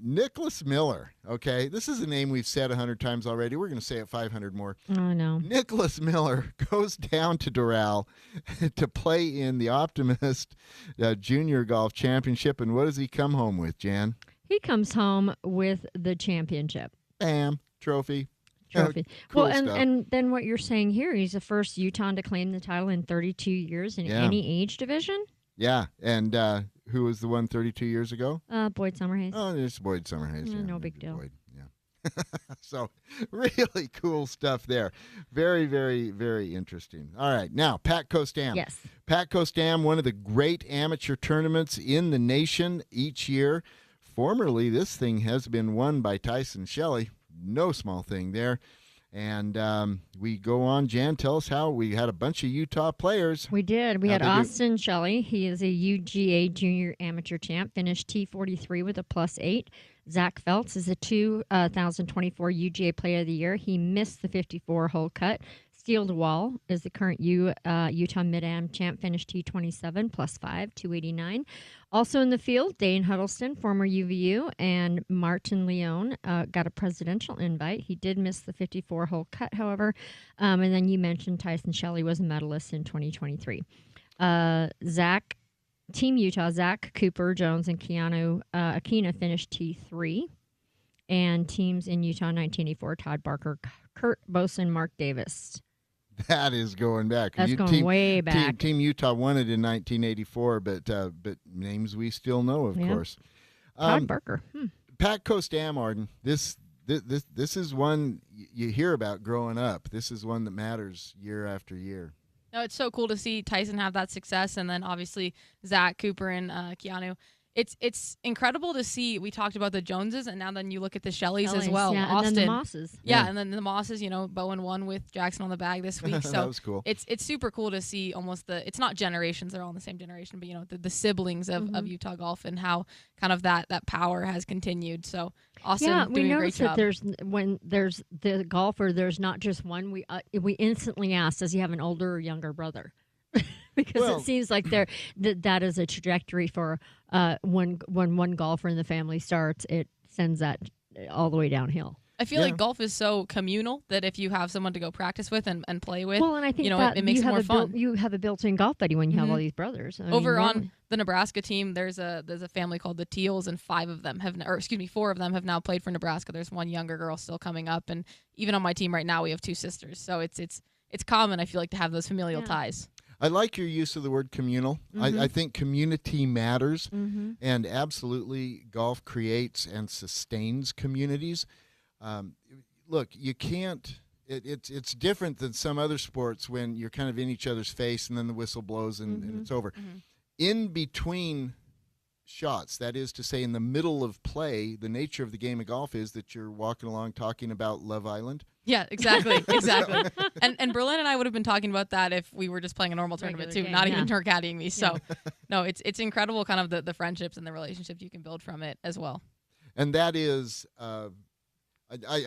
Speaker 1: Nicholas Miller. Okay, this is a name we've said 100 times already. We're going to say it 500 more.
Speaker 3: Oh, no.
Speaker 1: Nicholas Miller goes down to Doral to play in the Optimist Junior Golf Championship, and what does he come home with, Jan?
Speaker 3: He comes home with the championship
Speaker 1: Bam, trophy.
Speaker 3: trophy.
Speaker 1: Cool
Speaker 3: Well,
Speaker 1: stuff.
Speaker 3: and then what you're saying here, he's the first Utah to claim the title in 32 years in
Speaker 1: Yeah.
Speaker 3: any age division.
Speaker 1: Yeah, and who was the one 32 years ago?
Speaker 3: Boyd Summerhays.
Speaker 1: Oh, there's Boyd Summerhays. Yeah,
Speaker 3: no big deal.
Speaker 1: Boyd, yeah. So, really cool stuff there. Very, very, very interesting. All right, now, Pac Coast Am.
Speaker 3: Yes.
Speaker 1: Pac Coast Am, one of the great amateur tournaments in the nation each year. Formerly, this thing has been won by Tyson Shelley. No small thing there. And we go on. Jan, tell us how we had a bunch of Utah players.
Speaker 3: We did. We
Speaker 1: How'd
Speaker 3: had
Speaker 1: they do?
Speaker 3: Austin Shelley. He is a UGA junior amateur champ. Finished T43 with a +8. Zach Feltz is a 2024 UGA Player of the Year. He missed the 54-hole cut. Steele DeWall is the current Utah Mid-Am champ. Finished T27 +5, 289. Also in the field, Dane Huddleston, former UVU, and Martin Leone got a presidential invite. He did miss the 54-hole cut, however. And then you mentioned Tyson Shelley was a medalist in 2023. Team Utah, Zach Cooper, Jones, and Keanu Aquina finished T3. And teams in Utah 1984, Todd Barker, Kurt Boson, Mark Davis.
Speaker 1: That is going back.
Speaker 3: That's going way back.
Speaker 1: Team Utah won it in 1984, but names we still know, of
Speaker 3: Yeah.
Speaker 1: course.
Speaker 3: Todd Barker.
Speaker 1: Pac Coast Am, Arden. This is one you hear about growing up. This is one that matters year after year.
Speaker 2: No, it's so cool to see Tyson have that success, and then obviously Zach, Cooper, and Keanu. It's incredible to see. We talked about the Joneses, and now then you look at the Shelleys as well.
Speaker 3: Yeah,
Speaker 2: Austin,
Speaker 3: and then the Mosses.
Speaker 2: yeah, and then the Mosses. Bowen won with Jackson on the bag this week, so
Speaker 1: That was cool.
Speaker 2: it's super cool to see almost it's not generations, they're all in the same generation, but the siblings of Utah golf and how kind of that power has continued. So Austin
Speaker 3: Yeah, we
Speaker 2: doing a great
Speaker 3: noticed that
Speaker 2: job.
Speaker 3: when there's the golfer, there's not just one. We instantly ask, does he have an older or younger brother? Because
Speaker 1: Well-
Speaker 3: it seems like that is a trajectory for when one golfer in the family starts, it sends that all the way downhill.
Speaker 2: I feel
Speaker 1: Yeah.
Speaker 2: like golf is so communal that if you have someone to go practice with and play with,
Speaker 3: Well, and I think that
Speaker 2: it makes
Speaker 3: you
Speaker 2: it
Speaker 3: have
Speaker 2: more
Speaker 3: a
Speaker 2: fun.
Speaker 3: you have a built-in golf buddy when you have all
Speaker 2: Mhm.
Speaker 3: these brothers. I
Speaker 2: Over
Speaker 3: mean,
Speaker 2: on the Nebraska team, there's a family called the Teals, and 4 of them have now played for Nebraska. There's one younger girl still coming up, and even on my team right now, we have 2 sisters. So it's common, I feel like, to have those familial
Speaker 3: Yeah.
Speaker 2: ties.
Speaker 1: I like your use of the word communal.
Speaker 3: Mhm.
Speaker 1: I think community matters,
Speaker 3: Mm-hmm.
Speaker 1: and absolutely golf creates and sustains communities. Look, you can't. It's different than some other sports when you're kind of in each other's face and then the whistle blows and it's over.
Speaker 2: Mhm.
Speaker 1: In between shots, that is to say, in the middle of play, the nature of the game of golf is that you're walking along talking about Love Island.
Speaker 2: Yeah, exactly. And Berlin and I would have been talking about that if we were just playing a normal tournament
Speaker 3: Regular
Speaker 2: too,
Speaker 3: game,
Speaker 2: not
Speaker 3: yeah.
Speaker 2: even her caddying me. So, no, it's incredible, kind of the friendships and the relationships you can build from it as well.
Speaker 1: And that is, I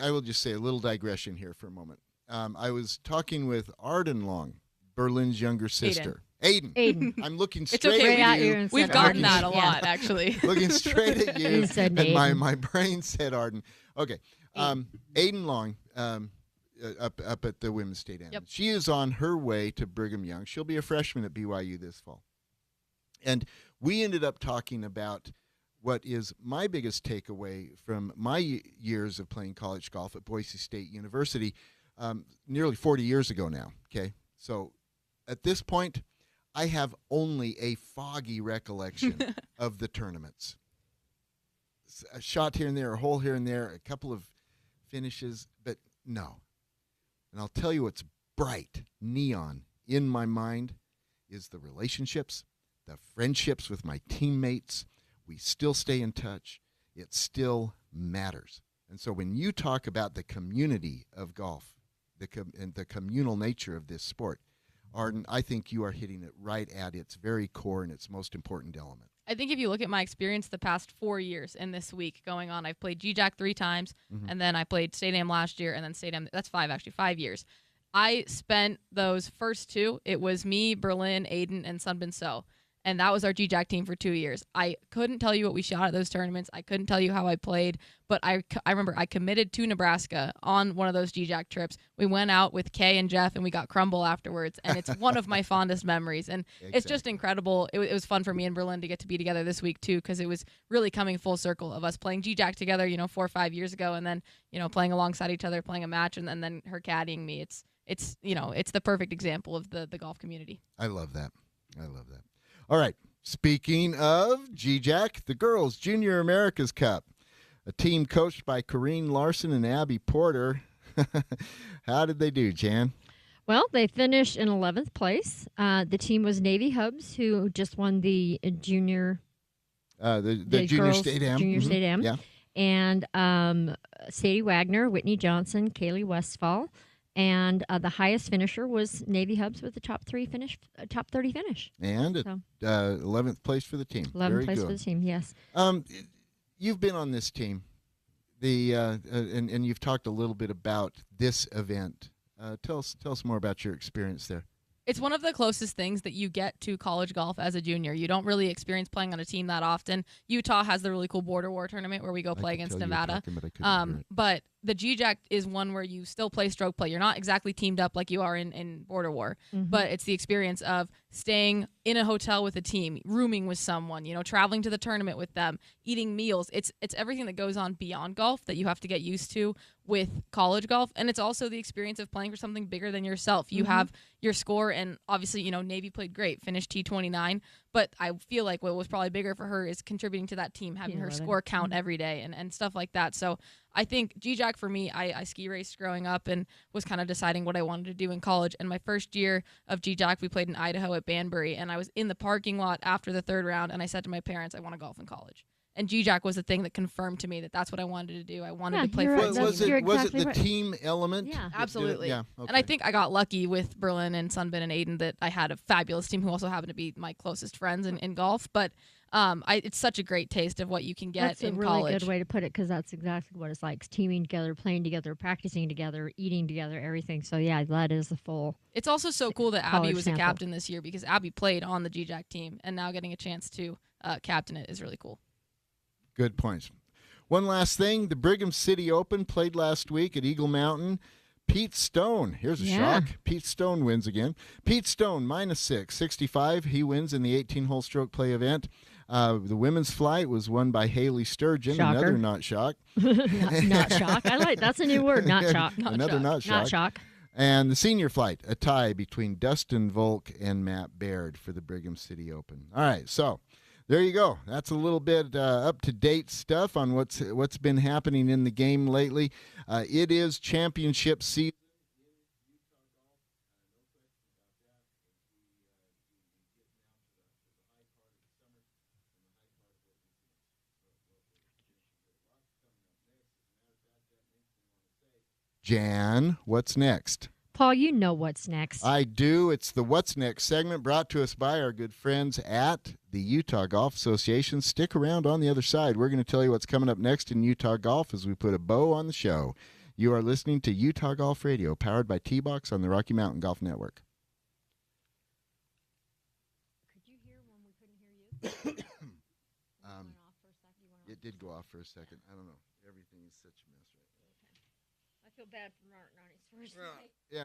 Speaker 1: will just say a little digression here for a moment. I was talking with Arden Long, Berlin's younger sister. Aiden. I'm looking
Speaker 2: It's
Speaker 1: straight
Speaker 2: okay.
Speaker 1: at
Speaker 3: you
Speaker 1: you.
Speaker 3: and
Speaker 2: We've
Speaker 3: said
Speaker 2: gotten
Speaker 3: Arden.
Speaker 2: that a
Speaker 3: Yeah.
Speaker 2: lot, actually.
Speaker 1: Looking straight at you.
Speaker 3: You said
Speaker 1: and my
Speaker 3: Aiden.
Speaker 1: brain said Arden. Okay. Aiden Long up at the Women's State Am.
Speaker 2: Yep.
Speaker 1: She is on her way to Brigham Young. She'll be a freshman at BYU this fall. And we ended up talking about what is my biggest takeaway from my years of playing college golf at Boise State University nearly 40 years ago now, okay? So at this point, I have only a foggy recollection of the tournaments. A shot here and there, a hole here and there, a couple of finishes, but no. And I'll tell you what's bright, neon in my mind is the relationships, the friendships with my teammates. We still stay in touch. It still matters. And so when you talk about the community of golf, and the communal nature of this sport, Arden, I think you are hitting it right at its very core and its most important element.
Speaker 2: I think if you look at my experience the past 4 years in this week going on, I've played GJAC 3 times, and then I played State Am last year, and then State Am, that's 5 years. I spent those first 2, it was me, Berlin, Aiden, and Sunbin So. And that was our GJAC team for 2 years. I couldn't tell you what we shot at those tournaments. I couldn't tell you how I played. But I remember I committed to Nebraska on one of those GJAC trips. We went out with Kay and Jeff, and we got crumble afterwards. And it's one of my fondest memories. And It's just incredible. It was fun for me and Berlin to get to be together this week, too, because it was really coming full circle of us playing GJAC together, 4 or 5 years ago, and then, playing alongside each other, playing a match, and then her caddying me. It's the perfect example of the golf community.
Speaker 1: I love that. All right. Speaking of GJAC, the Girls Junior America's Cup, a team coached by Corrine Larson and Abby Porter. How did they do, Jan?
Speaker 3: Well, they finished in 11th place. The team was Navy Hubs, who just won the junior
Speaker 1: the Junior State Am.
Speaker 3: Junior State Am.
Speaker 1: Yeah.
Speaker 3: And Sadie Wagner, Whitney Johnson, Kaylee Westfall. And the highest finisher was Navy Hubs with the top 30 finish.
Speaker 1: And 11th place for the team.
Speaker 3: 11th
Speaker 1: Very
Speaker 3: place
Speaker 1: good.
Speaker 3: for the team, yes.
Speaker 1: You've been on this team, and you've talked a little bit about this event. Tell us more about your experience there.
Speaker 2: It's one of the closest things that you get to college golf as a junior. You don't really experience playing on a team that often. Utah has the really cool Border War tournament where we go play against Nevada. But the GJAC is one where you still play stroke play. You're not exactly teamed up like you are in Border War, but it's the experience of staying in a hotel with a team, rooming with someone, traveling to the tournament with them, eating meals. It's everything that goes on beyond golf that you have to get used to with college golf. And it's also the experience of playing for something bigger than yourself. You have your score, and obviously, Navy played great, finished T29. But I feel like what was probably bigger for her is contributing to that team, having her score count every day and stuff like that. So I think GJAC for me, I ski raced growing up and was kind of deciding what I wanted to do in college. And my first year of GJAC, we played in Idaho at Banbury, and I was in the parking lot after the third round, and I said to my parents, I want to golf in college. And GJAC was the thing that confirmed to me that that's what I wanted to do. I wanted to play for a team.
Speaker 1: Was it the team element?
Speaker 3: Yeah.
Speaker 2: Absolutely.
Speaker 1: Yeah. Okay.
Speaker 2: And I think I got lucky with Berlin and Sunbin and Aiden that I had a fabulous team who also happened to be my closest friends in golf. But it's such a great taste of what you can get in college.
Speaker 3: That's a really good way to put it, because that's exactly what it's like. Teaming together, playing together, practicing together, eating together, everything. So, yeah, that is the full.
Speaker 2: It's also so cool that Abby was
Speaker 3: sample.
Speaker 2: a captain this year, because Abby played on the GJAC team, and now getting a chance to captain it is really cool.
Speaker 1: Good points. One last thing. The Brigham City Open played last week at Eagle Mountain. Pete Stone. Here's a shock. Pete Stone wins again. Pete Stone, -6, 65. He wins in the 18-hole stroke play event. The women's flight was won by Haley Sturgeon.
Speaker 3: Shocker.
Speaker 1: Another not shock.
Speaker 3: not shock. I like that's a new word. Not shock.
Speaker 1: Another not shock.
Speaker 3: Not shock.
Speaker 1: And the senior flight, a tie between Dustin Volk and Matt Baird for the Brigham City Open. All right, so there you go. That's a little bit up-to-date stuff on what's been happening in the game lately. It is championship season. Jan, what's next?
Speaker 3: Paul, you know what's next.
Speaker 1: I do. It's the What's Next segment brought to us by our good friends at the Utah Golf Association. Stick around on the other side. We're going to tell you what's coming up next in Utah Golf as we put a bow on the show. You are listening to Utah Golf Radio, powered by T-Box on the Rocky Mountain Golf Network.
Speaker 3: Could you hear when we couldn't hear you?
Speaker 1: It did go off for a second. I don't know. Everything is such a mess right now.
Speaker 3: I feel bad for Martin on his first
Speaker 1: Yeah.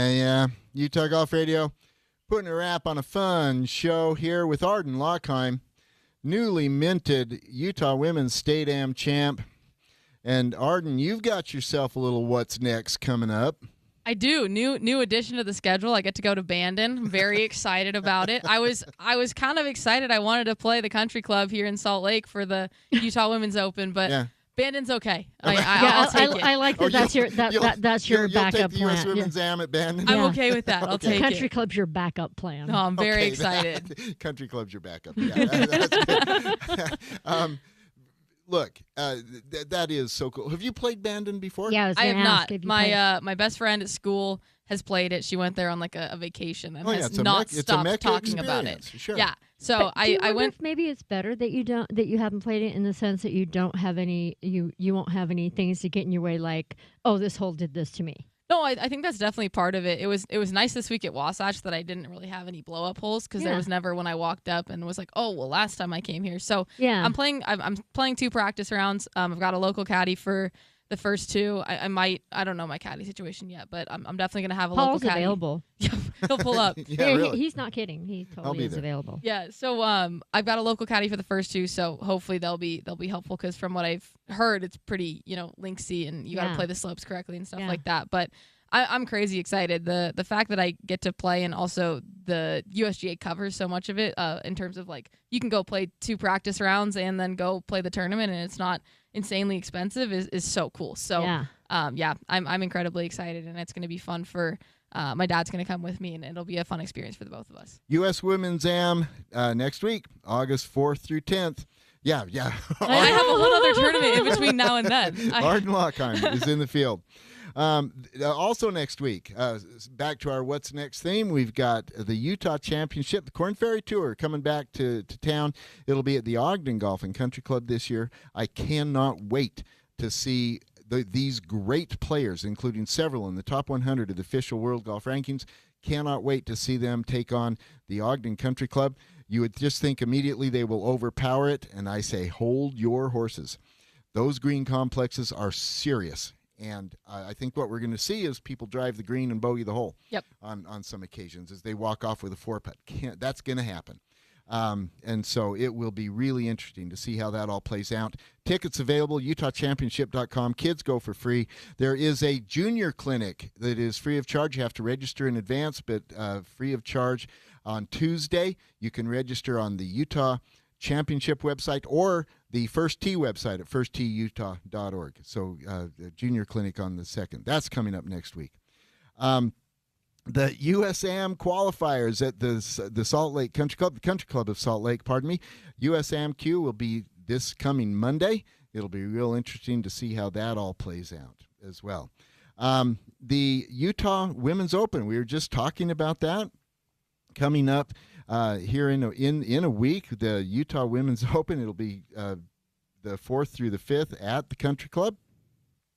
Speaker 1: Yeah. Utah Golf Radio putting a wrap on a fun show here with Arden Lockheim, newly minted Utah Women's State Am champ. And Arden, you've got yourself a little what's next coming up.
Speaker 2: I do. New addition to the schedule. I get to go to Bandon. I'm very excited about it. I was kind of excited. I wanted to play the country club here in Salt Lake for the Utah Women's Open, but
Speaker 1: Yeah.
Speaker 2: Bandon's okay.
Speaker 1: Okay.
Speaker 2: I'll take it.
Speaker 3: I like that.
Speaker 1: Oh,
Speaker 3: That's your that's your
Speaker 1: You'll
Speaker 3: backup
Speaker 1: take the U.S.
Speaker 3: plan.
Speaker 1: Women's Am at Bandon.
Speaker 2: I'm
Speaker 3: Yeah.
Speaker 2: okay with that. I'll
Speaker 1: Okay.
Speaker 2: take
Speaker 3: Country
Speaker 2: it.
Speaker 3: club's your backup plan.
Speaker 2: No, I'm very
Speaker 1: Okay,
Speaker 2: excited.
Speaker 1: Country club's your backup. Yeah, that's good. Look, that is so cool. Have you played Bandon before?
Speaker 3: Yeah, I was
Speaker 2: I
Speaker 3: gonna
Speaker 2: have
Speaker 3: ask
Speaker 2: not.
Speaker 3: if you played.
Speaker 2: My best friend at school has played it. She went there on like a vacation and
Speaker 1: Oh, yeah,
Speaker 2: has
Speaker 1: it's a
Speaker 2: not
Speaker 1: Mecca
Speaker 2: stopped talking
Speaker 1: experience.
Speaker 2: about it.
Speaker 1: Sure.
Speaker 2: Yeah. So
Speaker 3: But do you
Speaker 2: I
Speaker 3: wonder
Speaker 2: went.
Speaker 3: if maybe it's better that you haven't played it in the sense that you don't have any you won't have any things to get in your way, like, oh, this hole did this to me.
Speaker 2: No, I think that's definitely part of it. It was nice this week at Wasatch that I didn't really have any blow up holes because there
Speaker 3: Yeah.
Speaker 2: was never when I walked up and was like, oh well, last time I came here. So
Speaker 3: Yeah.
Speaker 2: I'm playing 2 practice rounds. I've got a local caddy for the first 2. I don't know my caddy situation yet, but I'm definitely gonna have a
Speaker 3: Paul's
Speaker 2: local caddy.
Speaker 3: available.
Speaker 2: Yeah, he'll pull up.
Speaker 1: Yeah, really.
Speaker 3: He's not kidding. He
Speaker 1: I'll
Speaker 3: totally
Speaker 1: be
Speaker 3: is
Speaker 1: there.
Speaker 3: available.
Speaker 2: Yeah, so I've got a local caddy for the first 2, so hopefully they'll be helpful because from what I've heard, it's pretty linksy and you got to
Speaker 3: Yeah.
Speaker 2: play the slopes correctly and stuff
Speaker 3: Yeah.
Speaker 2: like that. But I'm crazy excited. The fact that I get to play and also the USGA covers so much of it in terms of like you can go play 2 practice rounds and then go play the tournament and it's not insanely expensive is so cool. So
Speaker 3: Yeah.
Speaker 2: I'm incredibly excited and it's going to be fun for. My dad's going to come with me, and it'll be a fun experience for the both of us.
Speaker 1: U.S. Women's Am next week, August 4th through 10th. Yeah.
Speaker 2: I have a whole other tournament in between now and then.
Speaker 1: Arden Lockheim is in the field. Also next week, back to our What's Next theme, we've got the Utah Championship, the Corn Ferry Tour coming back to town. It'll be at the Ogden Golf and Country Club this year. I cannot wait to see these great players, including several in the top 100 of the official World Golf Rankings. Cannot wait to see them take on the Ogden Country Club. You would just think immediately they will overpower it, and I say hold your horses. Those green complexes are serious, and I think what we're going to see is people drive the green and bogey the hole.
Speaker 2: Yep.
Speaker 1: On some occasions as they walk off with a 4-putt. That's going to happen. And so it will be really interesting to see how that all plays out. Tickets available, utahchampionship.com. Kids go for free. There is a junior clinic that is free of charge. You have to register in advance, but free of charge on Tuesday. You can register on the Utah Championship website or the First Tee website at firstteeutah.org. So the junior clinic on the 2nd. That's coming up next week. The USAM qualifiers at the Salt Lake Country Club, the Country Club of Salt Lake, pardon me. USAMQ will be this coming Monday. It'll be real interesting to see how that all plays out as well. The Utah Women's Open, we were just talking about that. Coming up here in a week, the Utah Women's Open, it'll be the 4th through the 5th at the Country Club.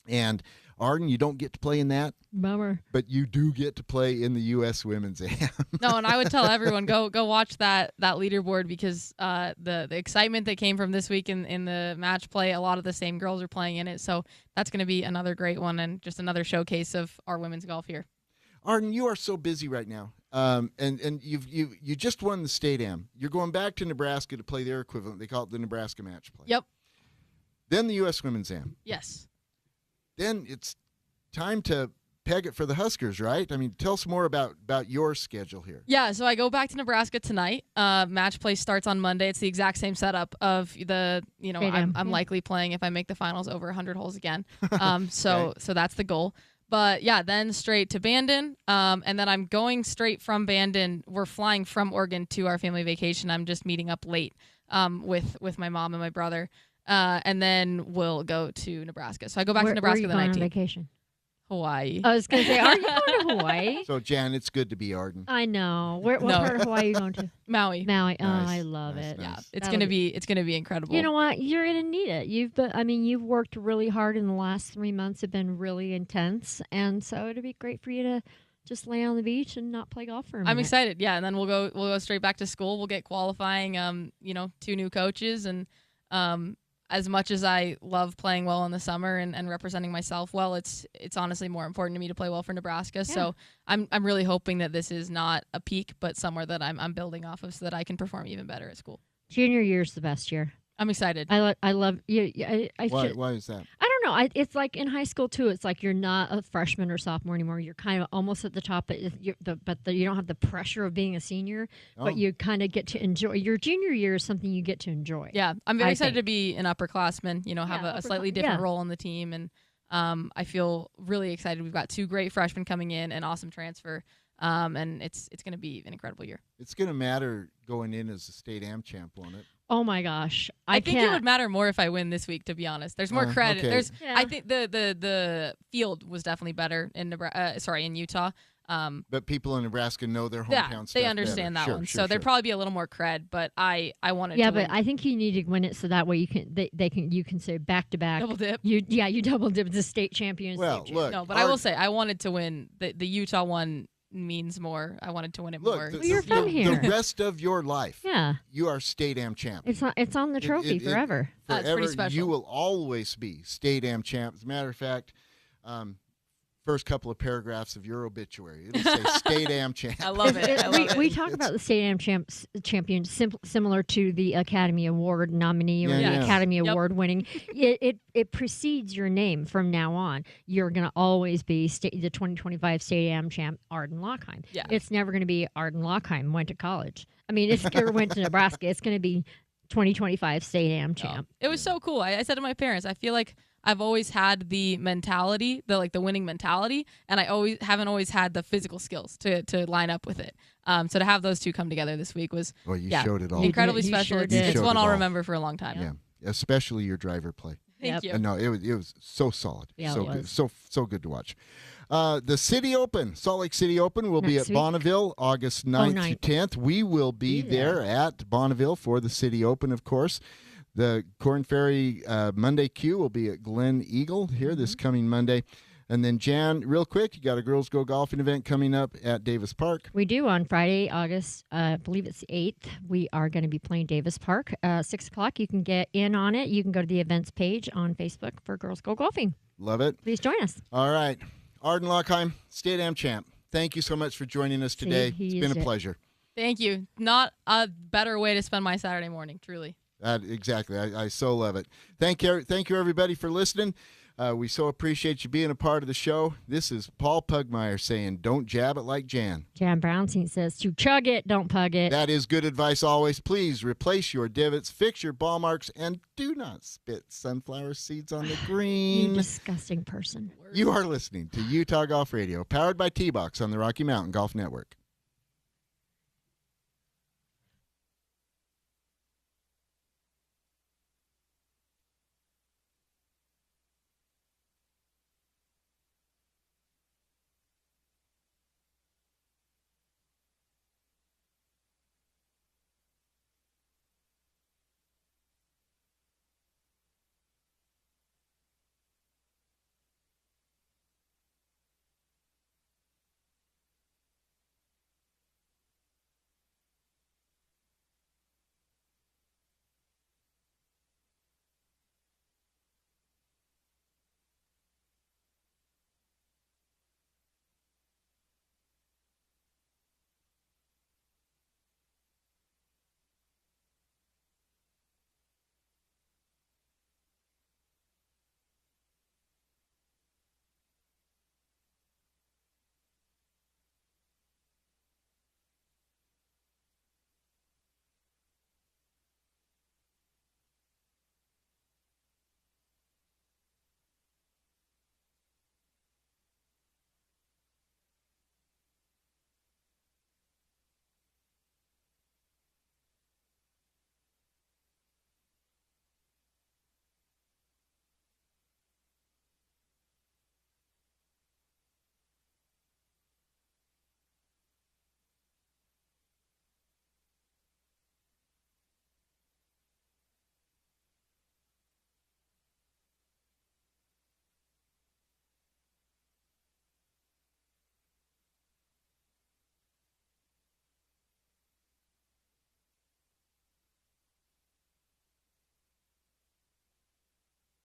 Speaker 1: And Arden, you don't get to play in that.
Speaker 3: Bummer.
Speaker 1: But you do get to play in the U.S. Women's Am.
Speaker 2: No, and I would tell everyone go watch that leaderboard because the excitement that came from this week in the match play, a lot of the same girls are playing in it. So that's going to be another great one and just another showcase of our women's golf here.
Speaker 1: Arden, you are so busy right now, and you just won the state Am. You're going back to Nebraska to play their equivalent. They call it the Nebraska match play.
Speaker 2: Yep.
Speaker 1: Then the U.S. Women's Am.
Speaker 2: Yes.
Speaker 1: Then it's time to peg it for the Huskers, right? I mean, tell us more about your schedule here.
Speaker 2: Yeah, so I go back to Nebraska tonight. Match play starts on Monday. It's the exact same setup of I'm likely playing if I make the finals over 100 holes again. So that's the goal. But yeah, then straight to Bandon, and then I'm going straight from Bandon. We're flying from Oregon to our family vacation. I'm just meeting up late with my mom and my brother. And then we'll go to Nebraska. So I go back to Nebraska
Speaker 3: where are you
Speaker 2: the
Speaker 3: going
Speaker 2: 19th.
Speaker 3: on vacation?
Speaker 2: Hawaii.
Speaker 3: I was going to say, are you going to Hawaii?
Speaker 1: So, Jan, it's good to be Arden.
Speaker 3: I know. What part of Hawaii are you going to?
Speaker 2: Maui.
Speaker 3: Maui. Oh,
Speaker 1: Nice.
Speaker 3: I love
Speaker 1: Nice,
Speaker 3: it.
Speaker 1: nice.
Speaker 2: Yeah, it's
Speaker 3: That'll
Speaker 2: gonna be incredible.
Speaker 3: You know what? You're gonna need it. You've worked really hard in the last 3 months. Have been really intense, and so it'd be great for you to just lay on the beach and not play golf for a minute.
Speaker 2: I'm excited. Yeah, and then we'll go straight back to school. We'll get qualifying. 2 new coaches, and as much as I love playing well in the summer and representing myself well, it's honestly more important to me to play well for Nebraska. Yeah. So I'm really hoping that this is not a peak, but somewhere that I'm building off of so that I can perform even better at school.
Speaker 3: Junior year's the best year.
Speaker 2: I'm excited.
Speaker 3: I love you.
Speaker 1: Why is that?
Speaker 3: I don't know. It's like in high school too. It's like you're not a freshman or sophomore anymore. You're kind of almost at the top, but you don't have the pressure of being a senior.
Speaker 1: Oh.
Speaker 3: But you kind of get to enjoy your junior year is something you get to enjoy.
Speaker 2: Yeah, I'm very excited to be an upperclassman. Have a slightly different
Speaker 3: yeah.
Speaker 2: role in the team, and I feel really excited. We've got 2 great freshmen coming in, an awesome transfer. And it's going to be an incredible year.
Speaker 1: It's going to matter going in as a state Am champ, won't it?
Speaker 3: Oh my gosh!
Speaker 2: I think it would matter more if I win this week. To be honest, there's more credit.
Speaker 1: Okay.
Speaker 2: I think the field was definitely better in Utah.
Speaker 1: But people in Nebraska know their hometown
Speaker 2: Yeah,
Speaker 1: stuff
Speaker 2: they understand
Speaker 1: better.
Speaker 2: that
Speaker 1: Sure,
Speaker 2: one.
Speaker 1: sure,
Speaker 2: So there'd
Speaker 1: sure.
Speaker 2: probably be a little more cred, but I wanted
Speaker 3: Yeah,
Speaker 2: to
Speaker 3: but
Speaker 2: win.
Speaker 3: I think you need to win it so that way you can you can say back to back.
Speaker 2: Double dip.
Speaker 3: You double dip the state champion.
Speaker 1: Well,
Speaker 3: state
Speaker 1: look,
Speaker 2: No, but I will say I wanted to win. The Utah one means more. I wanted to win it more.
Speaker 1: Look,
Speaker 3: You're from here.
Speaker 1: the rest of your life,
Speaker 3: Yeah,
Speaker 1: you are state am champ.
Speaker 3: it's on the trophy forever.
Speaker 2: That's pretty
Speaker 1: Forever,
Speaker 2: special.
Speaker 1: you will always be state am champ. As a matter of fact, first couple of paragraphs of your obituary, it'll say state am champ.
Speaker 2: I love it. I love
Speaker 3: we
Speaker 2: it.
Speaker 3: talk about the state am champion similar to the Academy Award nominee or
Speaker 1: Yeah,
Speaker 3: the
Speaker 1: yeah.
Speaker 3: Academy
Speaker 2: Yep.
Speaker 3: Award winning. It precedes your name from now on. You're going to always be the 2025 state am champ, Arden Lockheim.
Speaker 2: Yeah.
Speaker 3: It's never going to be Arden Lockheim went to college. I mean, it's or went to Nebraska. It's going to be 2025 state am champ.
Speaker 2: It was so cool. I said to my parents, I feel like I've always had the mentality, the winning mentality, and I haven't always had the physical skills to line up with it. So to have those two come together this week was
Speaker 1: Well, you showed it all.
Speaker 2: incredibly
Speaker 3: You
Speaker 2: special.
Speaker 3: sure
Speaker 2: It's,
Speaker 3: did.
Speaker 2: it's
Speaker 1: You
Speaker 2: one
Speaker 1: showed it
Speaker 2: I'll
Speaker 1: all.
Speaker 2: remember for a long time.
Speaker 1: Yeah, especially your driver play.
Speaker 2: Thank
Speaker 3: Yep.
Speaker 2: you.
Speaker 1: No, it was so solid.
Speaker 3: Yeah,
Speaker 1: so
Speaker 3: it
Speaker 1: good,
Speaker 3: was.
Speaker 1: so good to watch. The City Open, Salt Lake City Open, will be
Speaker 3: Next
Speaker 1: at
Speaker 3: week.
Speaker 1: Bonneville August 9th to
Speaker 3: 9th.
Speaker 1: 10th. We will be there at Bonneville for the City Open, of course. The Corn Ferry Monday Q will be at Glen Eagle here this coming Monday. And then, Jan, real quick, you got a Girls Go Golfing event coming up at Davis Park.
Speaker 3: We do on Friday, August, I believe it's the 8th. We are going to be playing Davis Park, 6 o'clock. You can get in on it. You can go to the events page on Facebook for Girls Go Golfing.
Speaker 1: Love it.
Speaker 3: Please join us.
Speaker 1: All right. Arden Lockheim, State Am Champ, thank you so much for joining us today.
Speaker 3: he
Speaker 1: It's
Speaker 3: is
Speaker 1: been a
Speaker 3: it.
Speaker 1: pleasure.
Speaker 2: Thank you. Not a better way to spend my Saturday morning, truly.
Speaker 1: Exactly. I so love it. Thank you, everybody, for listening. We so appreciate you being a part of the show. This is Paul Pugmire saying, don't jab it like Jan.
Speaker 3: Jan Brownstein says to chug it, don't pug it.
Speaker 1: That is good advice always. Please replace your divots, fix your ball marks, and do not spit sunflower seeds on the
Speaker 3: You
Speaker 1: green.
Speaker 3: disgusting person.
Speaker 1: You are listening to Utah Golf Radio, powered by T-Box on the Rocky Mountain Golf Network.